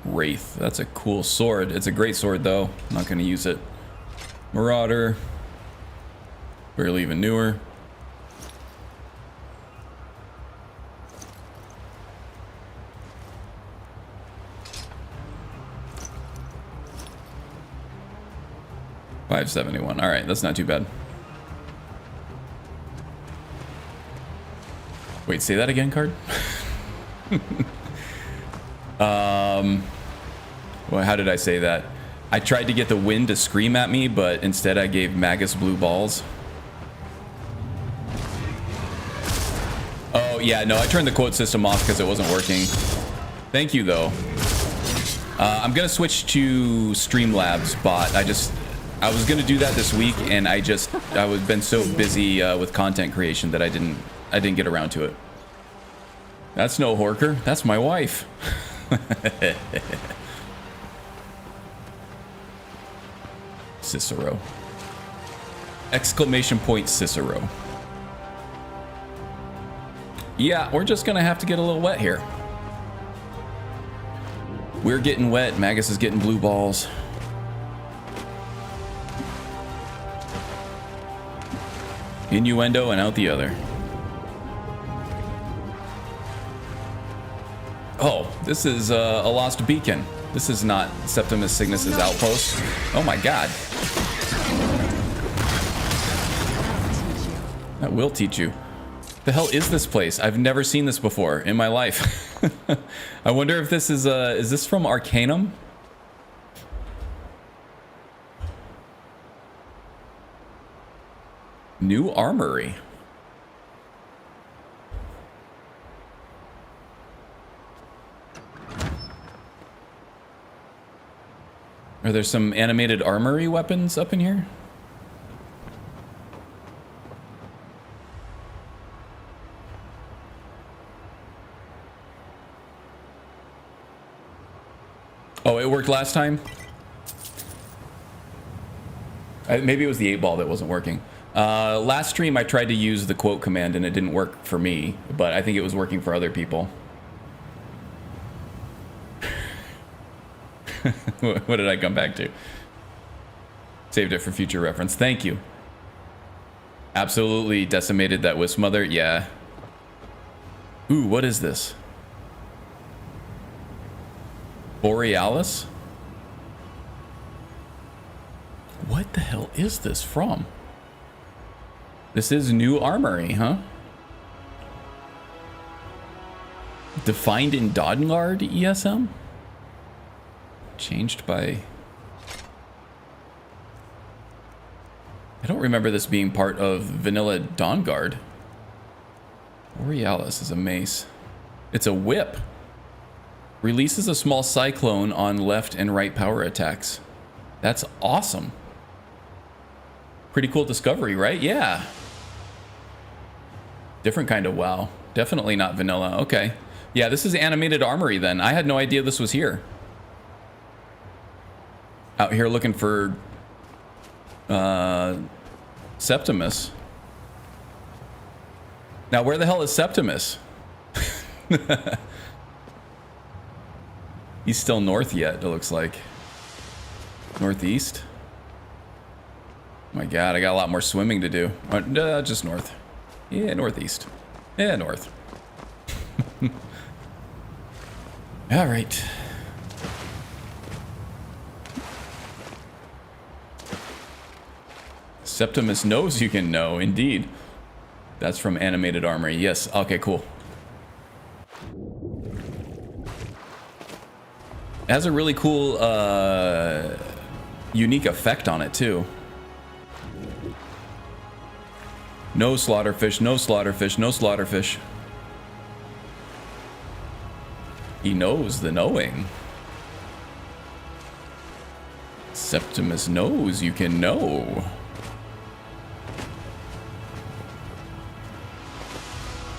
Wraith, that's a cool sword. It's a great sword though. I'm not gonna use it. Marauder, barely even newer. $571. All right, that's not too bad. Wait, say that again, card. Well, how did I say that? I tried to get the wind to scream at me, but instead I gave Magus blue balls. Oh yeah, no, I turned the quote system off because it wasn't working. Thank you though. I'm gonna switch to Streamlabs bot. I was gonna do that this week, and I was been so busy with content creation that I didn't get around to it. That's no Horker. That's my wife. Cicero. Exclamation point Cicero. Yeah, we're just gonna have to get a little wet here. We're getting wet. Magus is getting blue balls. Innuendo and out the other. Oh, this is a lost beacon. This is not Septimus Cygnus's outpost. Oh my god. That will teach you. The hell is this place? I've never seen this before in my life. I wonder if this is this from Arcanum? New armory. Are there some animated armory weapons up in here? Oh, it worked last time? Maybe it was the 8-ball that wasn't working. Last stream I tried to use the quote command and it didn't work for me, but I think it was working for other people. What did I come back to? Saved it for future reference. Thank you. Absolutely decimated that Wisp Mother. Yeah. Ooh, what is this? Borealis? What the hell is this from? This is New Armory, huh? Defined in Dawnguard ESM? Changed by... I don't remember this being part of vanilla Dawnguard. Borealis is a mace. It's a whip. Releases a small cyclone on left and right power attacks. That's awesome. Pretty cool discovery, right? Yeah. Different kind of WoW. Definitely not vanilla. Okay. Yeah, this is animated armory then. I had no idea this was here. Out here looking for Septimus. Now, where the hell is Septimus? He's still north yet, it looks like. Northeast? My god, I got a lot more swimming to do. Just north. Yeah, northeast. Yeah, north. All right. Septimus knows you can know, indeed. That's from Animated Armory. Yes, okay, cool. It has a really cool, unique effect on it, too. No slaughterfish, no slaughterfish, no slaughterfish. He knows the knowing. Septimus knows you can know.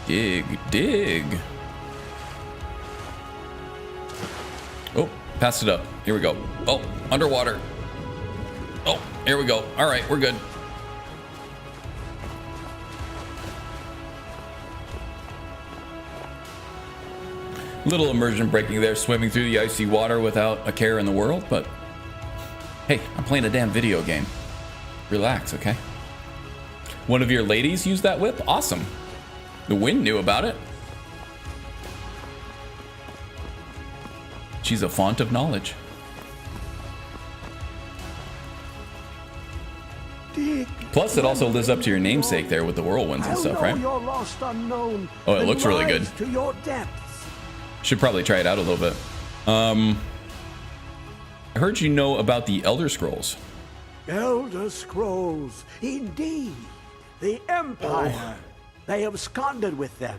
Dig, dig. Oh, passed it up. Here we go. Oh, underwater. Oh, here we go. All right, we're good. Little immersion breaking there, swimming through the icy water without a care in the world, but hey, I'm playing a damn video game. Relax, okay? One of your ladies used that whip? Awesome. The wind knew about it. She's a font of knowledge. Plus, it also lives up to your namesake there with the whirlwinds and stuff, right? Oh, it looks really good. Should probably try it out a little bit. I heard you know about the Elder Scrolls. Elder Scrolls, indeed. The Empire. They absconded with them.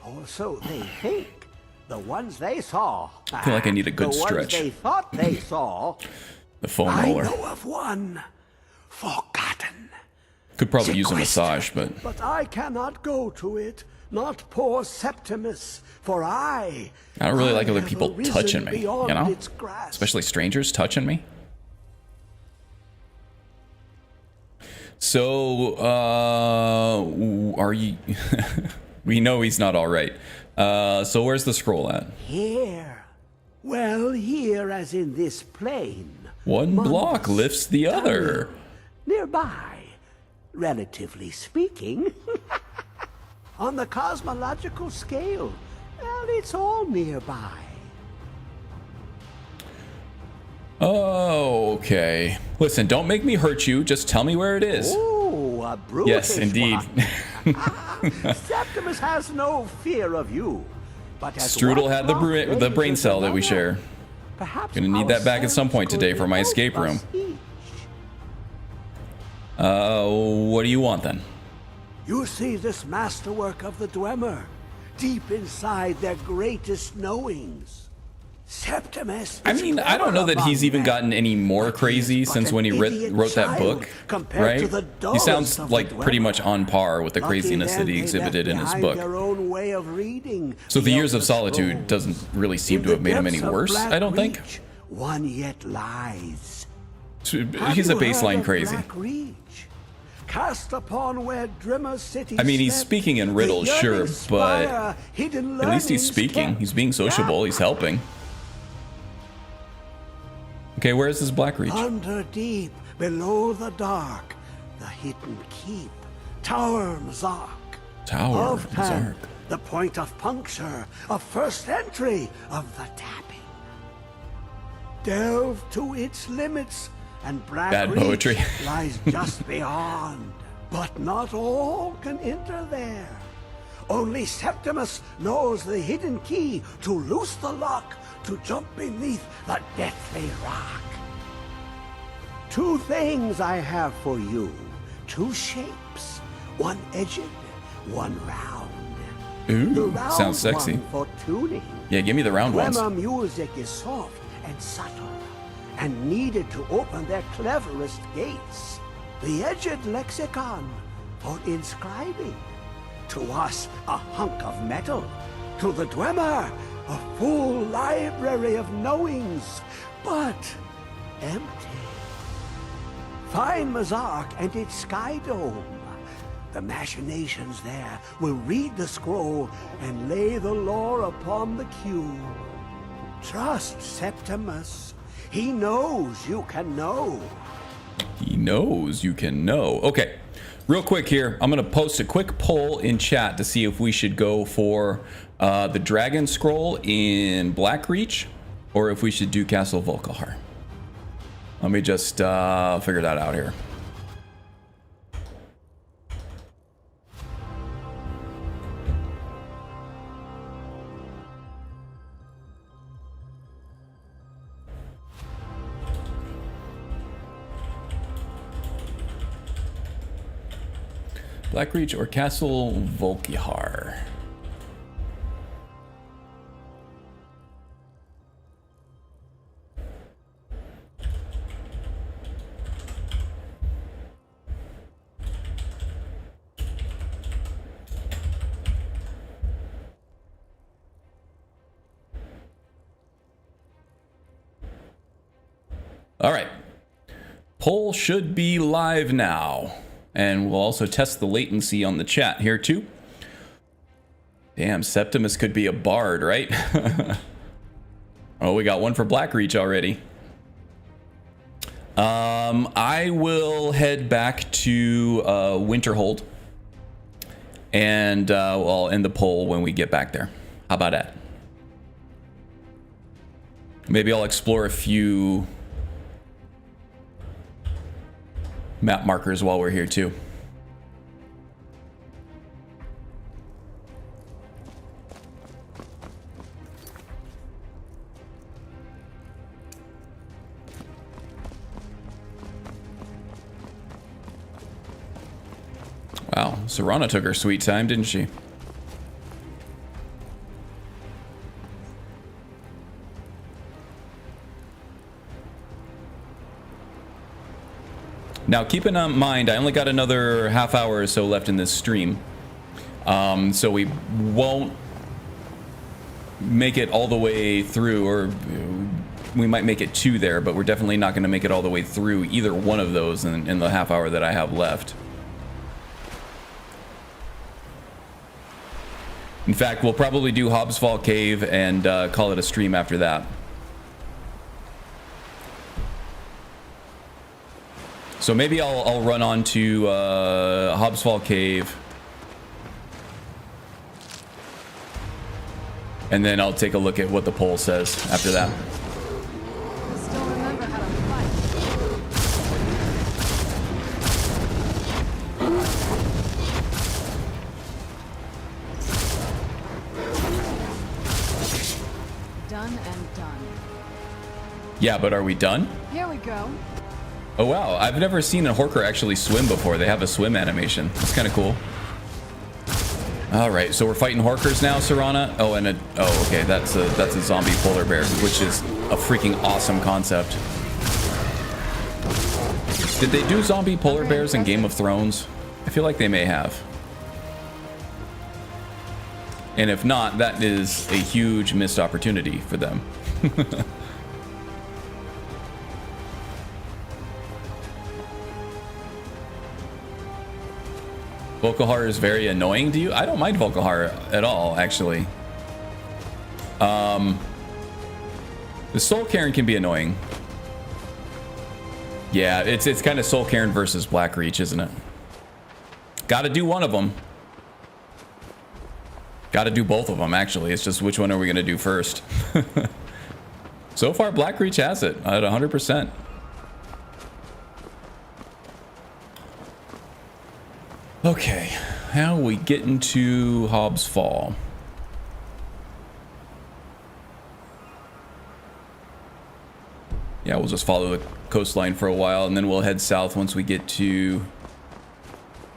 Or so they think. The ones they saw. I feel like I need a good stretch. The ones they thought they saw. The foam roller. I know of one. Forgotten. Could probably use a massage, but... But I cannot go to it. Not poor Septimus. For I don't really like other people touching me, you know? Especially strangers touching me. So, are you... We know he's not all right. So where's the scroll at? Here. Well, here as in this plane. One block lifts the other. Nearby, relatively speaking. On the cosmological scale, well, it's all nearby. Oh, okay. Listen, don't make me hurt you. Just tell me where it is. Oh, a brutish yes, indeed. Septimus has no fear of you. But Strudel had the brain cell that we share. Gonna need that back at some point today for my escape room. What do you want then? You see this masterwork of the Dunmer, deep inside their greatest knowings. Septimus. I mean, I don't know that he's even gotten any more crazy since when he wrote that book, right? He sounds like pretty much on par with the craziness that he exhibited in his book. So the Years of Solitude doesn't really seem to have made him any worse, I don't think. One yet lies. He's a baseline crazy. Cast upon where Dunmer City I mean, he's speaking in riddles, sure, but at least he's speaking. He's being sociable. He's helping. Okay, where is this Black Reach? Under deep, below the dark, the hidden keep, Tower Mazark. Tower Mazark. The point of puncture, of first entry of the tapping. Delve to its limits, and Black Reach lies just beyond. But not all can enter there. Only Septimus knows the hidden key to loose the lock, to jump beneath the deathly rock. Two things I have for you. Two shapes. One edged, one round. Ooh, sounds sexy. For tuning. Yeah, give me the round ones. Dunmer music is soft and subtle, and needed to open their cleverest gates. The edged lexicon for inscribing. To us, a hunk of metal. To the Dunmer, a full library of knowings, but empty. Find Mazark and its sky dome. The machinations there will read the scroll and lay the lore upon the cube. Trust Septimus. He knows you can know. He knows you can know. Okay, real quick here. I'm going to post a quick poll in chat to see if we should go for the Dragon Scroll in Black Reach or if we should do Castle Volkihar. Let me just figure that out here. Blackreach or Castle Volkihar? All right. Poll should be live now. And we'll also test the latency on the chat here too. Damn, Septimus could be a bard, right? Oh, we got one for Blackreach already. I will head back to Winterhold. And I'll end the poll when we get back there. How about that? Maybe I'll explore a few map markers while we're here too. Wow, Serana took her sweet time, didn't she? Now, keep in mind, I only got another half hour or so left in this stream. So we won't make it all the way through, or we might make it to there, but we're definitely not going to make it all the way through either one of those in the half hour that I have left. In fact, we'll probably do Hobbs Fall Cave and call it a stream after that. So maybe I'll run on to Hobbs Fall Cave. And then I'll take a look at what the poll says after that. Still remember how to fight. Done and done. Yeah, but are we done? Here we go. Oh wow, I've never seen a Horker actually swim before. They have a swim animation. That's kind of cool. All right, so we're fighting Horkers now, Serana. Oh, and okay, that's a zombie polar bear, which is a freaking awesome concept. Did they do zombie polar bears in Game of Thrones? I feel like they may have. And if not, that is a huge missed opportunity for them. Volkihar is very annoying to you? I don't mind Volkihar at all, actually. The Soul Cairn can be annoying. Yeah, it's kind of Soul Cairn versus Blackreach, isn't it? Gotta do one of them. Gotta do both of them, actually. It's just which one are we gonna do first? So far, Blackreach has it at 100%. Okay, how we get into Hobbs Fall? Yeah, we'll just follow the coastline for a while, and then we'll head south once we get to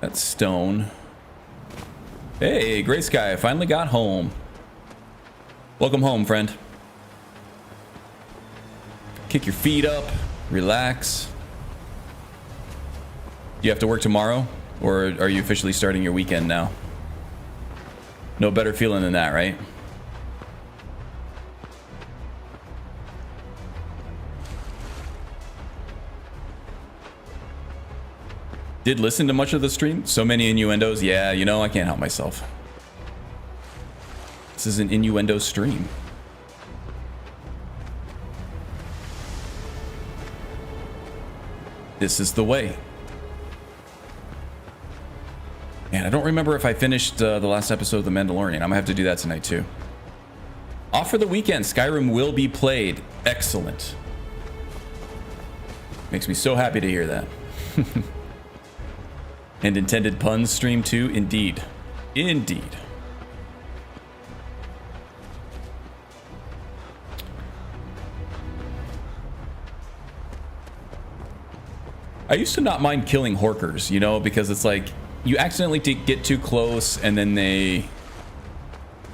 that stone. Hey, Gray Sky, I finally got home. Welcome home, friend. Kick your feet up, relax. Do you have to work tomorrow? Or are you officially starting your weekend now? No better feeling than that, right? Did listen to much of the stream? So many innuendos? Yeah, you know, I can't help myself. This is an innuendo stream. This is the way. Man, I don't remember if I finished the last episode of The Mandalorian. I'm gonna have to do that tonight too. Off for the weekend, Skyrim will be played. Excellent. Makes me so happy to hear that. And intended puns stream too? Indeed. Indeed. I used to not mind killing Horkers, you know, because it's like, you accidentally get too close and then they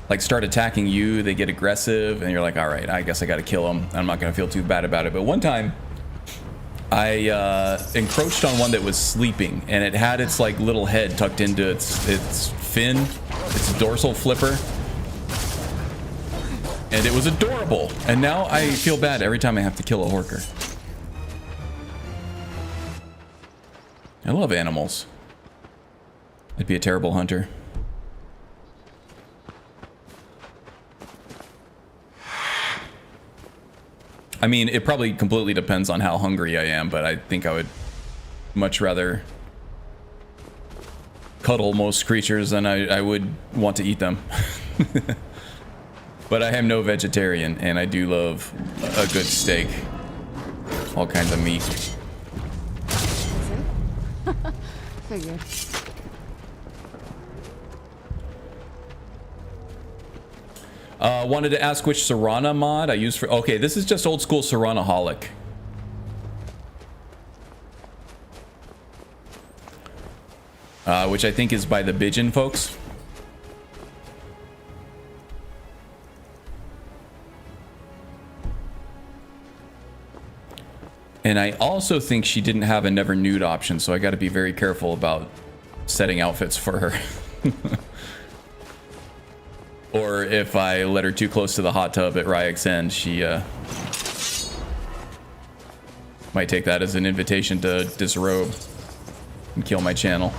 like start attacking you, they get aggressive and you're like, all right, I guess I gotta kill them. I'm not gonna feel too bad about it. But one time I encroached on one that was sleeping and it had its like little head tucked into its fin, its dorsal flipper. And it was adorable. And now I feel bad every time I have to kill a Horker. I love animals. I'd be a terrible hunter. I mean, it probably completely depends on how hungry I am, but I think I would much rather cuddle most creatures than I would want to eat them. But I am no vegetarian, and I do love a good steak. All kinds of meat. Figured. Wanted to ask which Serana mod I use for... Okay, this is just old school Serana-holic. Which I think is by the Bidgen folks. And I also think she didn't have a never nude option, so I got to be very careful about setting outfits for her. Or if I let her too close to the hot tub at Ryek's End, she might take that as an invitation to disrobe and kill my channel.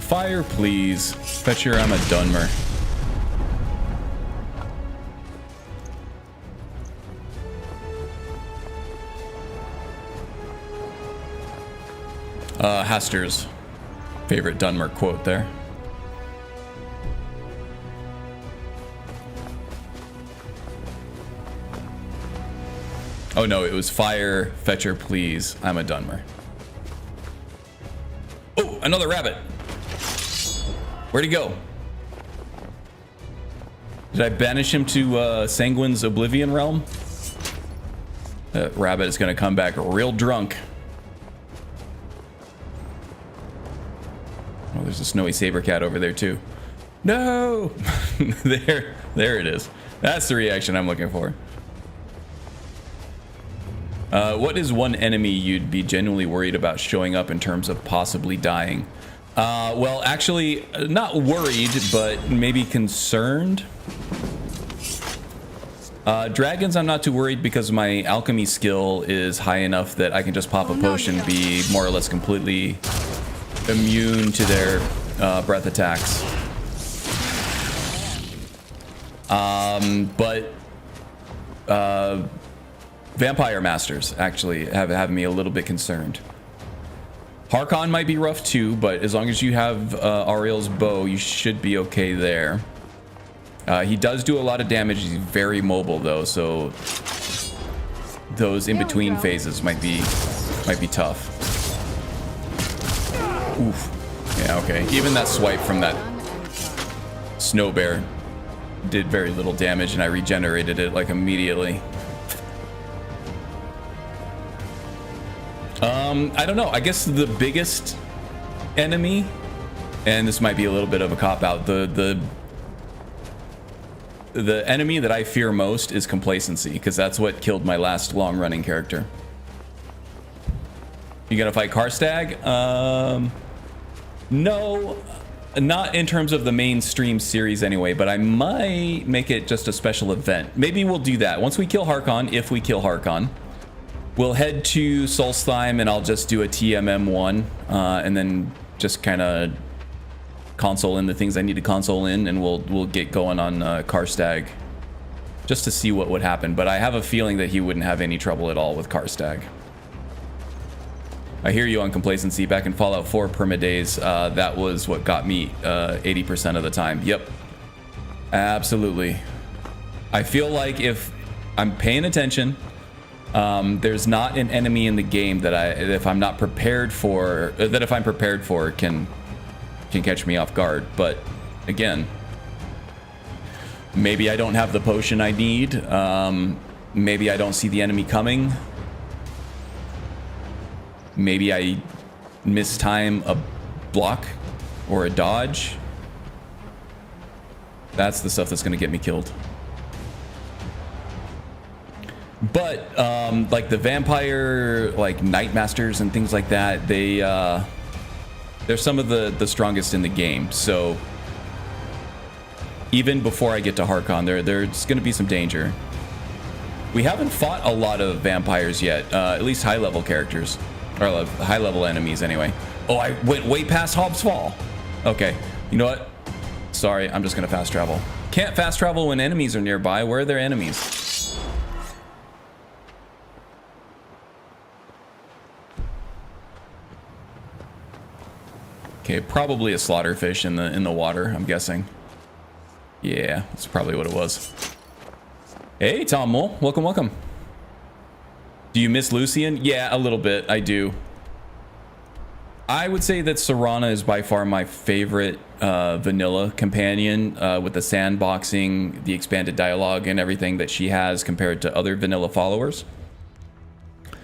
Fire, please. Bet you I'm a Dunmer. Haster's favorite Dunmer quote there. Oh no, it was fire, fetcher, please. I'm a Dunmer. Oh, another rabbit. Where'd he go? Did I banish him to Sanguine's Oblivion realm? That rabbit is gonna come back real drunk. Oh, there's a snowy saber cat over there too. No! there it is. That's the reaction I'm looking for. What is one enemy you'd be genuinely worried about showing up in terms of possibly dying? Well, actually, not worried, but maybe concerned. Dragons, I'm not too worried because my alchemy skill is high enough that I can just pop a potion and be more or less completely immune to their breath attacks. But vampire masters actually have me a little bit concerned. Harkon might be rough too, but as long as you have Ariel's bow, you should be okay there. He does do a lot of damage. He's very mobile though, so those in-between phases might be tough. Oof. Yeah, okay. Even that swipe from that snow bear did very little damage, and I regenerated it like immediately. I don't know. I guess the biggest enemy, and this might be a little bit of a cop-out, the enemy that I fear most is complacency, because that's what killed my last long-running character. You gonna fight Karstag? No, not in terms of the mainstream series anyway, but I might make it just a special event. Maybe we'll do that. Once we kill Harkon, if we kill Harkon, we'll head to Solstheim and I'll just do a TMM1 and then just kind of console in the things I need to console in, and we'll get going on Karstag just to see what would happen. But I have a feeling that he wouldn't have any trouble at all with Karstag. I hear you on complacency. Back in Fallout 4 Permadeath, that was what got me 80% of the time. Yep, absolutely. I feel like if I'm paying attention, there's not an enemy in the game that if I'm prepared for can catch me off guard. But again, maybe I don't have the potion I need. Maybe I don't see the enemy coming. maybe I mistime a block or a dodge. That's the stuff that's going to get me killed. But like the vampire, like Night Masters and things like that, they're some of the strongest in the game. So even before I get to Harkon, there's going to be some danger. We haven't fought a lot of vampires yet, at least high-level characters, or high-level enemies anyway. Oh, I went way past Hobbs Fall. Okay, you know what? Sorry, I'm just going to fast travel. Can't fast travel when enemies are nearby. Where are their enemies? Okay, probably a slaughterfish in the water, I'm guessing. Yeah, that's probably what it was. Hey, Tom Mole. Welcome, welcome. Do you miss Lucian? Yeah, a little bit. I do. I would say that Serana is by far my favorite vanilla companion with the sandboxing, the expanded dialogue, and everything that she has compared to other vanilla followers.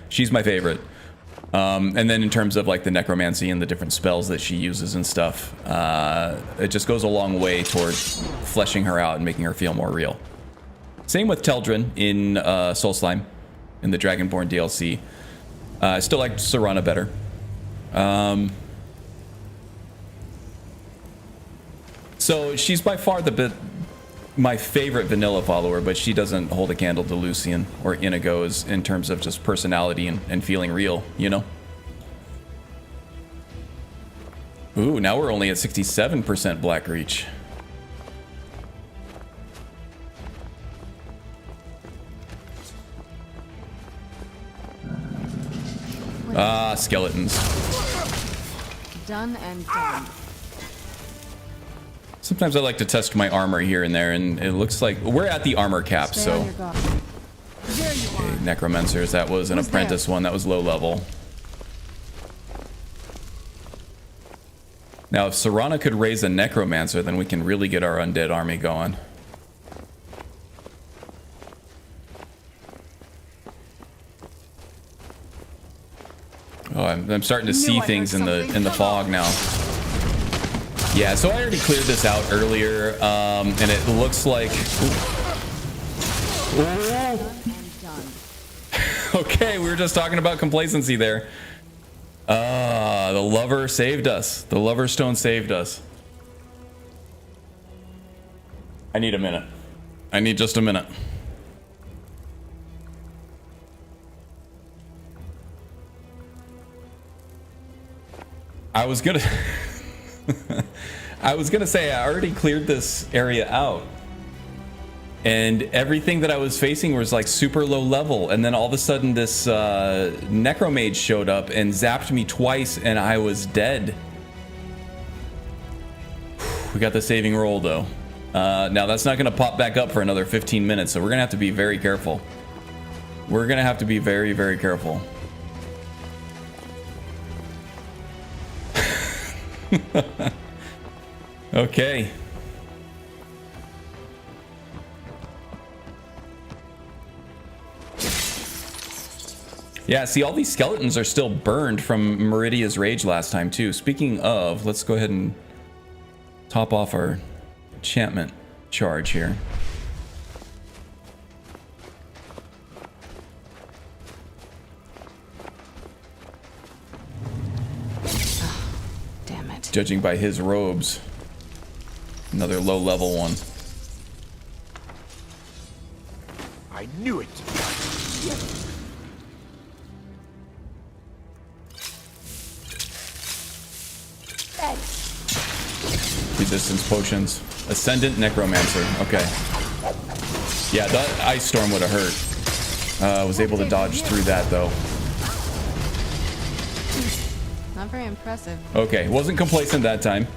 She's my favorite. And then in terms of like the necromancy and the different spells that she uses and stuff, it just goes a long way towards fleshing her out and making her feel more real. Same with Teldrin in Soul Slime, in the Dragonborn DLC. I still like Serana better. So she's by far my favorite vanilla follower, but she doesn't hold a candle to Lucian or Inigo's in terms of just personality and feeling real, you know? Ooh, now we're only at 67% Black Reach. Ah, skeletons. Done and done. Sometimes I like to test my armor here and there, and it looks like we're at the armor cap, so. Okay, Necromancers, that was an apprentice one, that was low level. Now, if Serana could raise a Necromancer, then we can really get our undead army going. Oh, I'm starting to see things in the fog now. Yeah, so I already cleared this out earlier, and it looks like. Okay, we were just talking about complacency there. The lover saved us. The lover stone saved us. I need a minute. I need just a minute. I was gonna say I already cleared this area out, and everything that I was facing was like super low level, and then all of a sudden this necromage showed up and zapped me twice and I was dead. We got the saving roll though. Now that's not gonna pop back up for another 15 minutes, so we're gonna have to be very careful. We're gonna have to be very, very careful. Okay. Yeah, see, all these skeletons are still burned from Meridia's rage last time too. Speaking of, let's go ahead and top off our enchantment charge here. Judging by his robes. Another low level one. I knew it. Resistance potions. Ascendant Necromancer. Okay. Yeah, that ice storm would have hurt. I was able to dodge through that though. Not very impressive. Okay, wasn't complacent that time.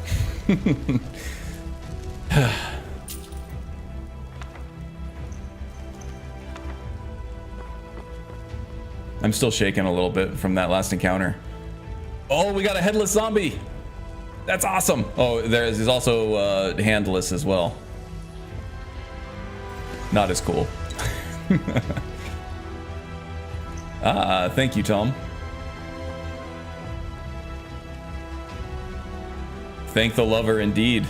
I'm still shaking a little bit from that last encounter. Oh, we got a headless zombie. That's awesome. Oh, there's also handless as well. Not as cool. Thank you, Tom. Thank the lover indeed.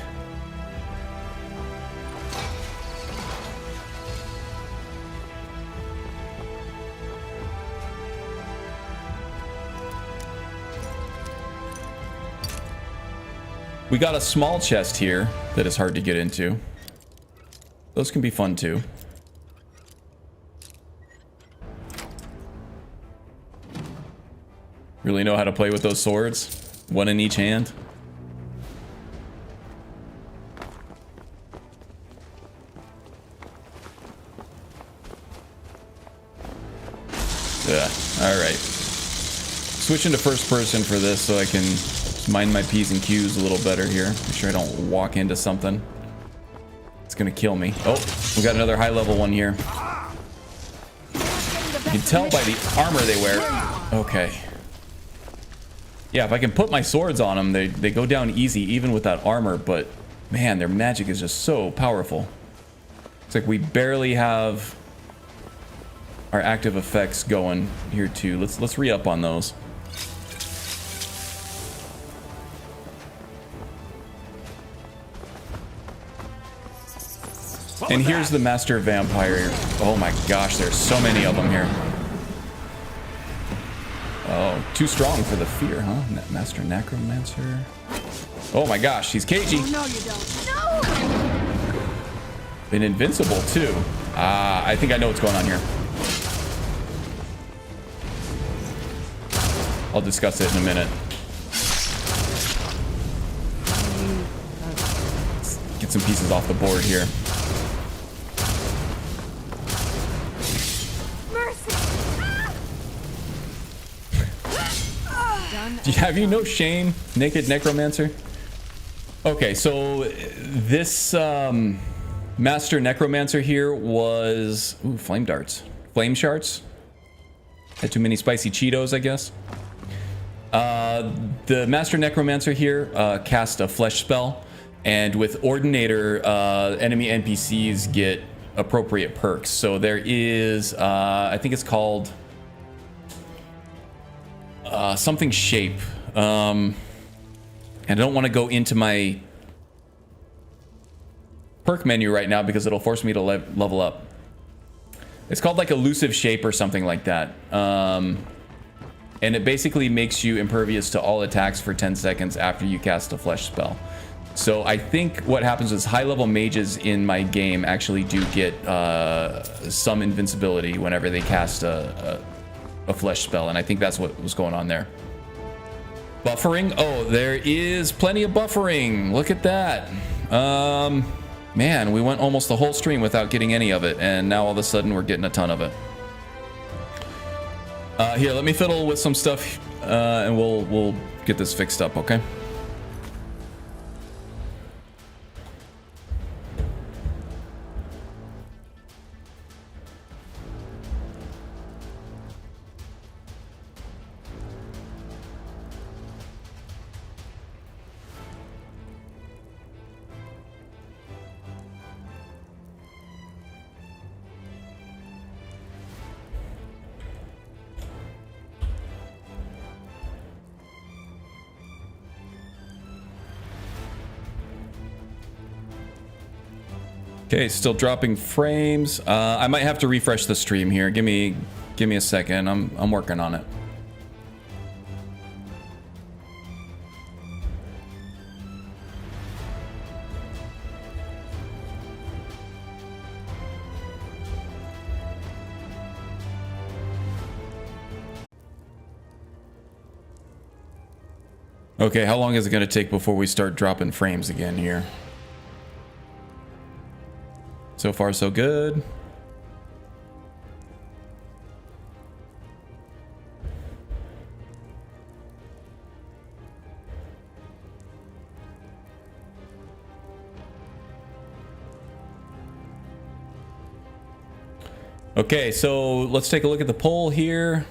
We got a small chest here that is hard to get into. Those can be fun too. Really know how to play with those swords? One in each hand. Yeah, alright. Switching to first person for this so I can mind my P's and Q's a little better here. Make sure I don't walk into something. It's gonna kill me. Oh, we got another high level one here. You can tell by the armor they wear. Okay. Yeah, if I can put my swords on them, they go down easy even with that armor, but man, their magic is just so powerful. It's like we barely have our active effects going here too. Let's re-up on those. And here's the Master Vampire. Oh my gosh, there's so many of them here. Oh, too strong for the fear, huh? Master Necromancer. Oh my gosh, he's cagey. No, you don't. No! And invincible too. I think I know what's going on here. I'll discuss it in a minute. Let's get some pieces off the board here. Have you no shame, naked necromancer? Okay, so this master necromancer here was flame darts, flame shards. Had too many spicy Cheetos, I guess. The master necromancer here cast a flesh spell, and with ordinator, enemy NPCs get appropriate perks. So there is, I think it's called something shape. And I don't want to go into my perk menu right now because it'll force me to level up. It's called like elusive shape or something like that. And it basically makes you impervious to all attacks for 10 seconds after you cast a flesh spell. So I think what happens is high level mages in my game actually do get some invincibility whenever they cast a flesh spell, and I think that's what was going on there. Buffering. Oh, there is plenty of buffering. Look at that. Man, we went almost the whole stream without getting any of it, and now all of a sudden we're getting a ton of it. Here, let me fiddle with some stuff, and we'll get this fixed up, okay? Okay, still dropping frames. I might have to refresh the stream here. Give me a second. I'm working on it. Okay, how long is it going to take before we start dropping frames again here? So far, so good. Okay, so let's take a look at the poll here.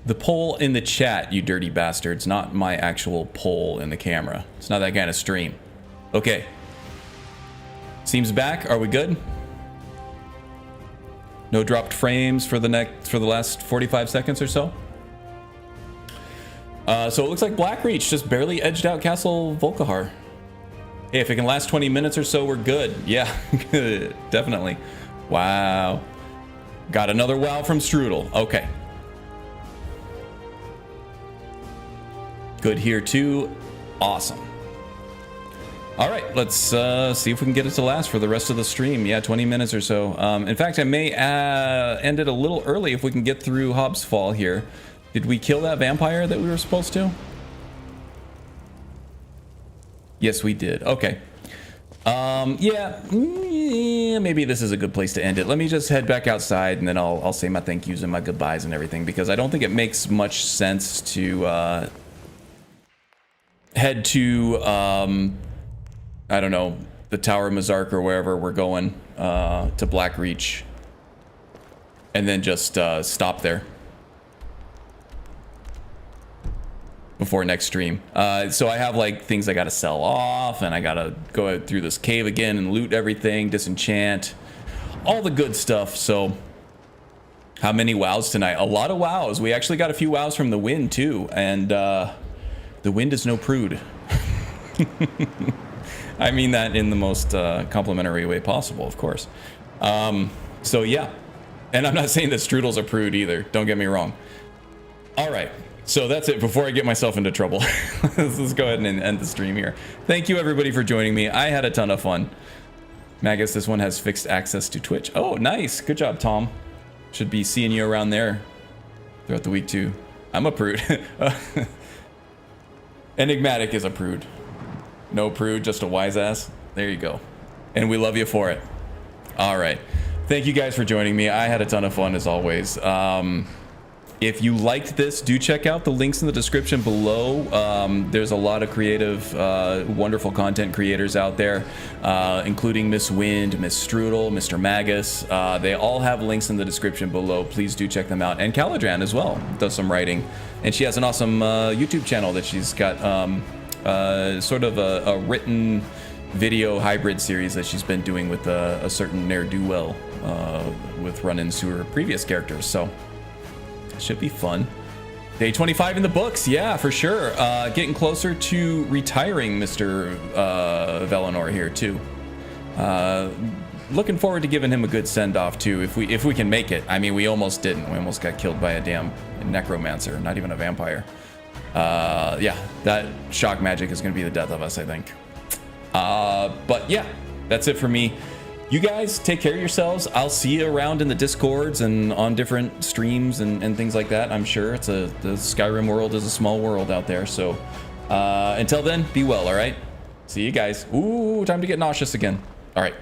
The poll in the chat, you dirty bastards, not my actual poll in the camera. It's not that kind of stream. Okay. Seems back. Are we good? No dropped frames for the last 45 seconds or so. So it looks like Blackreach just barely edged out Castle Volkihar. Hey, if it can last 20 minutes or so, we're good. Yeah, definitely. Wow. Got another wow from Strudel. Okay. Good here too. Awesome. All right, let's see if we can get it to last for the rest of the stream. Yeah, 20 minutes or so. In fact, I may end it a little early if we can get through Hobbs Fall here. Did we kill that vampire that we were supposed to? Yes, we did. Okay. Yeah, maybe this is a good place to end it. Let me just head back outside, and then I'll say my thank yous and my goodbyes and everything, because I don't think it makes much sense to head to I don't know, the Tower of Mazark or wherever we're going to Blackreach, and then just stop there before next stream. So I have like things I gotta sell off, and I gotta go through this cave again and loot everything, disenchant, all the good stuff. So how many wows tonight? A lot of wows. We actually got a few wows from the wind too, and the wind is no prude. I mean that in the most complimentary way possible, of course. So yeah, and I'm not saying that Strudel's a prude either, don't get me wrong. All right, so that's it before I get myself into trouble. Let's go ahead and end the stream here. Thank you everybody for joining me. I had a ton of fun. Magus, this one has fixed access to Twitch. Oh, nice. Good job, Tom. Should be seeing you around there throughout the week too. I'm a prude. Enigmatic is a prude. No prude, just a wise ass. There you go. And we love you for it. All right. Thank you guys for joining me. I had a ton of fun as always. If you liked this, do check out the links in the description below. There's a lot of creative, wonderful content creators out there, including Miss Wind, Miss Strudel, Mr. Magus. They all have links in the description below. Please do check them out. And Caladran as well does some writing. And she has an awesome YouTube channel that she's got sort of a written video hybrid series that she's been doing with a certain ne'er-do-well with run-ins to her previous characters. So should be fun. Day 25 in the books. Yeah, for sure. Getting closer to retiring Mr. Velinor here too. Looking forward to giving him a good send-off too, if we can make it. I mean, we almost didn't. We almost got killed by a damn necromancer, not even a vampire. Yeah, that shock magic is going to be the death of us, I think. But yeah, that's it for me. You guys take care of yourselves. I'll see you around in the Discords and on different streams and things like that. I'm sure the Skyrim world is a small world out there. So until then, be well, all right? See you guys. Ooh, time to get nauseous again. All right.